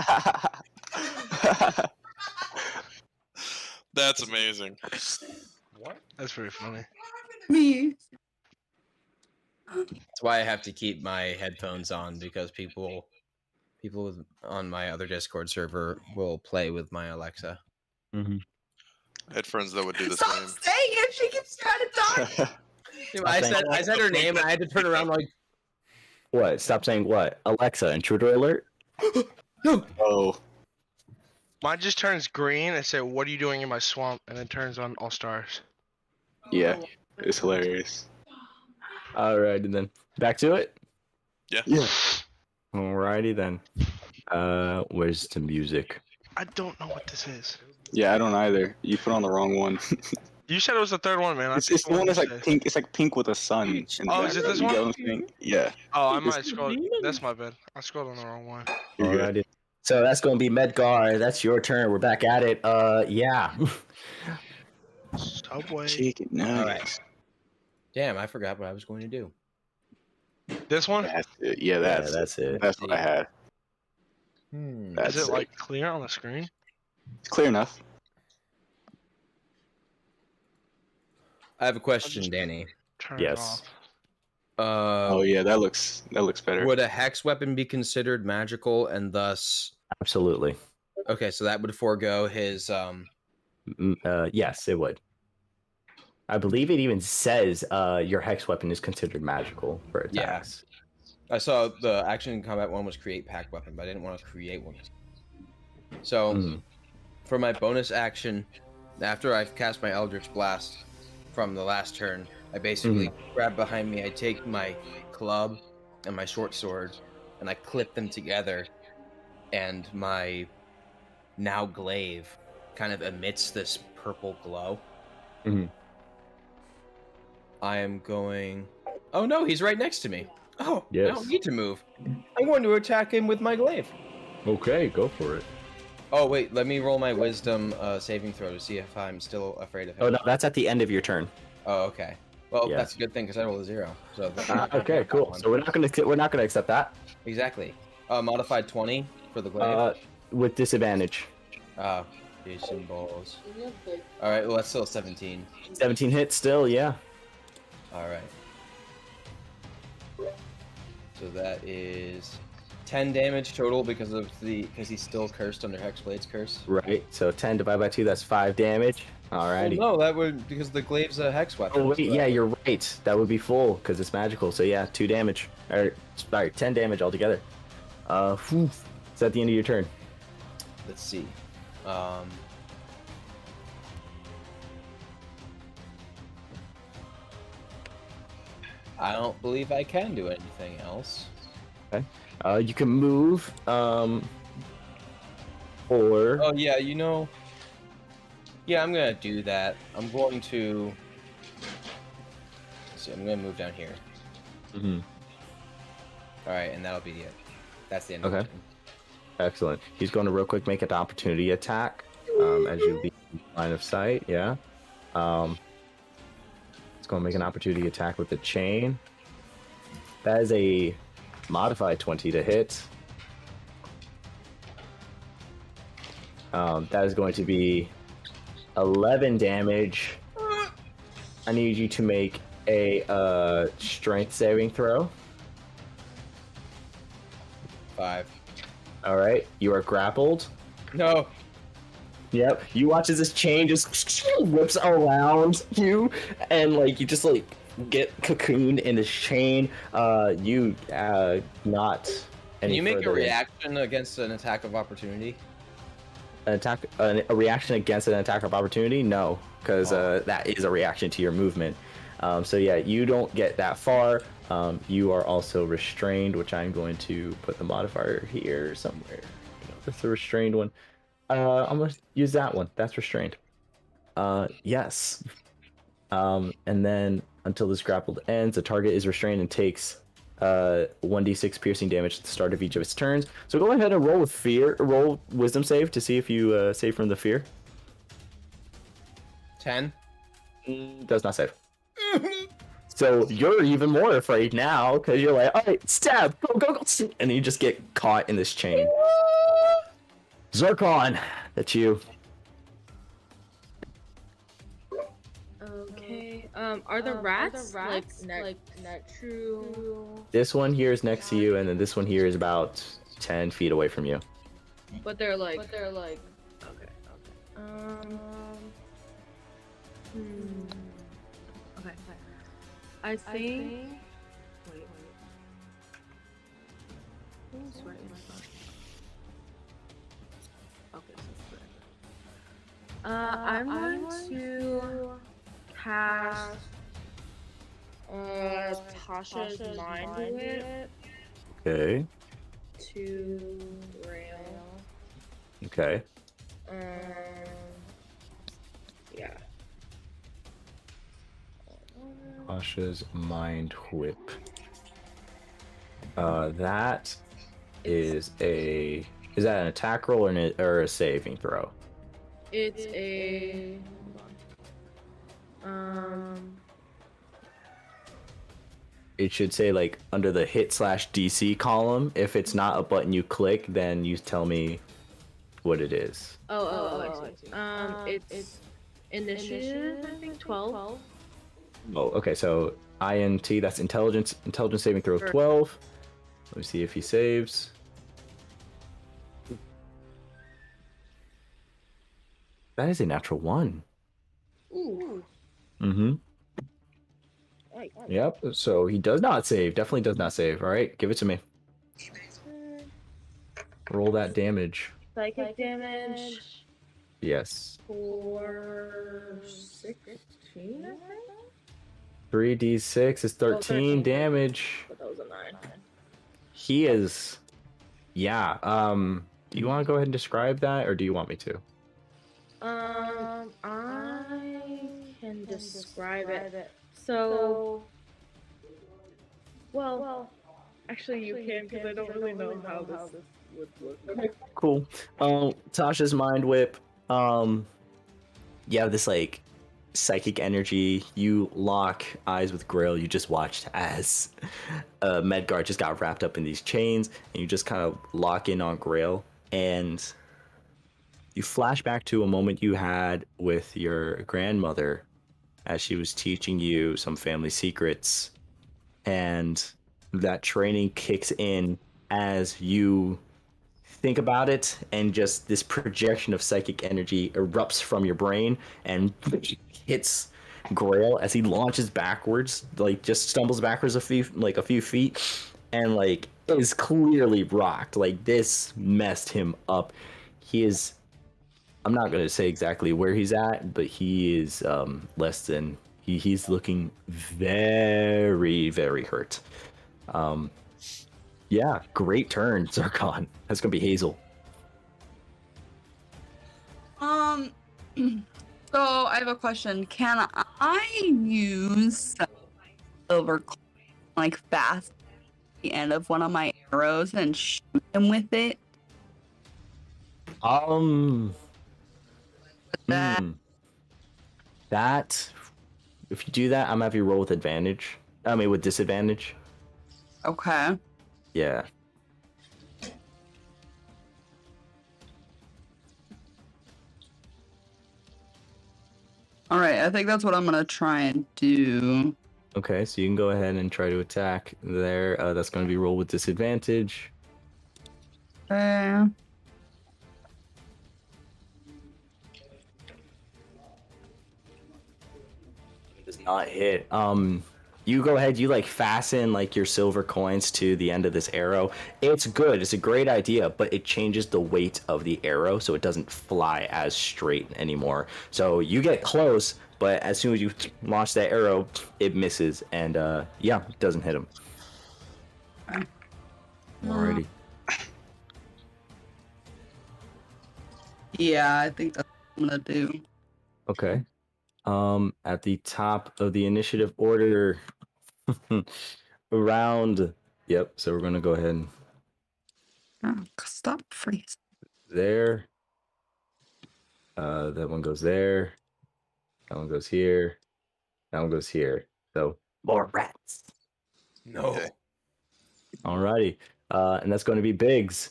That's amazing. What? That's pretty funny. Me. That's why I have to keep my headphones on because people on my other Discord server will play with my Alexa. Mm-hmm. I had friends that would do the Stop same. saying it. She keeps trying to talk. I said her name and I had to turn around like, What? Stop saying what? Alexa, intruder alert. Oh, Mine just turns green and say, "What are you doing in my swamp?" and then turns on all stars. yeah. It's hilarious. Alrighty then. Back to it. Yeah. Yeah. Alrighty then. Where's the music? I don't know what this is. Yeah, I don't either. You put on the wrong one. You said it was the third one, man. It's the one that's you like said. pink. It's like pink with a sun. in the Oh, is it background. this You one? get what I'm saying? Yeah. Oh, I It's might scroll. That's my bad. I scrolled on the wrong one. You're good. Alrighty. So that's gonna be Medgar. That's your turn. We're back at it. Yeah. Subway. Chicken nuggets. damn, I forgot what I was going to do. This one? That's it. Yeah, that's it. That's what I had. That's Is it like clear on the screen? It's clear enough. I have a question, Danny. Turn it Yes. off. Oh yeah, that looks better. Would a hex weapon be considered magical and thus? Absolutely. Okay, so that would forego his. Yes, it would. I believe it even says your hex weapon is considered magical for attacks. I saw the action in combat one was create pack weapon, but I didn't want to create one. So, for my bonus action, after I've cast my Eldritch Blast from the last turn, I basically grab behind me, I take my club and my short sword, and I clip them together, and my now glaive kind of emits this purple glow. Mhm. I am going... Oh no, he's right next to me. Oh, I Yes. don't need to move. I'm going to attack him with my glaive. Okay, go for it. Oh wait, let me roll my wisdom saving throw to see if I'm still afraid of him. Oh no, that's at the end of your turn. Oh, okay. Well, Yeah. that's a good thing because I rolled a 0. So Okay, cool. So we're not gonna accept that. Exactly. Modified 20 for the glaive. With disadvantage. Jason balls. All right, well that's still 17. 17 hits still, yeah. All right. So that is 10 damage total because he's still cursed under Hexblade's curse. Right. So 10 divided by 2, that's 5 damage. Alrighty. Well, no, that would because the glaive's a hex weapon. Oh wait, so yeah, you're right. That would be full because it's magical. So yeah, 2 damage. Or sorry, 10 damage altogether. Whew. Is that the end of your turn? Let's see. I don't believe I can do anything else. Okay. You can move. Or. Oh yeah, you know. Yeah, I'm gonna do that. I'm going to. Let's see, I'm gonna move down here. Mm-hmm. All right, and that'll be it. That's the end. Okay. Of the turn. Excellent. He's going to real quick make an opportunity attack. As you leave line of sight. Yeah. It's going to make an opportunity attack with the chain. That is a modified 20 to hit. That is going to be 11 damage. I need you to make a strength saving throw. 5. All right, you are grappled. No. Yep. You watch as this chain just whips around you, and like you just like get cocooned in this chain. You not. Can you make a further- reaction against an attack of opportunity? a reaction against an attack of opportunity? No, because that is a reaction to your movement. So yeah, you don't get that far. You are also restrained, which I'm going to put the modifier here somewhere. That's the restrained one. I'm gonna use that one. That's restrained. Yes. And then until this grappled ends, the target is restrained and takes 1d6 piercing damage at the start of each of its turns. So go ahead and roll wisdom save to see if you save from the fear. 10. Does not save. So you're even more afraid now because you're like, all right, stab, go, and you just get caught in this chain. Zircon, that's you. Okay. Are the rats like true? This one here is next to you, and then this one here is about 10 feet away from you. But they're like. Okay. Okay. I think. Wait. Who's right in my phone? Okay, so I'm going to cast Tasha's Mind Whip Okay. to Rail. Okay. Yeah. Asha's Mind Whip. That is a. Is that an attack roll or a saving throw? It's a. It should say like under the hit/DC column. If it's not a button you click, then you tell me what it is. I see. It's initiative. I think 12. Oh, okay. So INT, that's intelligence saving throw of 12. Let me see if he saves. That is a natural 1. Ooh. Mm-hmm. Right. Yep. So he does not save. Definitely does not save. All right, give it to me. Roll that damage. Psychic damage. Yes. For 16, I think. 3d6 is 13 damage. But that was a 9. He is. Yeah. Do you want to go ahead and describe that, or do you want me to? I can describe it. So, well, actually you can, because I don't really know how this would look. Okay, cool. Tasha's Mind Whip. You have this like psychic energy. You lock eyes with Grail. You just watched as Medgar just got wrapped up in these chains, and you just kind of lock in on Grail, and you flash back to a moment you had with your grandmother as she was teaching you some family secrets, and that training kicks in as you think about it, and just this projection of psychic energy erupts from your brain and hits Grail as he launches backwards, like just stumbles backwards a few feet, and like is clearly rocked. Like this messed him up. He is. I'm not gonna say exactly where he's at, but he is less than. He's looking very, very hurt. Yeah, great turn, Zircon. That's gonna be Hazel. So I have a question. Can I use silver coin, like fast at the end of one of my arrows and shoot him with it? That That if you do that, I'm gonna have you roll with advantage. I mean, with disadvantage. okay. Yeah. All right, I think that's what I'm gonna try and do. Okay, so you can go ahead and try to attack there. That's gonna be roll with disadvantage. Okay. Does not hit. You go ahead, you like fasten like your silver coins to the end of this arrow. It's good, it's a great idea, but it changes the weight of the arrow so it doesn't fly as straight anymore. So you get close, but as soon as you launch that arrow, it misses, and yeah, it doesn't hit him. Alrighty. Yeah, I think that's what I'm gonna do. Okay. At the top of the initiative order, around. Yep. So we're gonna go ahead and Oh, stop freezing. there. That one goes there. That one goes here. That one goes here. So more rats. No. Okay. Alrighty. And that's going to be Biggs.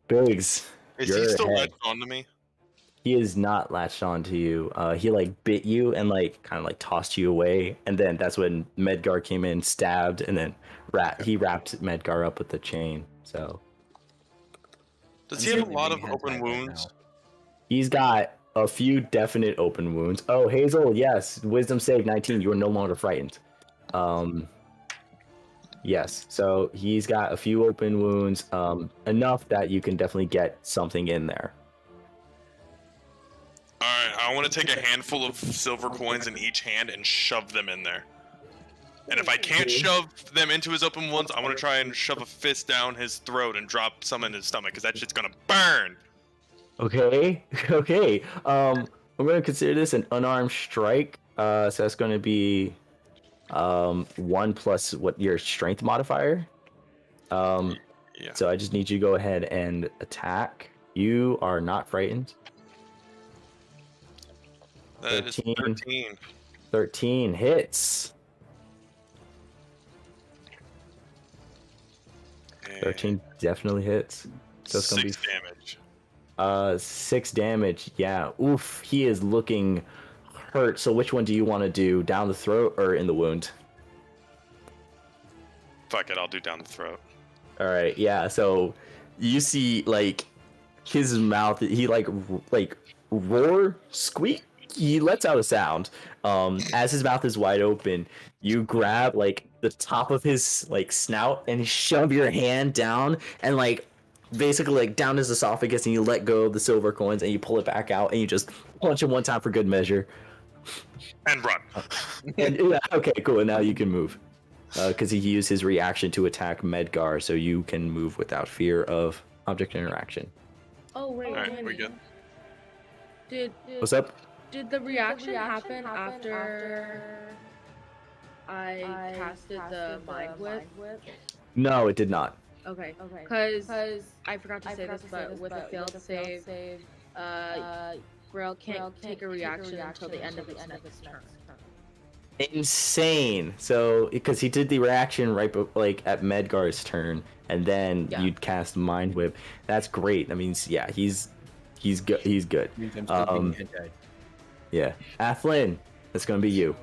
Biggs. Is you're he still ahead. latched onto me? He is not latched on to you. He like bit you and like kind of like tossed you away, and then that's when Medgar came in, stabbed, and then he wrapped Medgar up with the chain. So Does he have a lot of open wounds? he's got a few definite open wounds. Oh, Hazel, yes, Wisdom save 19. You are no longer frightened. Yes, so he's got a few open wounds, enough that you can definitely get something in there. Alright, I want to take a handful of silver coins in each hand and shove them in there. And if I can't shove them into his open wounds, I want to try and shove a fist down his throat and drop some in his stomach, because that shit's gonna burn! Okay, okay. I'm gonna consider this an unarmed strike. So that's gonna be 1 plus what your strength modifier. Yeah. So I just need you to go ahead and attack. You are not frightened. That is 13. 13 hits. 13 definitely hits. So it's gonna be 6 damage. 6 damage. Yeah. Oof. He is looking hurt. So which one do you want to do? Down the throat or in the wound? Fuck it, I'll do down the throat. All right. Yeah. So you see, like his mouth. He like roar, squeak. He lets out a sound. As his mouth is wide open, you grab like the top of his like snout and shove your hand down and like basically like down his esophagus, and you let go of the silver coins and you pull it back out and you just punch him one time for good measure. And run. And yeah, okay, cool. And now you can move. Because he used his reaction to attack Medgar, so you can move without fear of object interaction. Oh wait, Alright, we good? Did What's up? Did the reaction happen after I casted the mind whip? No, it did not. Okay, because I forgot to say this, but with a failed save, Grail can't take a reaction until the end of its next turn. Insane. So, because he did the reaction right like at Medgar's turn, and then you'd cast Mind Whip. That's great. That means, yeah, he's He's good. He's good. Means I'm still being hentai. Yeah. Athlin, that's gonna be you.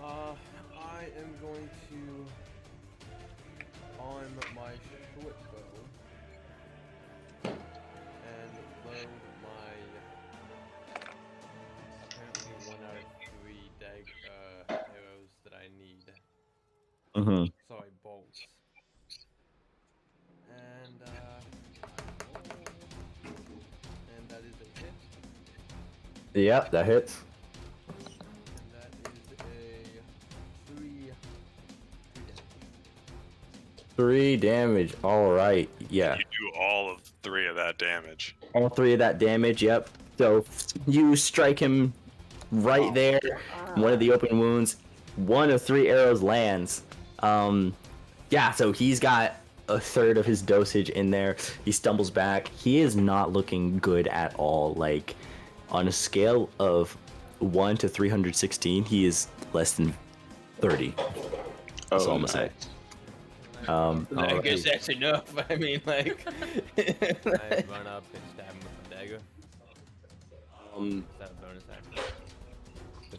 I am going to on my short bow and load my apparently 1 out of 3 arrows that I need. Mm-hmm. Sorry, bolts. And that is a hit. Yep, that hits. And that is a 3 3 damage. All right. Yeah. You do all of 3 of that damage. All 3 of that damage. Yep. So you strike him right there. One of the open wounds. 1 of 3 arrows lands. Yeah. So he's got a third of his dosage in there. He stumbles back. He is not looking good at all. Like on a scale of 1 to 316, he is less than 30. That's all I'm gonna say. I guess that's enough. I mean, like. I run up and stab him with a dagger. Is that a bonus action?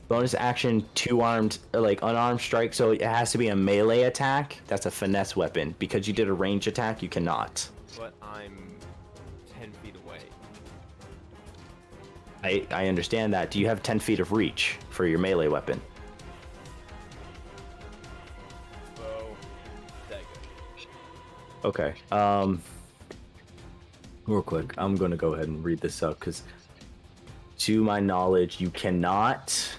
Bonus action, 2-armed, like unarmed strike. So it has to be a melee attack. That's a finesse weapon. Because you did a range attack, you cannot. But I'm 10 feet away. I understand that. Do you have 10 feet of reach for your melee weapon? Bow, dagger. Okay. Real quick, I'm gonna go ahead and read this up because, to my knowledge, you cannot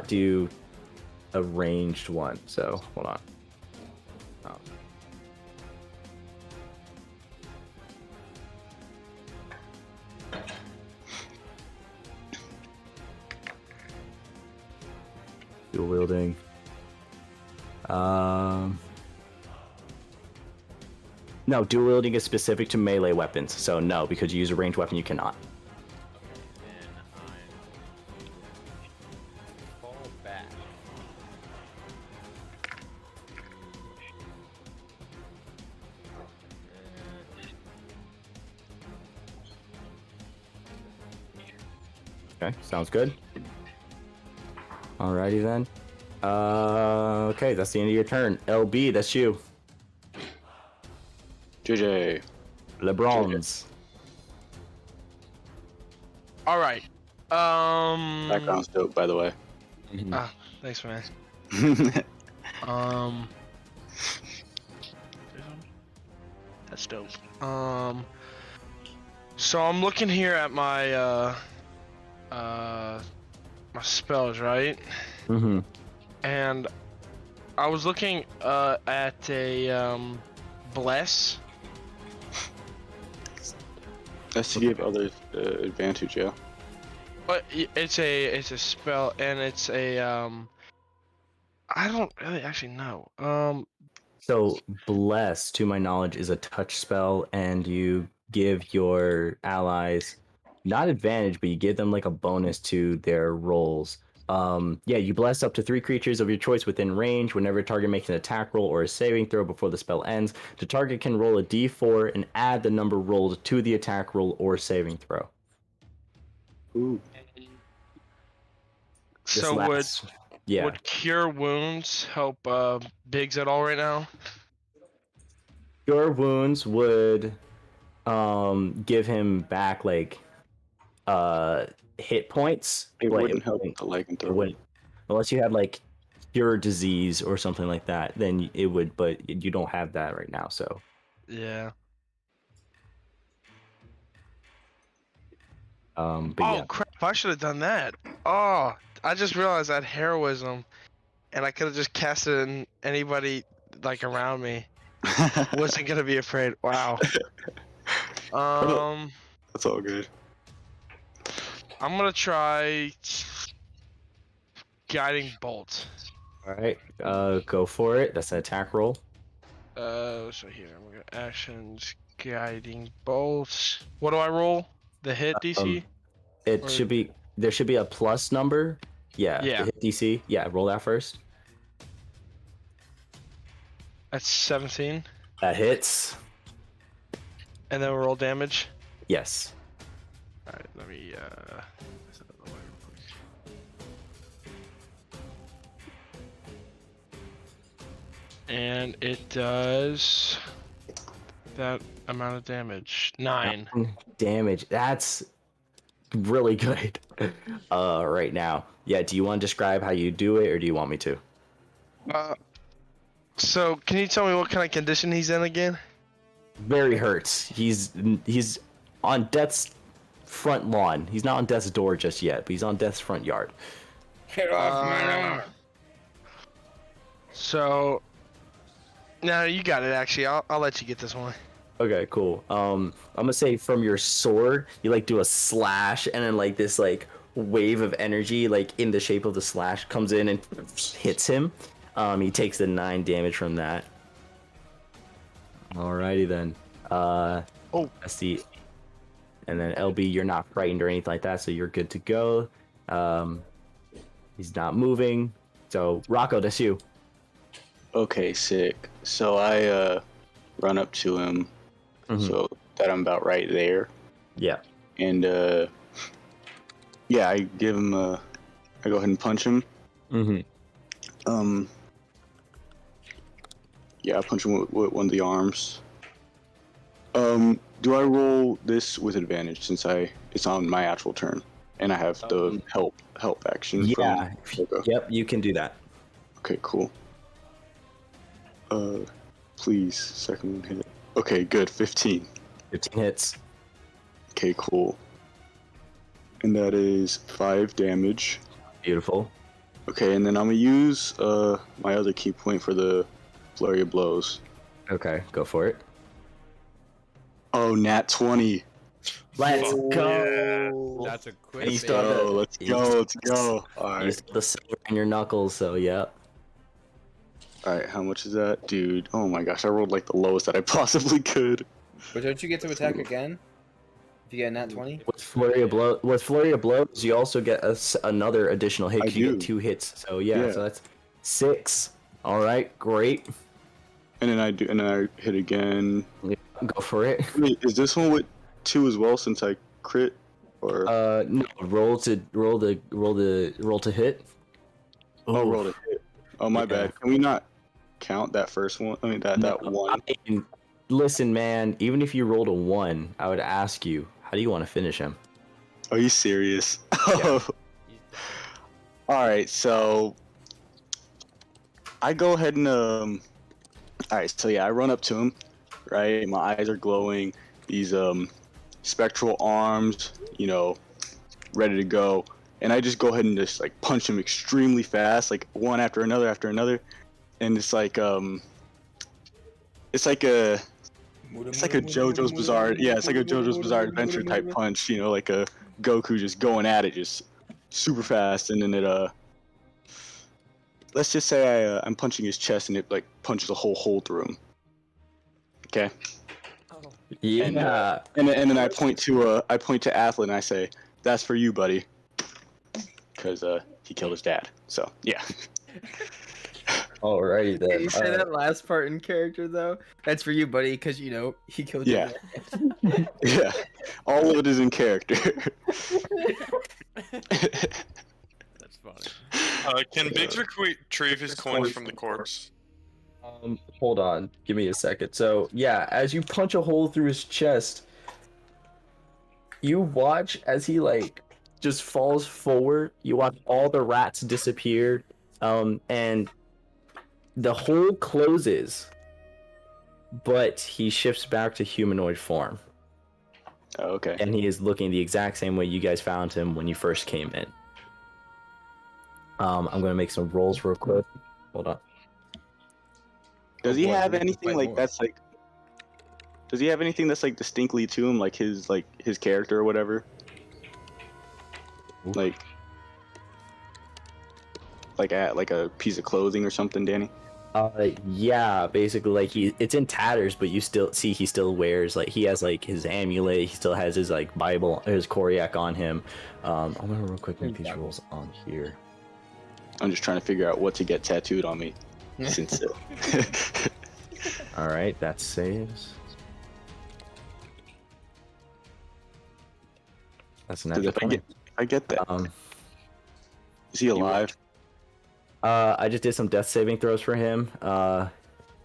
do a ranged one. So hold on. Dual wielding. No, dual wielding is specific to melee weapons, so no, because you use a ranged weapon, you cannot. Okay, then I'm fall back. Okay, sounds good. Alrighty then. Okay, that's the end of your turn. LB, that's you. JJ. LeBron's. All right. Background's dope, by the way. Thanks, man. That's dope. So I'm looking here at my my spells, right? Mm-hmm. And I was looking at a bless. That's to give others advantage, yeah. But it's a spell, and it's a I don't really actually know. So, Bless, to my knowledge, is a touch spell, and you give your allies not advantage, but you give them like a bonus to their rolls. Yeah, you bless up to 3 creatures of your choice within range. Whenever a target makes an attack roll or a saving throw before the spell ends, the target can roll a d4 and add the number rolled to the attack roll or saving throw. Ooh. So would cure wounds help Biggs at all right now? Your wounds would give him back like hit points. It wouldn't help the lycanthrope. Unless you had like cure disease or something like that, then it would, but you don't have that right now, so. Yeah. But yeah. Crap, I should have done that. Oh, I just realized I had heroism, and I could have just cast it in anybody like around me. Wasn't gonna be afraid. Wow. That's all good. I'm gonna try guiding bolt. All right, go for it. That's an attack roll. So here we're gonna actions guiding bolts. What do I roll? The hit DC? Should be there should be a plus number. Yeah. Yeah. The hit DC. Yeah, roll that first. That's 17. That hits. And then we'll roll damage. Yes. All right, let me set that away real quick. And it does that amount of damage. 9. Damage. That's really good. Right now. Yeah. Do you want to describe how you do it, or do you want me to? So can you tell me what kind of condition he's in again? Very hurts. He's on death's front lawn. He's not on death's door just yet, but he's on death's front yard. Get off my lawn. So, no, you got it. Actually, I'll let you get this one. Okay, cool. I'm gonna say from your sword, you like do a slash, and then like this like wave of energy, like in the shape of the slash, comes in and hits him. He takes the 9 damage from that. Alrighty then. That's the. And then LB, you're not frightened or anything like that, so you're good to go. He's not moving. So Rocco, that's you. Okay, sick. So I run up to him, so that I'm about right there. Yeah. And yeah, I give him I go ahead and punch him. Yeah, I punch him with one of the arms. Do I roll this with advantage since it's on my actual turn and I have the help action? Yeah. From Yep, you can do that. Okay, cool. Please, second one hit. Okay, good. 15. 15 hits. Okay, cool. And that is 5 damage. Beautiful. Okay, and then I'm gonna use my other key point for the flurry of blows. Okay, go for it. Oh, nat 20. Let's go. Yeah. That's a quick. And you still have the- Let's go. All You right. still have the silver in your knuckles, so yeah. All right, how much is that? Dude, oh my gosh, I rolled like the lowest that I possibly could. But don't you get to attack again? If you get a nat 20? With flurry of blows, you also get another additional hit. 'Cause you get 2 hits. So yeah, so that's 6. All right, great. And then I hit again. Go for it. Wait, is this one with 2 as well since I crit? Or No, roll to hit. oh, roll to hit. Oh my bad. Can we not count that first one? I mean that one. I mean, listen, man. Even if you rolled a 1, I would ask you, how do you want to finish him? Are you serious? Yeah. All right, so I go ahead and all right, so yeah, I run up to him. Right, my eyes are glowing. These spectral arms, ready to go. And I just go ahead and just like punch him extremely fast, like one after another, and it's like a JoJo's Bizarre, it's like a JoJo's Bizarre Adventure type punch, like a Goku just going at it, just super fast, and then it let's just say I'm punching his chest, and it like punches a whole through him. Okay. Yeah. And then I point to Athlon and I say, "That's for you, buddy," because he killed his dad. So yeah. Alrighty then. Can you say that last part in character though? That's for you, buddy, because he killed you. Yeah. Yeah. All of it is in character. That's funny. Can Biggs retrieve his coins from the corpse? Hold on. Give me a second. So, yeah, as you punch a hole through his chest, you watch as he, just falls forward. You watch all the rats disappear, and the hole closes, but he shifts back to humanoid form. Oh, okay. And he is looking the exact same way you guys found him when you first came in. I'm going to make some rolls real quick. Hold on. Does he have we can anything fight like more. that's like? Does he have anything that's like distinctly to him, like his character or whatever? Like a piece of clothing or something, Danny? Yeah, basically, it's in tatters, but you still see he still wears, he has, his amulet, he still has his, Bible, his Koryak on him. I'm gonna real quick make these rolls on here. I'm just trying to figure out what to get tattooed on me. Since Alright, that saves. That's a Because natural if I get that, Um, is he alive? I just did some death saving throws for him.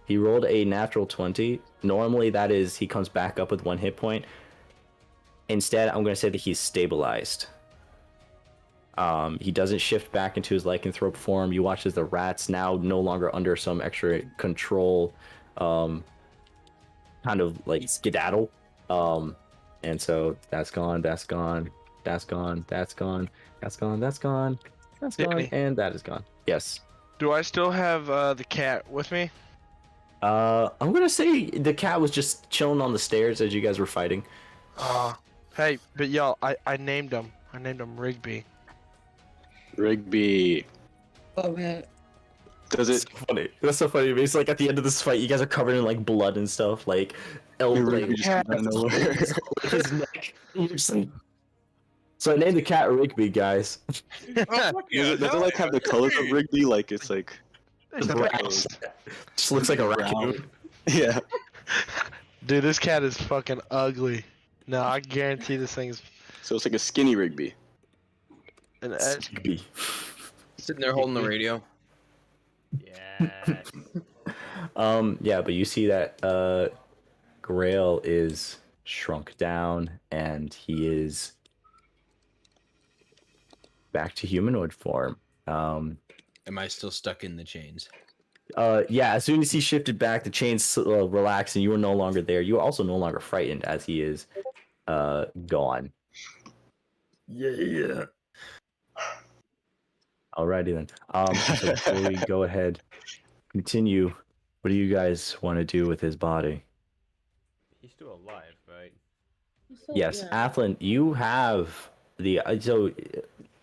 He rolled a natural 20. Normally, that is he comes back up with 1 hit point. Instead, I'm going to say that he's stabilized. He doesn't shift back into his lycanthrope form. You watch as the rat's now no longer under some extra control, kind of like skedaddle. And so that's gone, that's gone, that's gone, that's gone, that's gone, that's gone, that's gone, Danny, and that is gone. Yes. do I still have the cat with me? I'm gonna say the cat was just chilling on the stairs as you guys were fighting. Hey, but y'all, I named him. I named him Rigby. Rigby. Oh man. Does It's it? so funny. That's so funny. It's like at the end of this fight, you guys are covered in like blood and stuff, like Rigby like just comes out of nowhere. his neck. You're just like... So I named the cat Rigby, guys. Oh, Does it like have the colors of Rigby? Like it's like Just looks like a raccoon. yeah. Dude, this cat is fucking ugly. No, I guarantee this thing's So it's like a skinny Rigby. an edge. Rigby. Sitting there holding the radio. Yeah. Yeah, but you see that Grail is shrunk down and he is back to humanoid form. Am I still stuck in the chains? Yeah, as soon as he shifted back, the chains relaxed and you were no longer there. You are also no longer frightened as he is gone. Yeah. Alrighty then. So before we go ahead, continue, what do you guys want to do with his body? He's still alive, right? Yes, Yeah. Athlin, you have the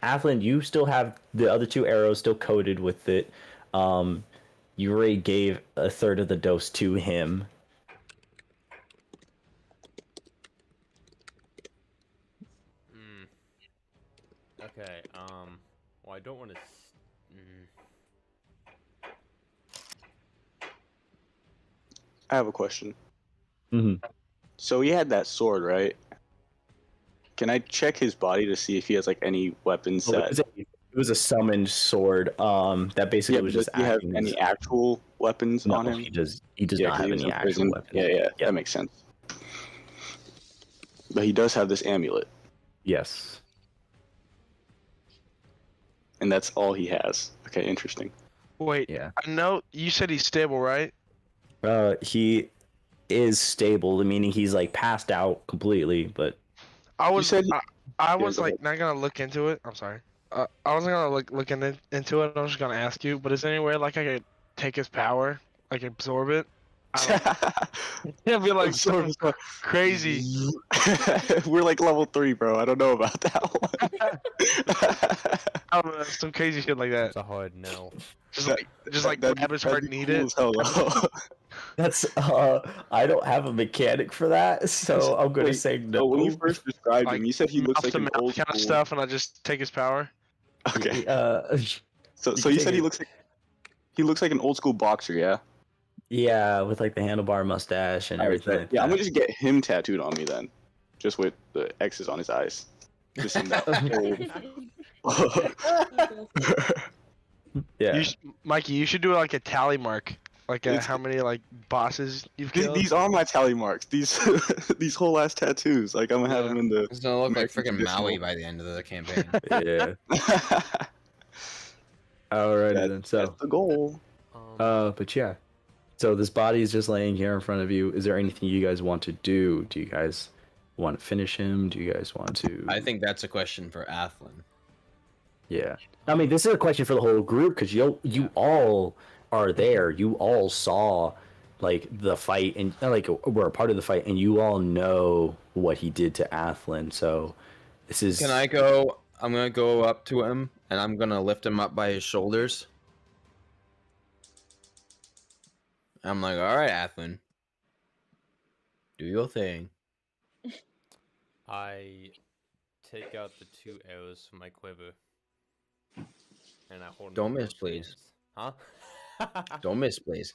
Athlin, you still have the other 2 arrows still coated with it. You already gave a third of the dose to him. Okay. Well, I don't want to. I have a question. Mm-hmm. So he had that sword, right? Can I check his body to see if he has like any weapons that? It was a summoned sword. That basically was does just he have acting any as... actual weapons No, on him? he does Yeah, not 'cause have he was any in actual prison. weapons. Yeah, Yep. that makes sense. But he does have this amulet, Yes. and that's all he has. Okay, interesting. Wait, Yeah. I know you said he's stable, right? He is stable, meaning he's like passed out completely, but I was said he- I Yeah, was go like ahead. not gonna look into it. I'm sorry. I wasn't gonna look into it. I was just gonna ask you. But is there any way like I could take his power, like absorb it? It'd be like Absorb so his power. crazy. We're like level 3, bro. I don't know about that one. I don't know, some crazy shit like that. It's a hard no. Just like grab his heart and eat cool it. as hell, though. that's I don't have a mechanic for that, so I'm gonna Wait, say no. So when you first described Like him, you said he looks mouth like to an mouth old kind of school. stuff, and I just take his power. Okay. So you you can said take he it. looks like an old school boxer, yeah? Yeah, with like the handlebar mustache and everything like Yeah, I'm that. gonna just get him tattooed on me then, just with the X's on his eyes. Just in that Yeah. Mikey, you should do like a tally mark, like how many like bosses you've killed. These are my tally marks. These these whole ass tattoos. Like I'm gonna have Yeah. them in the. It's gonna look like American freaking Maui traditional. by the end of the campaign. Yeah. Alrighty then. So That's the goal. but yeah. So this body is just laying here in front of you. Is there anything you guys want to do? Do you guys want to finish him? Do you guys want to I think that's a question for Athlin. Yeah. I mean, this is a question for the whole group because you all are there. You all saw like the fight and like were a part of the fight, and you all know what he did to Athlin. So this is. Can I go? I'm gonna go up to him and I'm gonna lift him up by his shoulders. I'm like, all right, Athlin, do your thing. I take out the 2 arrows from my quiver, and I hold them. Don't in miss, both please. hands. Huh? Don't miss, please.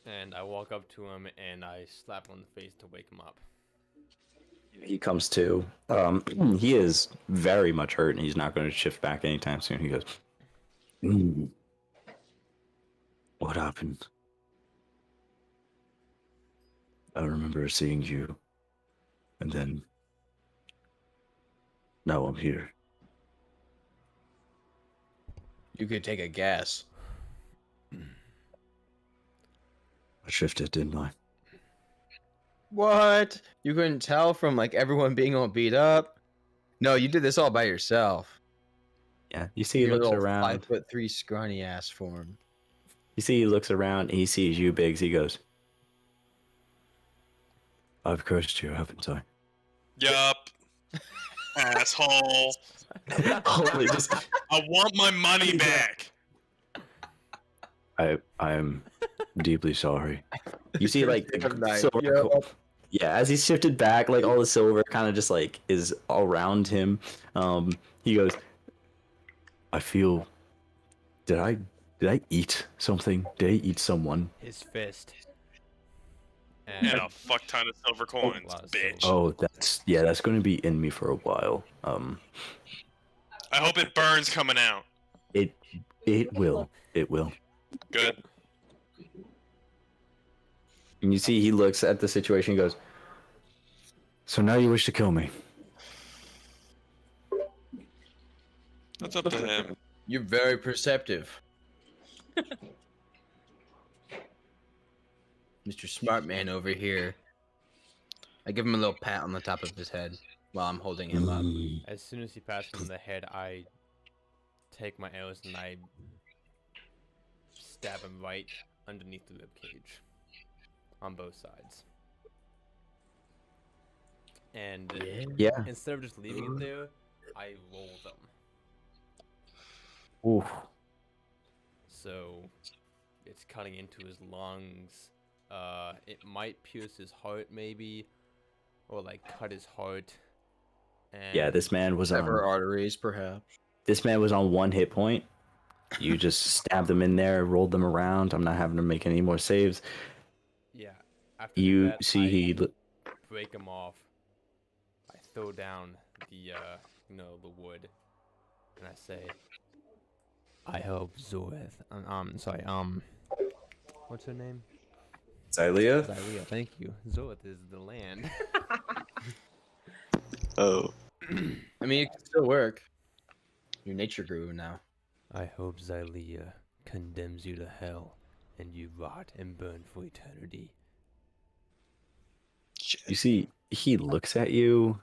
And I walk up to him and I slap him on the face to wake him up. He comes to. He is very much hurt, and he's not going to shift back anytime soon. He goes, "What happened? I remember seeing you, and then now I'm here." You could take a guess. I shifted, didn't I? What? You couldn't tell from like everyone being all beat up? No, you did this all by yourself. Yeah, you see he Your looks little around. 5'3" scrawny ass form. You see he looks around, and he sees you, Biggs. He goes, "I've cursed you, haven't I?" Yup. Asshole. Holy, just I want my money back. I am deeply sorry. You see, like the Nice. silver. Yup. Yeah, as he shifted back, like all the silver kind of just like is around him. He goes, "I feel. Did I eat something? Did I eat someone?" His fist. And a fuck ton of silver coins, lot of bitch. Oh, that's going to be in me for a while. I hope it burns coming out. It will. It will. Good. And you see, he looks at the situation and goes, "So now you wish to kill me?" That's up to him. You're very perceptive. Mr. Smart Man over here. I give him a little pat on the top of his head while I'm holding him up. As soon as he passes him in the head, I take my arrows and I stab him right underneath the rib cage on both sides. And Yeah. instead of just leaving it there, I roll them. Oof. So it's cutting into his lungs. It might pierce his heart, maybe, or like cut his heart. And Yeah, this man was Sever on. arteries, perhaps. This man was on 1 hit point. You just stabbed them in there, rolled them around. I'm not having to make any more saves. Yeah. After You that, see, I he. break him off. I throw down the the wood, and I say, "I hope Xoreth." Sorry. What's her name? Xylia? Xylia. Thank you. Xoreth is the land. Oh. I mean, it can still work. Your nature grew now. I hope Xylia condemns you to hell, and you rot and burn for eternity. You see, he looks at you.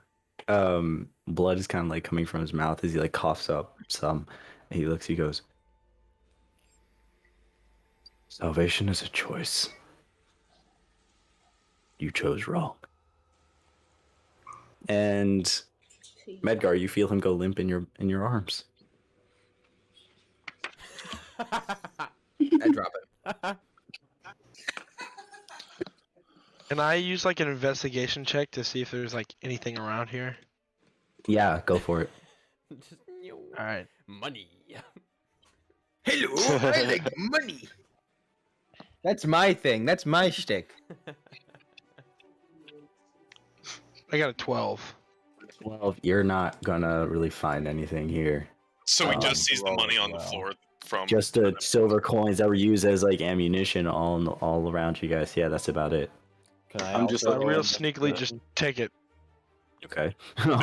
Blood is kind of like coming from his mouth as he like coughs up some. And he looks, he goes, "Salvation is a choice. You chose wrong." And Medgar, you feel him go limp in your arms. I drop it. Can I use like an investigation check to see if there's like anything around here? Yeah, go for it. Just, All right. money. Hello, I like money. That's my thing. That's my shtick. I got a 12. Well, you're not gonna really find anything here. So he just sees the money on the floor from Just the silver coins that were used as like ammunition all around you guys. Yeah, that's about it. Can I I'm just I also real roll- sneakily just take it. Okay. No.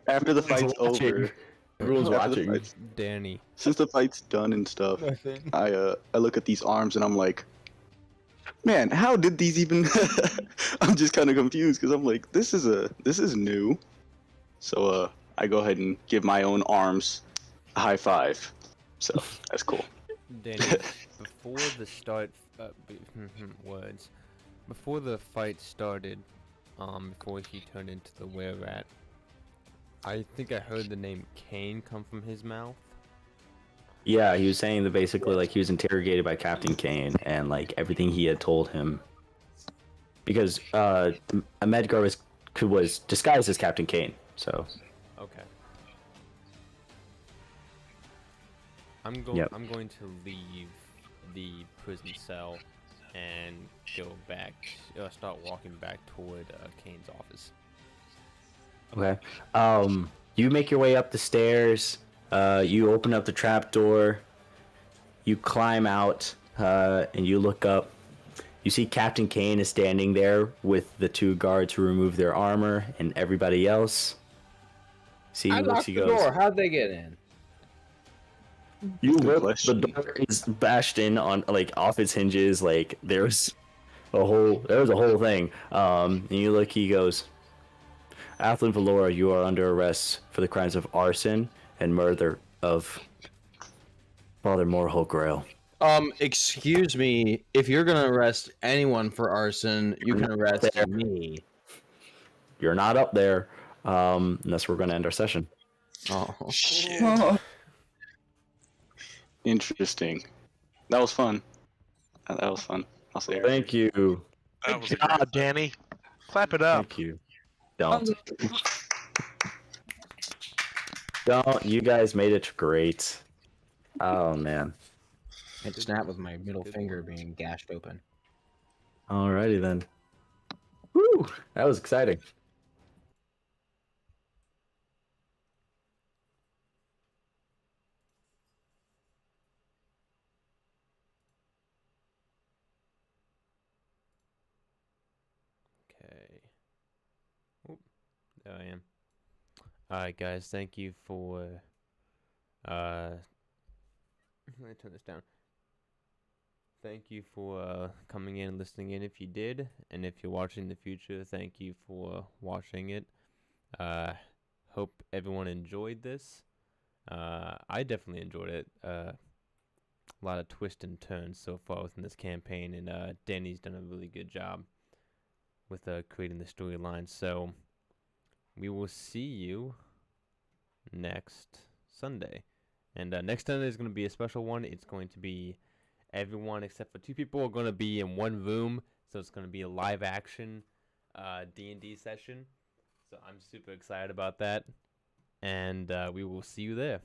After the fight's watching. over, Everyone's after the watching. fight's- Danny. since the fight's done and stuff, Nothing. I look at these arms and I'm like, man, how did these even? I'm just kind of confused because I'm like, this is new. So I go ahead and give my own arms a high five. So that's cool. Danny, before the start, words. Before the fight started, before he turned into the were-rat, I think I heard the name Kane come from his mouth. Yeah, he was saying that basically like he was interrogated by Captain Kane and like everything he had told him. Because Medgar was disguised as Captain Kane, so Okay. I'm Yep. going to leave the prison cell and go back, start walking back toward Kane's office. Okay. You make your way up the stairs. You open up the trap door. You climb out, and you look up. You see Captain Kane is standing there with the 2 guards who removed their armor and everybody else. See, I he looks, locked he the goes, door. How'd they get in? You Good look, question. the door is bashed in on, like, off its hinges. Like, there was a whole thing. And you look, he goes, Athlon Valora, you are under arrest for the crimes of arson and murder of Father Morholt Grail. Excuse me. If you're gonna arrest anyone for arson, you can arrest There. me. You're not up there. Unless we're going to end our session. Oh. Shit. Interesting. That was fun. That was fun. I'll say. Thank you. That was Good a great job, Danny. Clap it up. Thank you. Don't. Don't. You guys made it great. Oh, man. I'd snap with my middle finger being gashed open. Alrighty then. Woo! That was exciting. Okay. Oop, there I am. Alright, guys, thank you for, let me turn this down. Thank you for coming in and listening in if you did, and if you're watching in the future, thank you for watching it. Hope everyone enjoyed this. I definitely enjoyed it. A lot of twists and turns so far within this campaign, and Danny's done a really good job with creating the storyline. So we will see you next Sunday. And next Sunday is going to be a special one. It's going to be everyone except for 2 people are going to be in one room. So it's going to be a live action D&D session. So I'm super excited about that. And we will see you there.